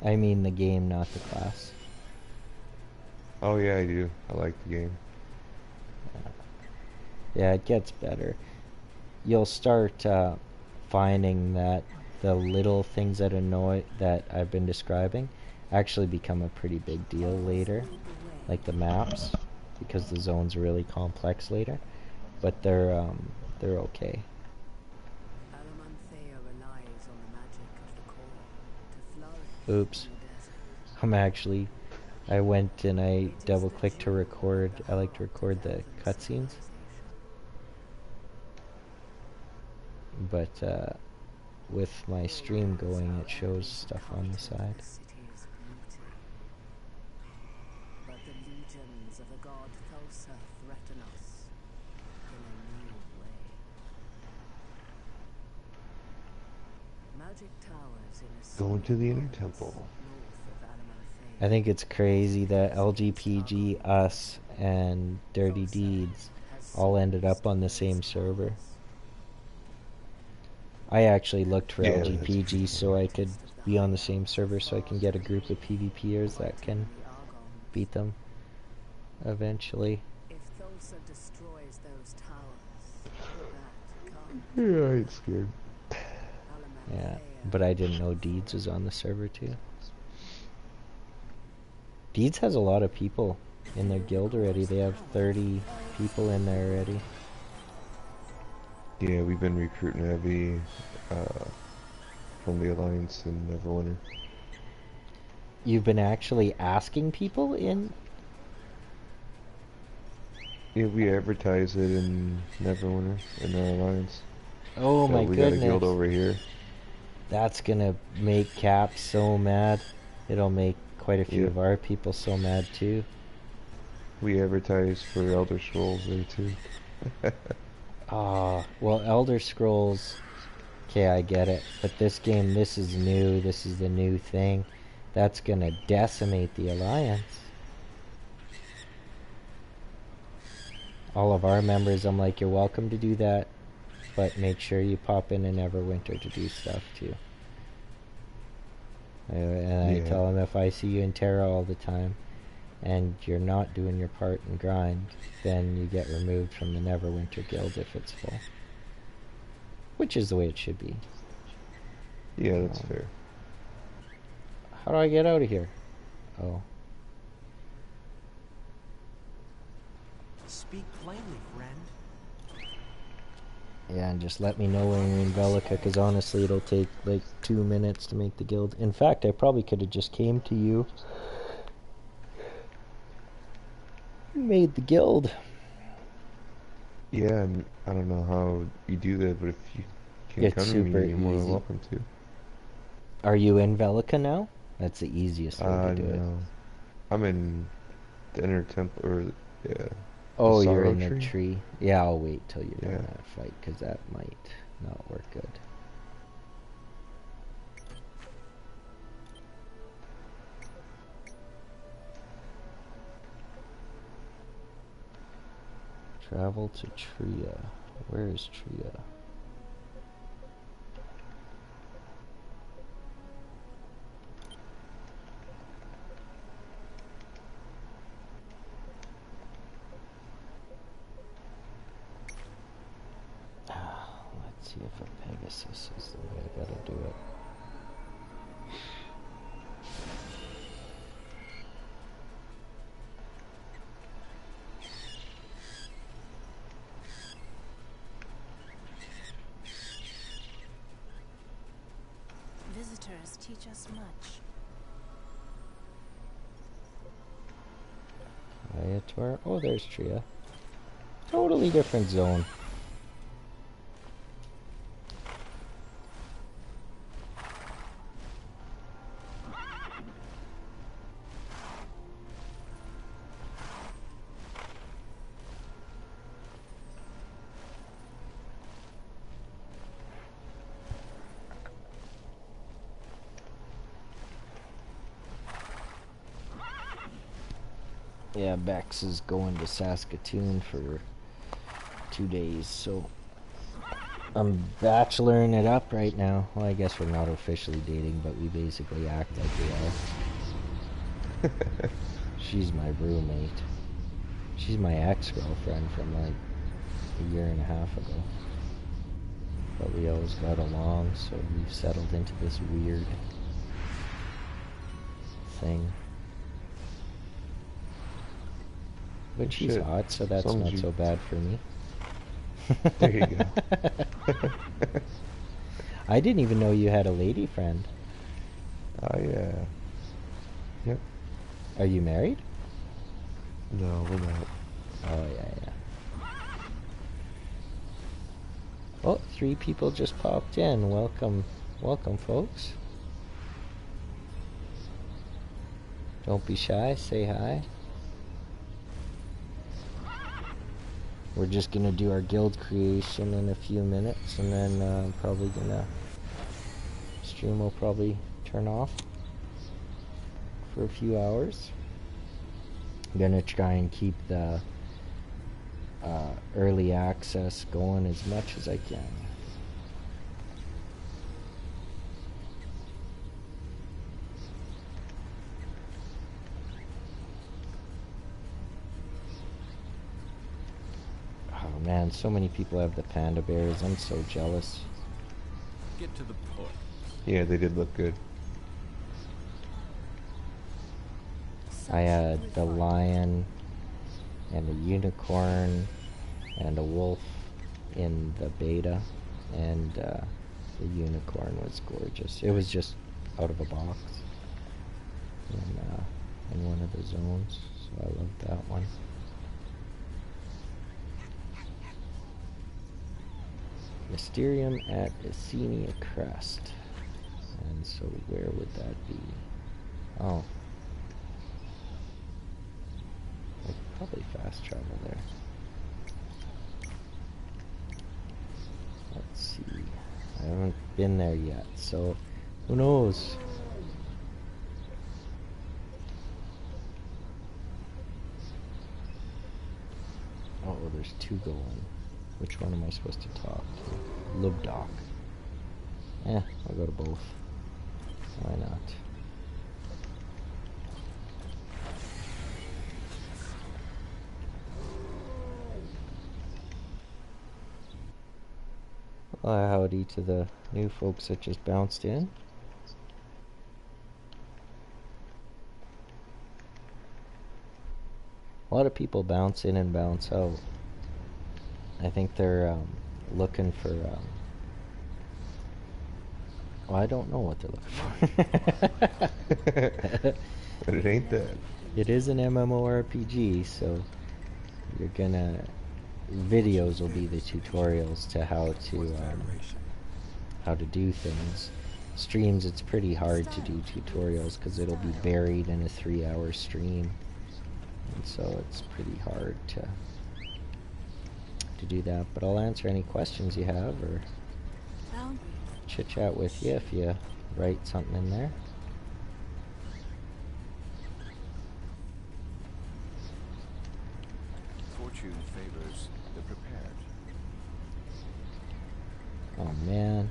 I mean the game, not the class. Oh yeah, I do. I like the game. Yeah, it gets better. You'll start finding that the little things that I've been describing actually become a pretty big deal later, like the maps, because the zones are really complex later. But they're okay. Oops. I went and I double clicked to record. I like to record the cutscenes. But with my stream going, it shows stuff on the side. Going to the inner temple. I think it's crazy that LGPG, us, and Dirty Deeds all ended up on the same server. I actually looked for LGPG so I could be on the same server so I can get a group of PvPers that can beat them eventually. Yeah, I ain't scared. Yeah, but I didn't know Deeds was on the server too. Deeds has a lot of people in their guild already. They have 30 people in there already. Yeah, we've been recruiting heavy from the Alliance and Neverwinter. You've been actually asking people in? Yeah, we advertise it in Neverwinter, in our Alliance. Oh my goodness. goodness. We got a guild over here. That's gonna make Cap so mad. It'll make quite a few of our people so mad too. We advertise for Elder Scrolls there too. Well, Elder Scrolls, okay, I get it. But this game, this is new. This is the new thing. That's gonna decimate the Alliance. All of our members, I'm like, you're welcome to do that, but make sure you pop in Neverwinter to do stuff too. And I tell them, if I see you in Tera all the time and you're not doing your part in Grynd, then you get removed from the Neverwinter guild if it's full. Which is the way it should be. Yeah, that's fair. How do I get out of here? Oh. Speak plainly, friend. Yeah, and just let me know when you're in Velica, because honestly it'll take like 2 minutes to make the guild. In fact, I probably could have just came to you and made the guild. Yeah, and I don't know how you do that, but if you can come to me, you're more than welcome to. Are you in Velica now? That's the easiest way to do it. I'm in the inner temple, or Oh, you're in the tree? Yeah, I'll wait till you're done that fight, because that might not work good. Travel to Tria. Where is Tria? Let's see if a Pegasus is the way I gotta do it. Visitors teach us much. Ayator. Oh, there's Tria. Totally different zone. Yeah, Bex is going to Saskatoon for 2 days, so I'm bacheloring it up right now. Well, I guess we're not officially dating, but we basically act like we are. She's my roommate. She's my ex-girlfriend from like a year and a half ago. But we always got along, so we've settled into this weird thing. But she's hot, so that's not so bad for me. There you go. I didn't even know you had a lady friend. Yep. Are you married? No, we're not. Oh, yeah. Oh, 3 people just popped in. Welcome, folks. Don't be shy, say hi. We're just gonna do our guild creation in a few minutes, and then probably gonna... stream will probably turn off for a few hours. I'm gonna try and keep the early access going as much as I can. Oh man, so many people have the panda bears. I'm so jealous. Get to the point. Yeah, they did look good. I had the lion and a unicorn and a wolf in the beta, and the unicorn was gorgeous. It was just out of a box in one of the zones, so I loved that one. Mysterium at Essenia Crest. And so where would that be? Oh. I could probably fast travel there. Let's see. I haven't been there yet, so who knows? Oh, there's 2 going. Which one am I supposed to talk to? Lubdoc. I'll go to both. Why not? Well, howdy to the new folks that just bounced in. A lot of people bounce in and bounce out. I think they're looking for... well, I don't know what they're looking for. But it ain't that. It is an MMORPG, so you're gonna... videos will be the tutorials to how to do things. Streams, it's pretty hard to do tutorials because it'll be buried in a 3-hour stream, and so it's pretty hard to do that. But I'll answer any questions you have, or chit chat with you if you write something in there. Fortune favors the prepared. Oh man,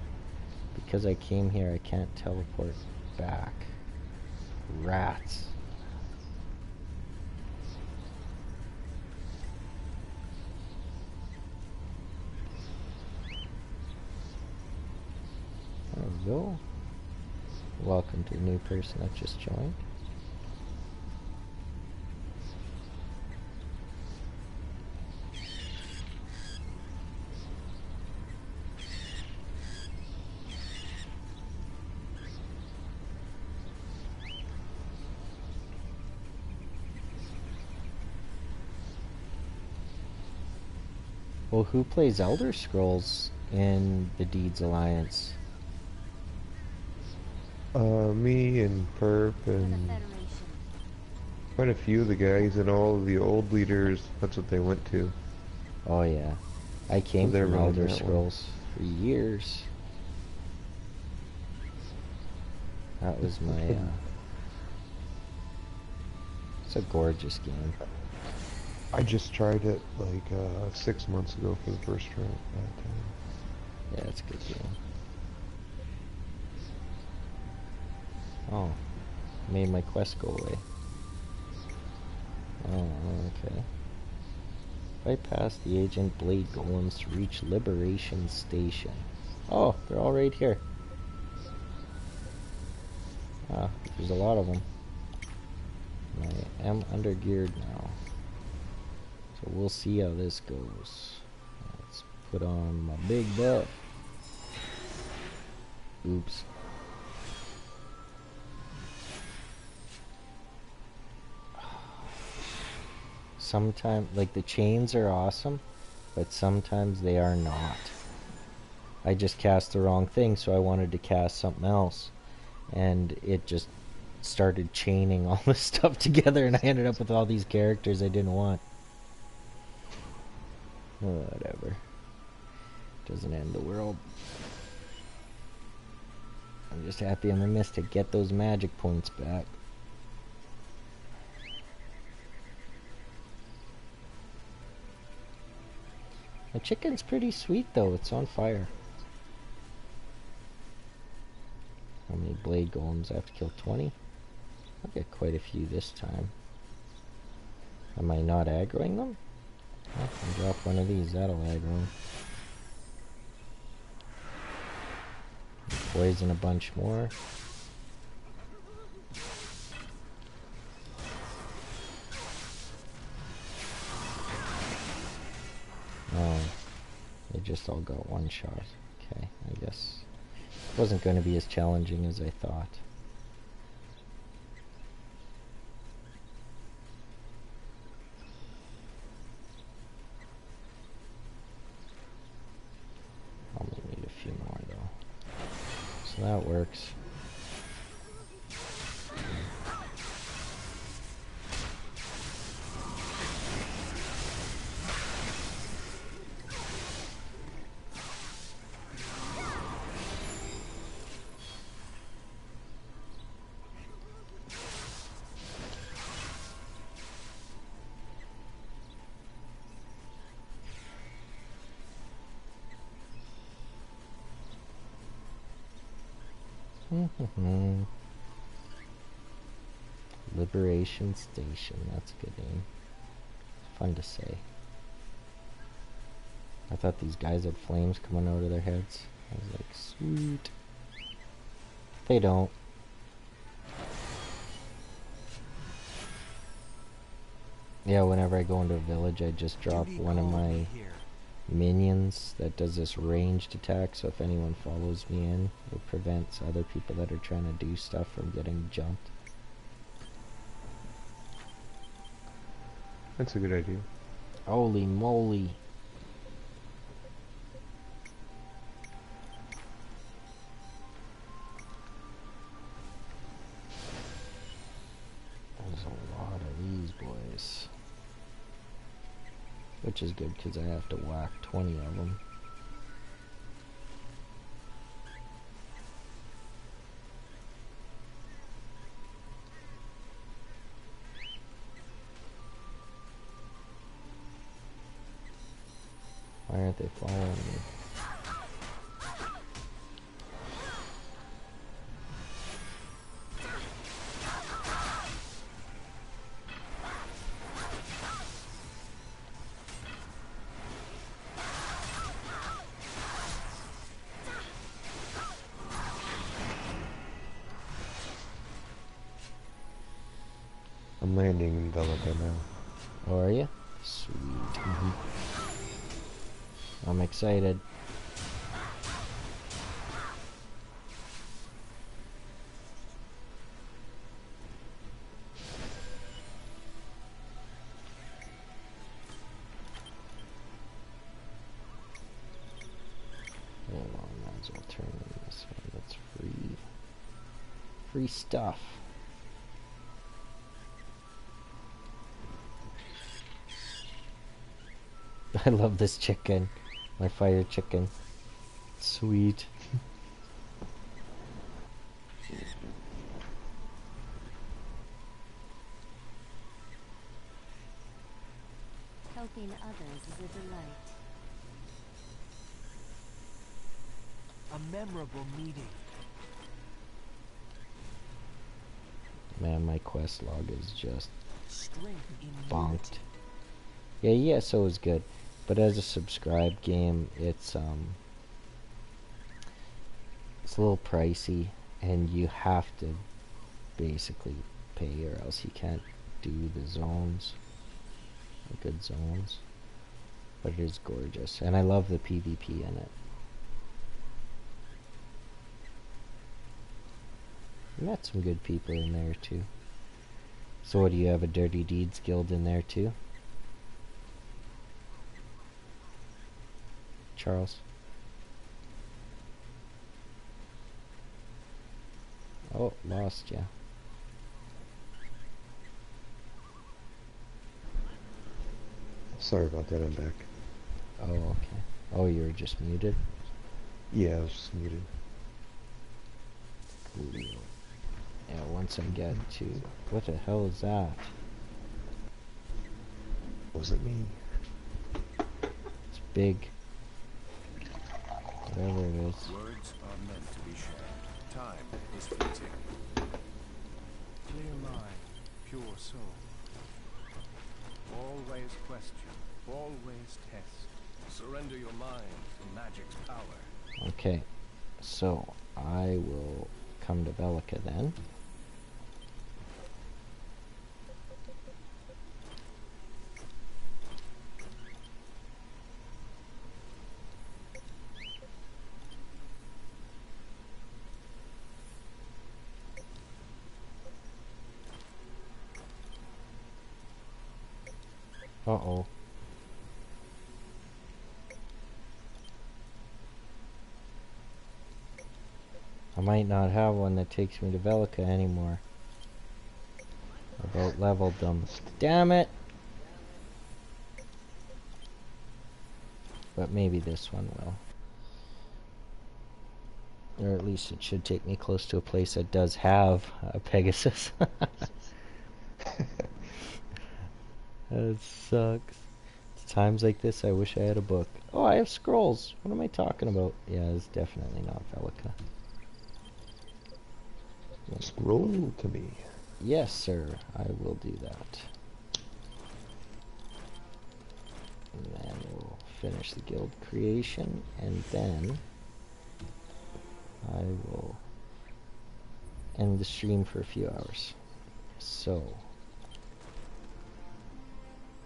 because I came here I can't teleport back. Rats. There we go. Welcome to the new person that just joined. Well, who plays Elder Scrolls in the Deeds Alliance? Me and Perp and quite a few of the guys, and all of the old leaders, that's what they went to. Oh yeah. I came So from Elder Scrolls for years. That was my, it's a gorgeous game. I just tried it like 6 months ago for the first try. Yeah, it's a good game. Oh, made my quest go away. Oh, okay. Bypass the agent blade golems to reach Liberation Station. Oh, they're all right here. Ah, there's a lot of them. I am undergeared now. So we'll see how this goes. Let's put on my big buff. Oops. Sometimes, like, the chains are awesome, but sometimes they are not. I just cast the wrong thing, so I wanted to cast something else, and it just started chaining all this stuff together, and I ended up with all these characters I didn't want. Whatever. Doesn't end the world. I'm just happy I'm in this to get those magic points back. The chicken's pretty sweet though, it's on fire. How many blade golems? I have to kill 20? I'll get quite a few this time. Am I not aggroing them? I can drop one of these, that'll aggro them. Poison a bunch more. Oh, they just all got one shot. Okay, I guess it wasn't going to be as challenging as I thought. I'll need a few more though. So that works. Liberation Station, that's a good name. Fun to say. I thought these guys had flames coming out of their heads. I was like, sweet. They don't. Yeah, whenever I go into a village, I just drop one of my minions that does this ranged attack, so if anyone follows me in, it prevents other people that are trying to do stuff from getting jumped. That's a good idea. Holy moly. There's a lot of these boys. Which is good because I have to whack 20 of them. Why aren't they following me? I'm landing in Velvet now. Oh, are you? Sweet. I'm excited. Oh, I might as well turn this one. That's free. Free stuff. I love this chicken. My fire chicken. Sweet. Helping others is a delight. A memorable meeting. Man, my quest log is just Strength in bonked. unity. Yeah, ESO is good, but as a subscribed game, it's a little pricey, and you have to basically pay, or else you can't do the zones, the good zones. But it is gorgeous, and I love the PvP in it. Met some good people in there too. So what, do you have a Dirty Deeds guild in there too, Charles? Oh, lost ya. Sorry about that, I'm back. Oh, okay. Oh, you were just muted? Yeah, I was just muted. Ooh. Yeah, once I get to... What the hell is that? Wasn't me. It's big. Whatever it is. Words are meant to be shared. Time is fleeting. Clear mind, pure soul. Always question, always test. Surrender your mind to magic's power. Okay, so I will come to Velica then. Uh-oh. I might not have one that takes me to Velica anymore. About leveled them. Damn it! But maybe this one will. Or at least it should take me close to a place that does have a Pegasus. That sucks. It's times like this I wish I had a book. Oh, I have scrolls. What am I talking about? Yeah, it's definitely not Velica. Scroll to me. Yes, sir. I will do that. And then we'll finish the guild creation, and then I will end the stream for a few hours. So,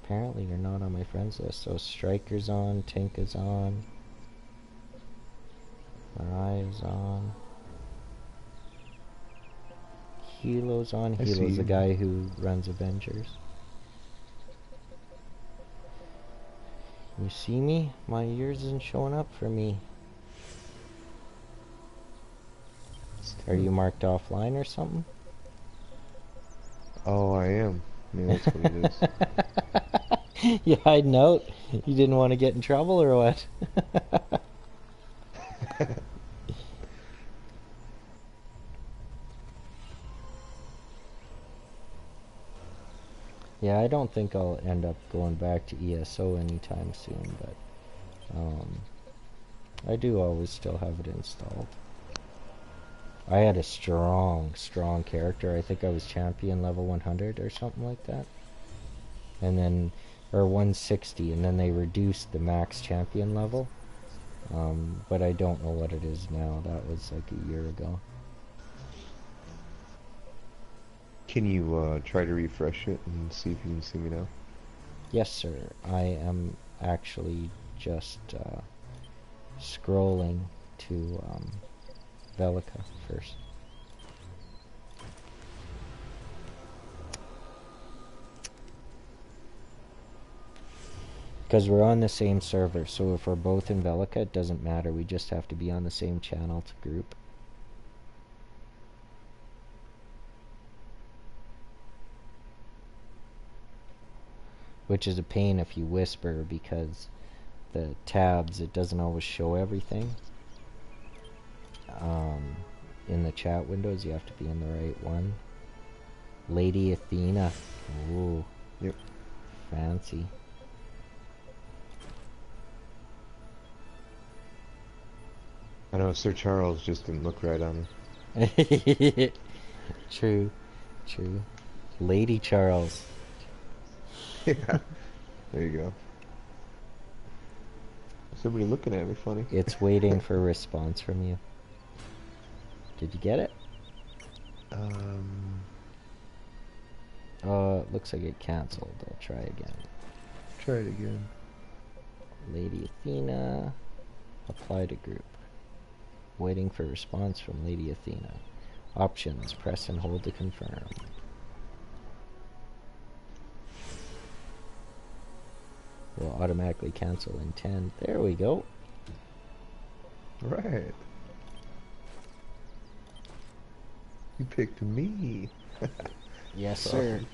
apparently you're not on my friends list. So Striker's on, Tinka's on, Mariah's on, Hilo's on. Hilo's the guy who runs Avengers. You see me? My ears isn't showing up for me. Are you marked offline or something? Oh, I am. Maybe that's what it is. You hiding out? You didn't want to get in trouble or what? Yeah, I don't think I'll end up going back to ESO anytime soon, but I do always still have it installed. I had a strong character. I think I was champion level 100 or something like that. And then, or 160, and then they reduced the max champion level. But I don't know what it is now. That was like a year ago. Can you try to refresh it and see if you can see me now? Yes, sir. I am actually just scrolling to Velica first. Because we're on the same server, so if we're both in Velica, it doesn't matter. We just have to be on the same channel to group. Which is a pain if you whisper, because the tabs, it doesn't always show everything. In the chat windows, you have to be in the right one. Lady Athena. Ooh. Yep. Fancy. I know Sir Charles just didn't look right on me. True. Lady Charles. Yeah. There you go. Somebody looking at me funny. It's waiting for a response from you. Did you get it? It looks like it canceled. I'll try again. Try it again. Lady Athena. Apply to group. Waiting for response from Lady Athena. Options. Press and hold to confirm. Will automatically cancel in 10. There we go. Right. You picked me. Yes, That's sir. awesome.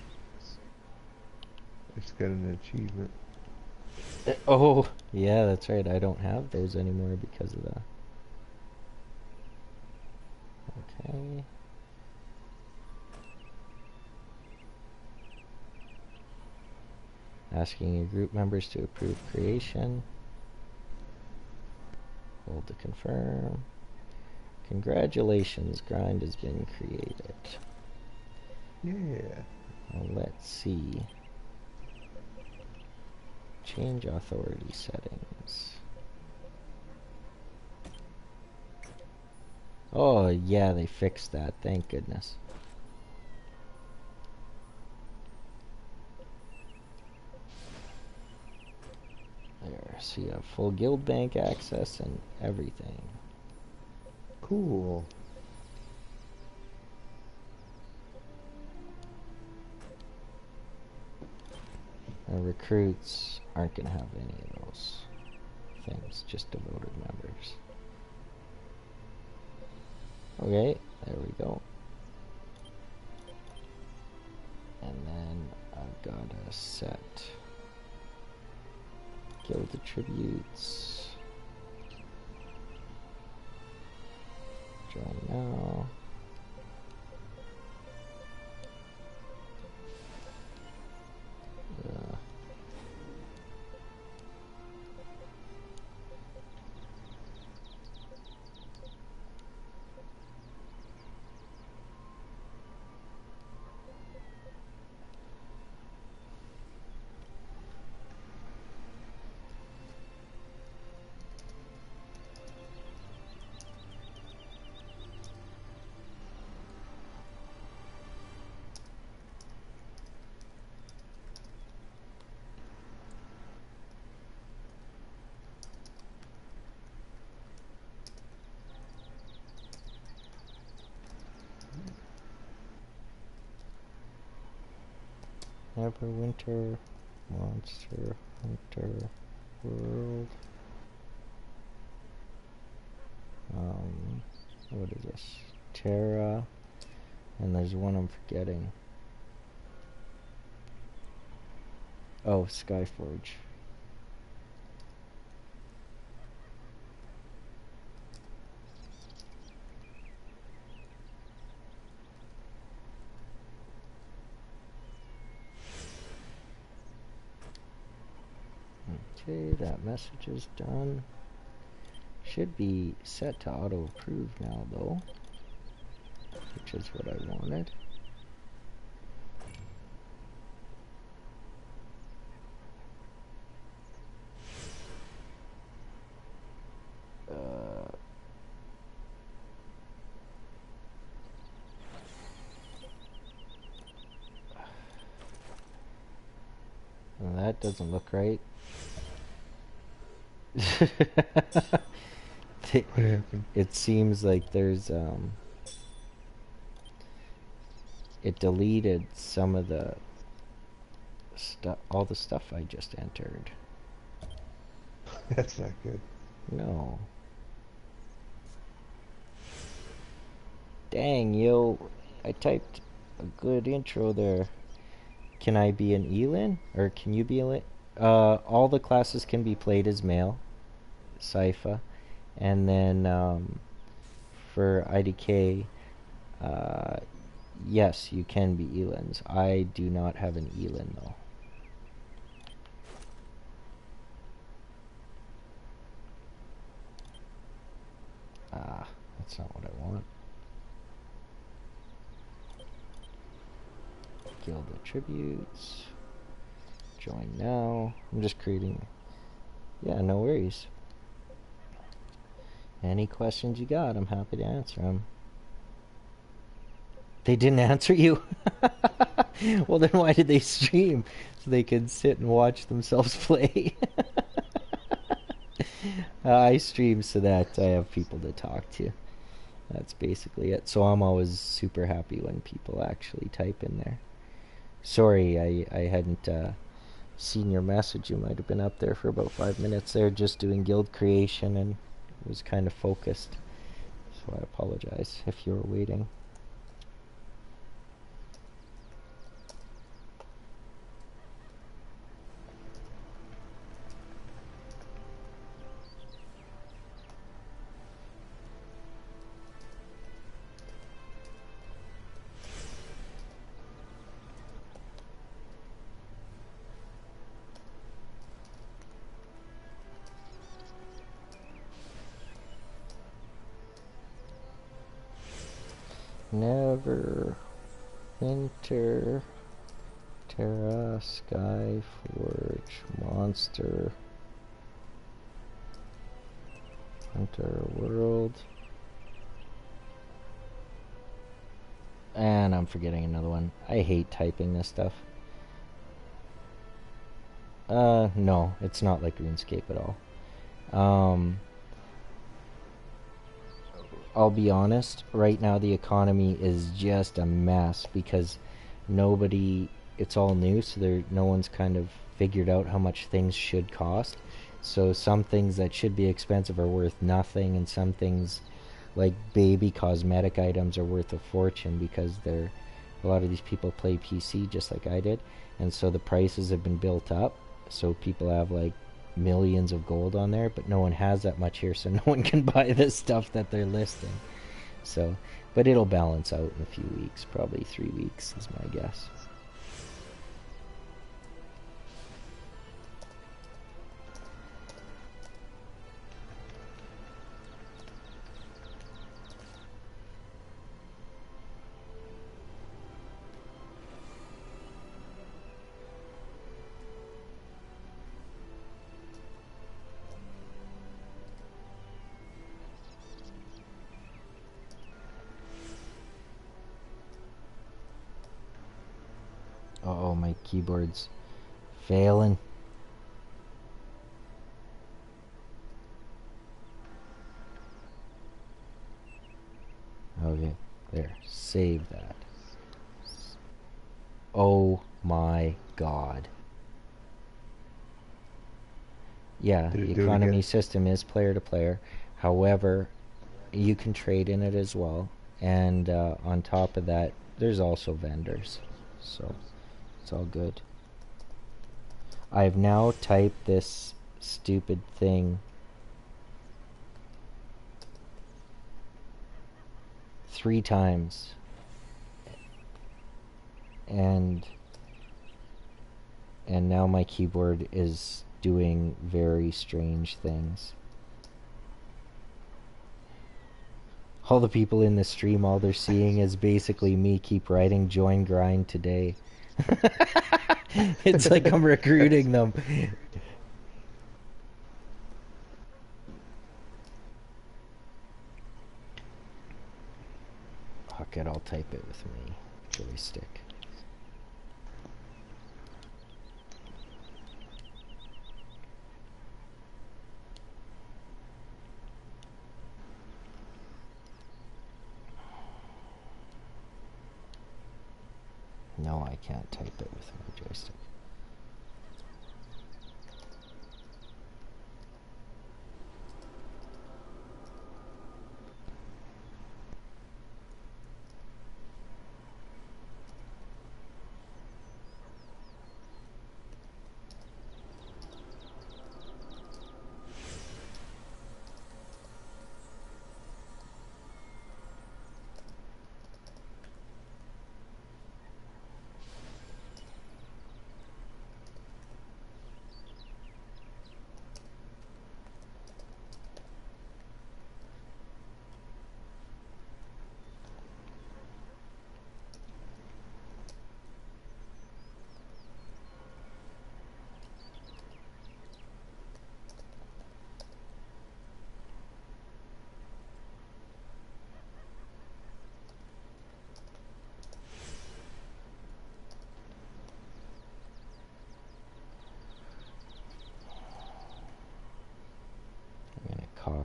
I just got an achievement. Oh, yeah, that's right. I don't have those anymore because of that. Okay. Asking your group members to approve creation. Hold to confirm. Congratulations, Grynd has been created. Yeah. Now let's see. Change authority settings. Oh, yeah, they fixed that. Thank goodness. There, so you have full guild bank access and everything. Cool. And recruits aren't going to have any of those things, just devoted members. Okay, there we go. And then I've got to set guild attributes. Join now. Neverwinter Monster Hunter World. What is this? Tera. And there's one I'm forgetting. Oh, Skyforge. Okay, that message is done. Should be set to auto approve now though, which is what I wanted. Well, that doesn't look right. What happened? It seems like there's it deleted some of the stuff, all the stuff I just entered. That's not good. No. Dang, yo, I typed a good intro there. Can I be an Elin? Or can you be a all the classes can be played as male. Sypha. And then for IDK, yes, you can be Elins. I do not have an Elin though. Ah, that's not what I want. Guild attributes. Join now. I'm just creating... Yeah, no worries. Any questions you got, I'm happy to answer them. They didn't answer you? Well, then why did they stream? So they could sit and watch themselves play. I stream so that I have people to talk to. That's basically it. So I'm always super happy when people actually type in there. Sorry, I hadn't seen your message. You might have been up there for about 5 minutes there just doing guild creation and was kind of focused. So I apologize if you were waiting. Never Winter Tera Skyforge Monster Hunter World, and I'm forgetting another one. I hate typing this stuff. No, it's not like RuneScape at all. I'll be honest, right now the economy is just a mess because it's all new, so no one's kind of figured out how much things should cost. So some things that should be expensive are worth nothing, and some things like baby cosmetic items are worth a fortune because a lot of these people play PC just like I did, and so the prices have been built up, so people have like millions of gold on there, but no one has that much here, so no one can buy this stuff that they're listing. So, but it'll balance out in a few weeks, probably 3 weeks is my guess. Uh-oh, my keyboard's failing. Okay, there. Save that. Oh my god. Yeah, the economy system is player to player. However, you can trade in it as well. And on top of that, there's also vendors. So it's all good. I've now typed this stupid thing 3 times. And now my keyboard is doing very strange things. All the people in the stream, all they're seeing is basically me keep writing join Grynd today. It's like I'm recruiting them. Fuck it, I'll type it with my joystick. No, I can't type it with my joystick.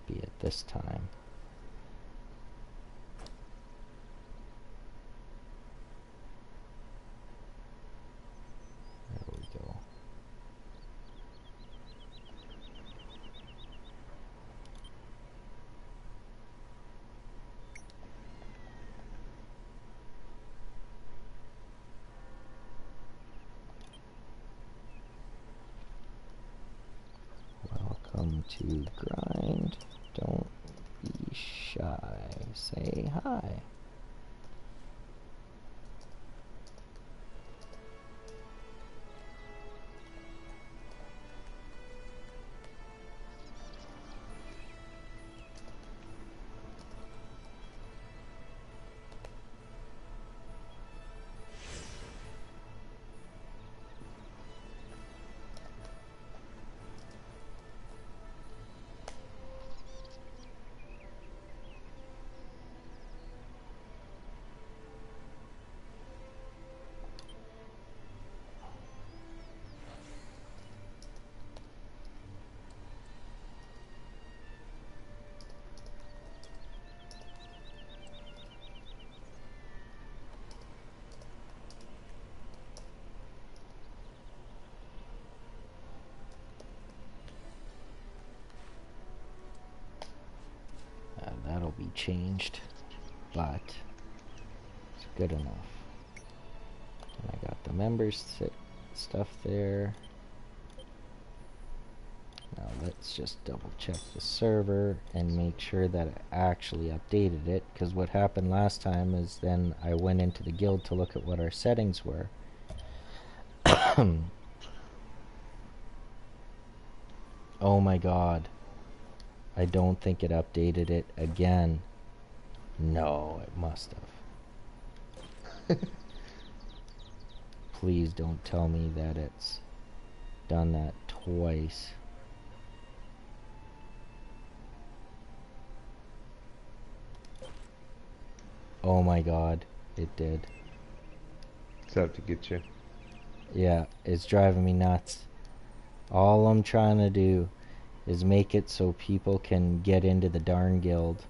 be it this time. There we go. Welcome to Grynd. Don't be shy. Say hi. That'll be changed, but it's good enough. And I got the members stuff there. Now let's just double check the server and make sure that it actually updated it, because what happened last time is then I went into the guild to look at what our settings were. Oh my god. I don't think it updated it again. No, it must have. Please don't tell me that it's done that twice. Oh my god, it did. It's out to get you. Yeah, it's driving me nuts. All I'm trying to do is make it so people can get into the darn guild.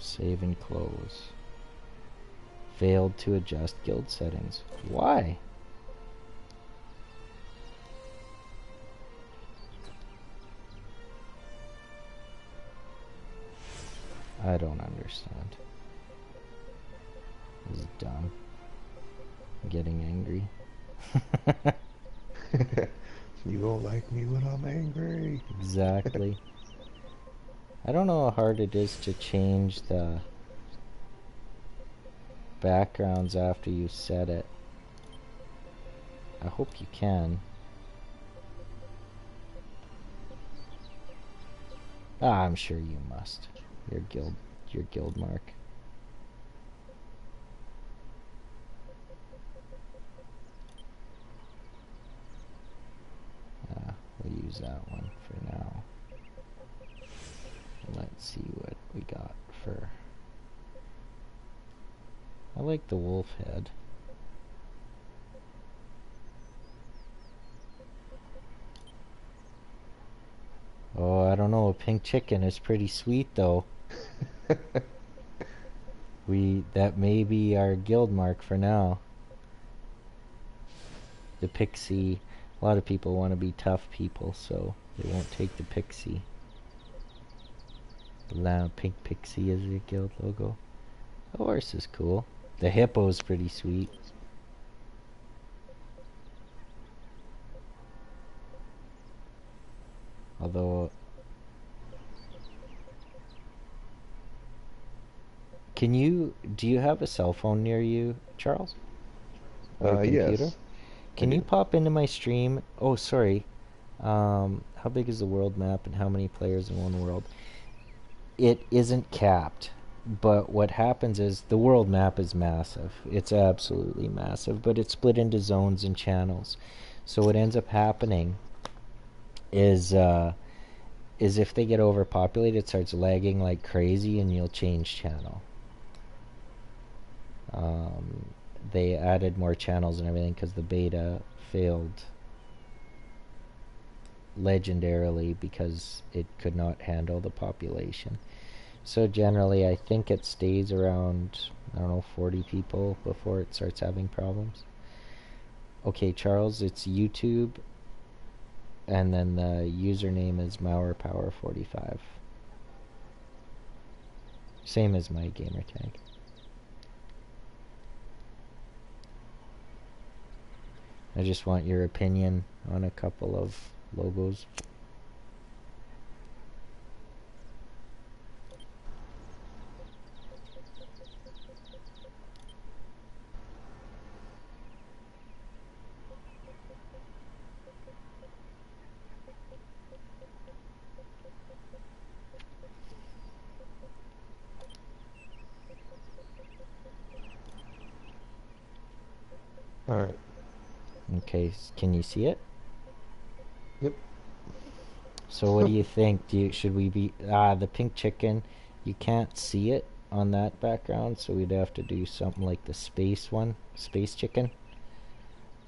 Save and close. Failed to adjust guild settings. Why? I don't understand. This is dumb. I'm getting angry. You won't like me when I'm angry. Exactly. I don't know how hard it is to change the backgrounds after you set it. I hope you can. Ah, I'm sure you must. Your guild mark. We'll use that one for now. Let's see what we got for... I like the wolf head. Oh, I don't know. A pink chicken is pretty sweet, though. That may be our guild mark for now. The pixie. A lot of people want to be tough people, so they won't take the pixie. The loud pink pixie is your guild logo. The horse is cool. The hippo's pretty sweet. Although... do you have a cell phone near you, Charles? Or a computer? Yes. Can you pop into my stream? Oh, sorry. How big is the world map and how many players in one world? it isn't capped, but what happens is the world map is massive. It's absolutely massive, but it's split into zones and channels. So what ends up happening is if they get overpopulated, it starts lagging like crazy, and you'll change channel. They added more channels and everything because the beta failed legendarily because it could not handle the population. So generally, I think it stays around, I don't know, 40 people before it starts having problems. Okay, Charles, it's YouTube, and then the username is MauerPower45. Same as my gamer tag. I just want your opinion on a couple of logos. Alright. Okay, can you see it? Yep. So what do you think? Should we be the pink chicken? You can't see it on that background, so we'd have to do something like the space one, space chicken.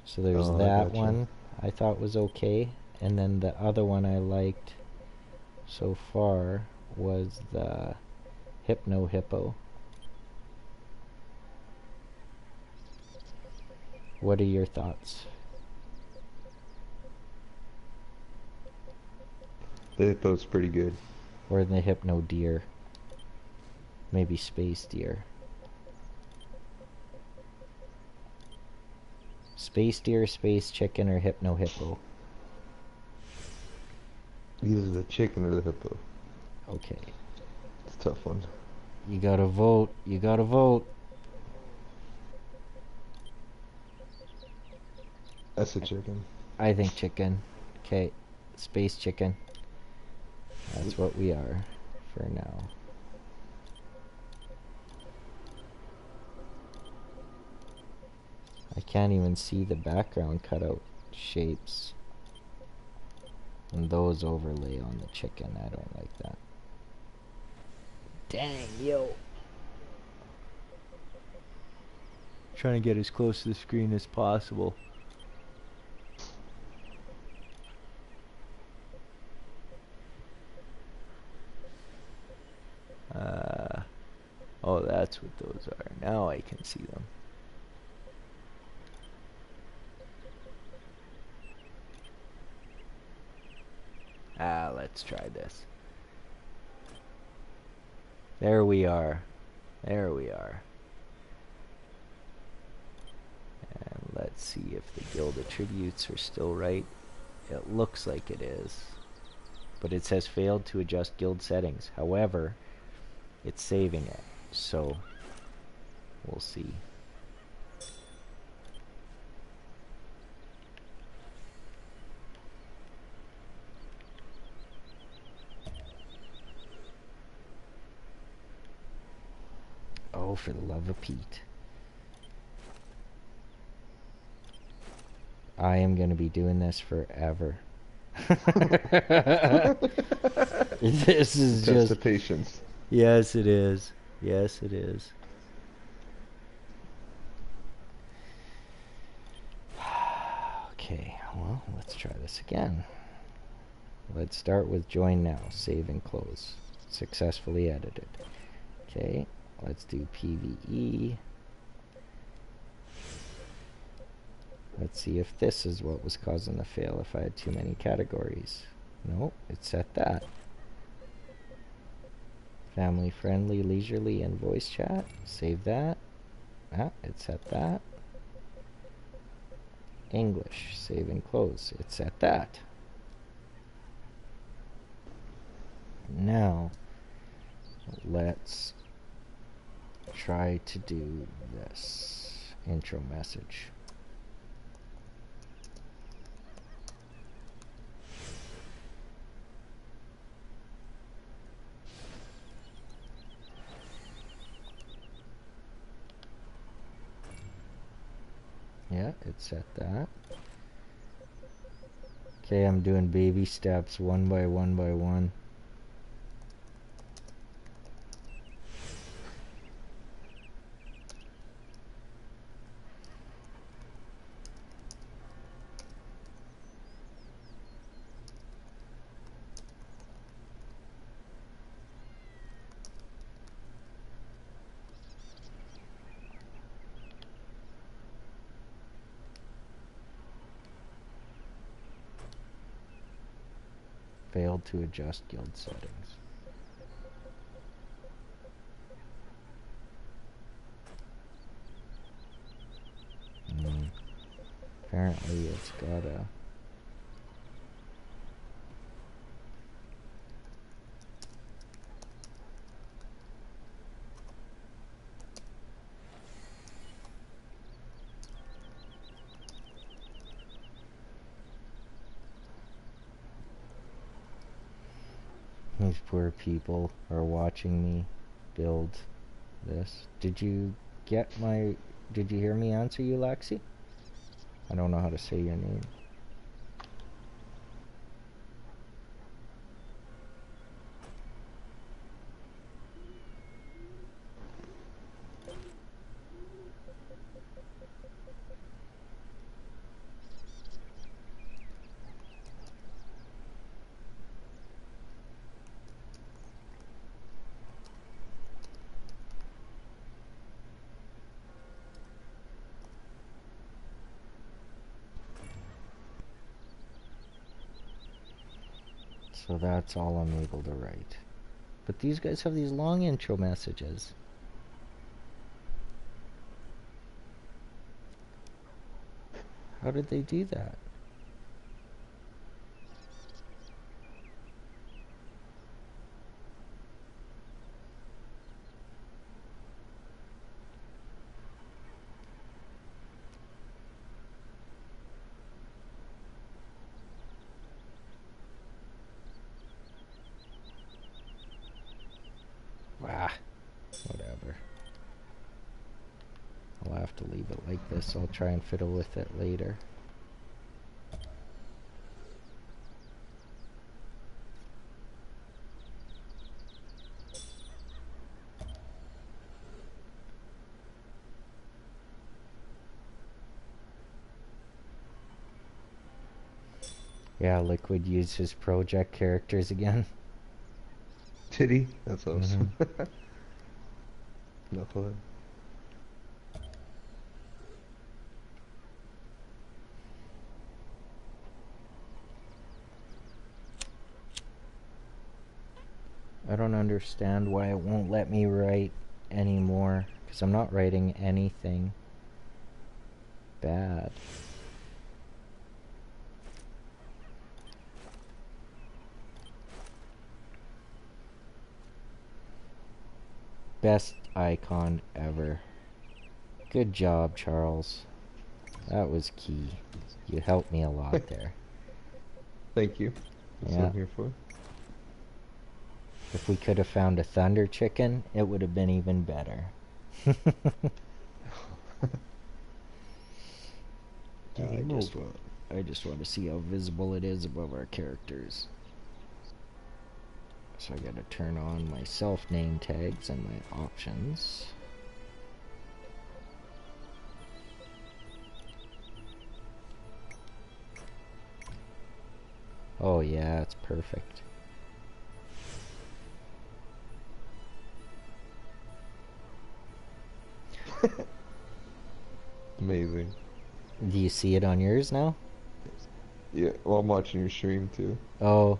So there's that one I thought was okay, and then the other one I liked so far was the Hypno Hippo. What are your thoughts? The hippo's pretty good. Or the Hypno Deer. Maybe Space Deer. Space Deer, Space Chicken, or Hypno Hippo? Either the chicken or the hippo. Okay. It's a tough one. You gotta vote. You gotta vote. That's a chicken. I think chicken. Okay. Space Chicken. That's what we are for now. I can't even see the background cutout shapes. And those overlay on the chicken. I don't like that. Dang, yo. Trying to get as close to the screen as possible. Oh, that's what those are. Now I can see them. Let's try this. There we are. There we are. And let's see if the guild attributes are still right. It looks like it is. But it says failed to adjust guild settings. However, it's saving it. So, we'll see. Oh, for the love of Pete. I am going to be doing this forever. This is Test just... of patience. Yes, it is. Yes, it is. Okay, well, let's try this again. Let's start with join now. Save and close. Successfully edited. Okay, let's do PvE. Let's see if this is what was causing the fail if I had too many categories. Nope, it set that. Family friendly, leisurely, and voice chat. Save that. It set that. English. Save and close. It set that. Now, let's try to do this intro message. that. It set that. Okay, I'm doing baby steps, one by one by one. Failed to adjust guild settings. Apparently it's got a... These poor people are watching me build this. Did you hear me answer you, Lexi? I don't know how to say your name. So that's all I'm able to write. But these guys have these long intro messages. How did they do that? Whatever. I'll have to leave it like this. I'll try and fiddle with it later. Yeah, Liquid used his project characters again. Did he? That's awesome. Knucklehead. I don't understand why it won't let me write anymore, because I'm not writing anything bad. Best icon ever. Good job, Charles. That was key. You helped me a lot there. Thank you. That's what I'm here for. If we could have found a thunder chicken, it would have been even better. I just want to see how visible it is above our characters. So I gotta turn on my self-name tags and my options. Oh yeah, it's perfect. Amazing. Do you see it on yours now? Yeah, well, I'm watching your stream too. Oh,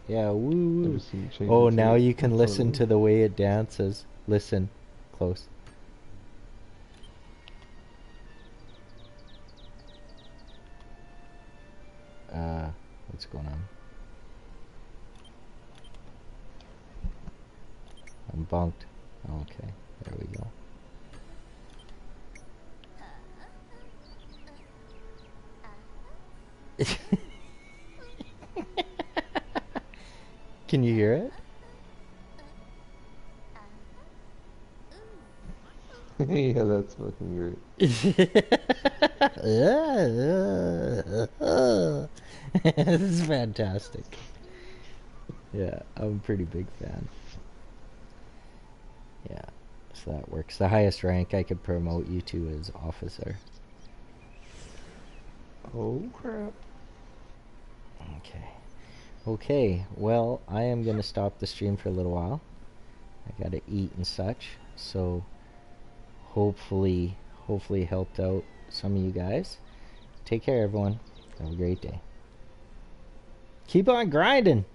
yeah, woo. Oh, now you can listen to the way it dances. Listen, close. What's going on? I'm bunked. Okay, there we go. Can you hear it? Yeah, that's fucking great. This is fantastic. Yeah, I'm a pretty big fan. Yeah, so that works. The highest rank I could promote you to is officer. Oh crap. Okay. Okay, well, I am going to stop the stream for a little while. I gotta eat and such, so hopefully helped out some of you guys. Take care, everyone. Have a great day. Keep on grinding!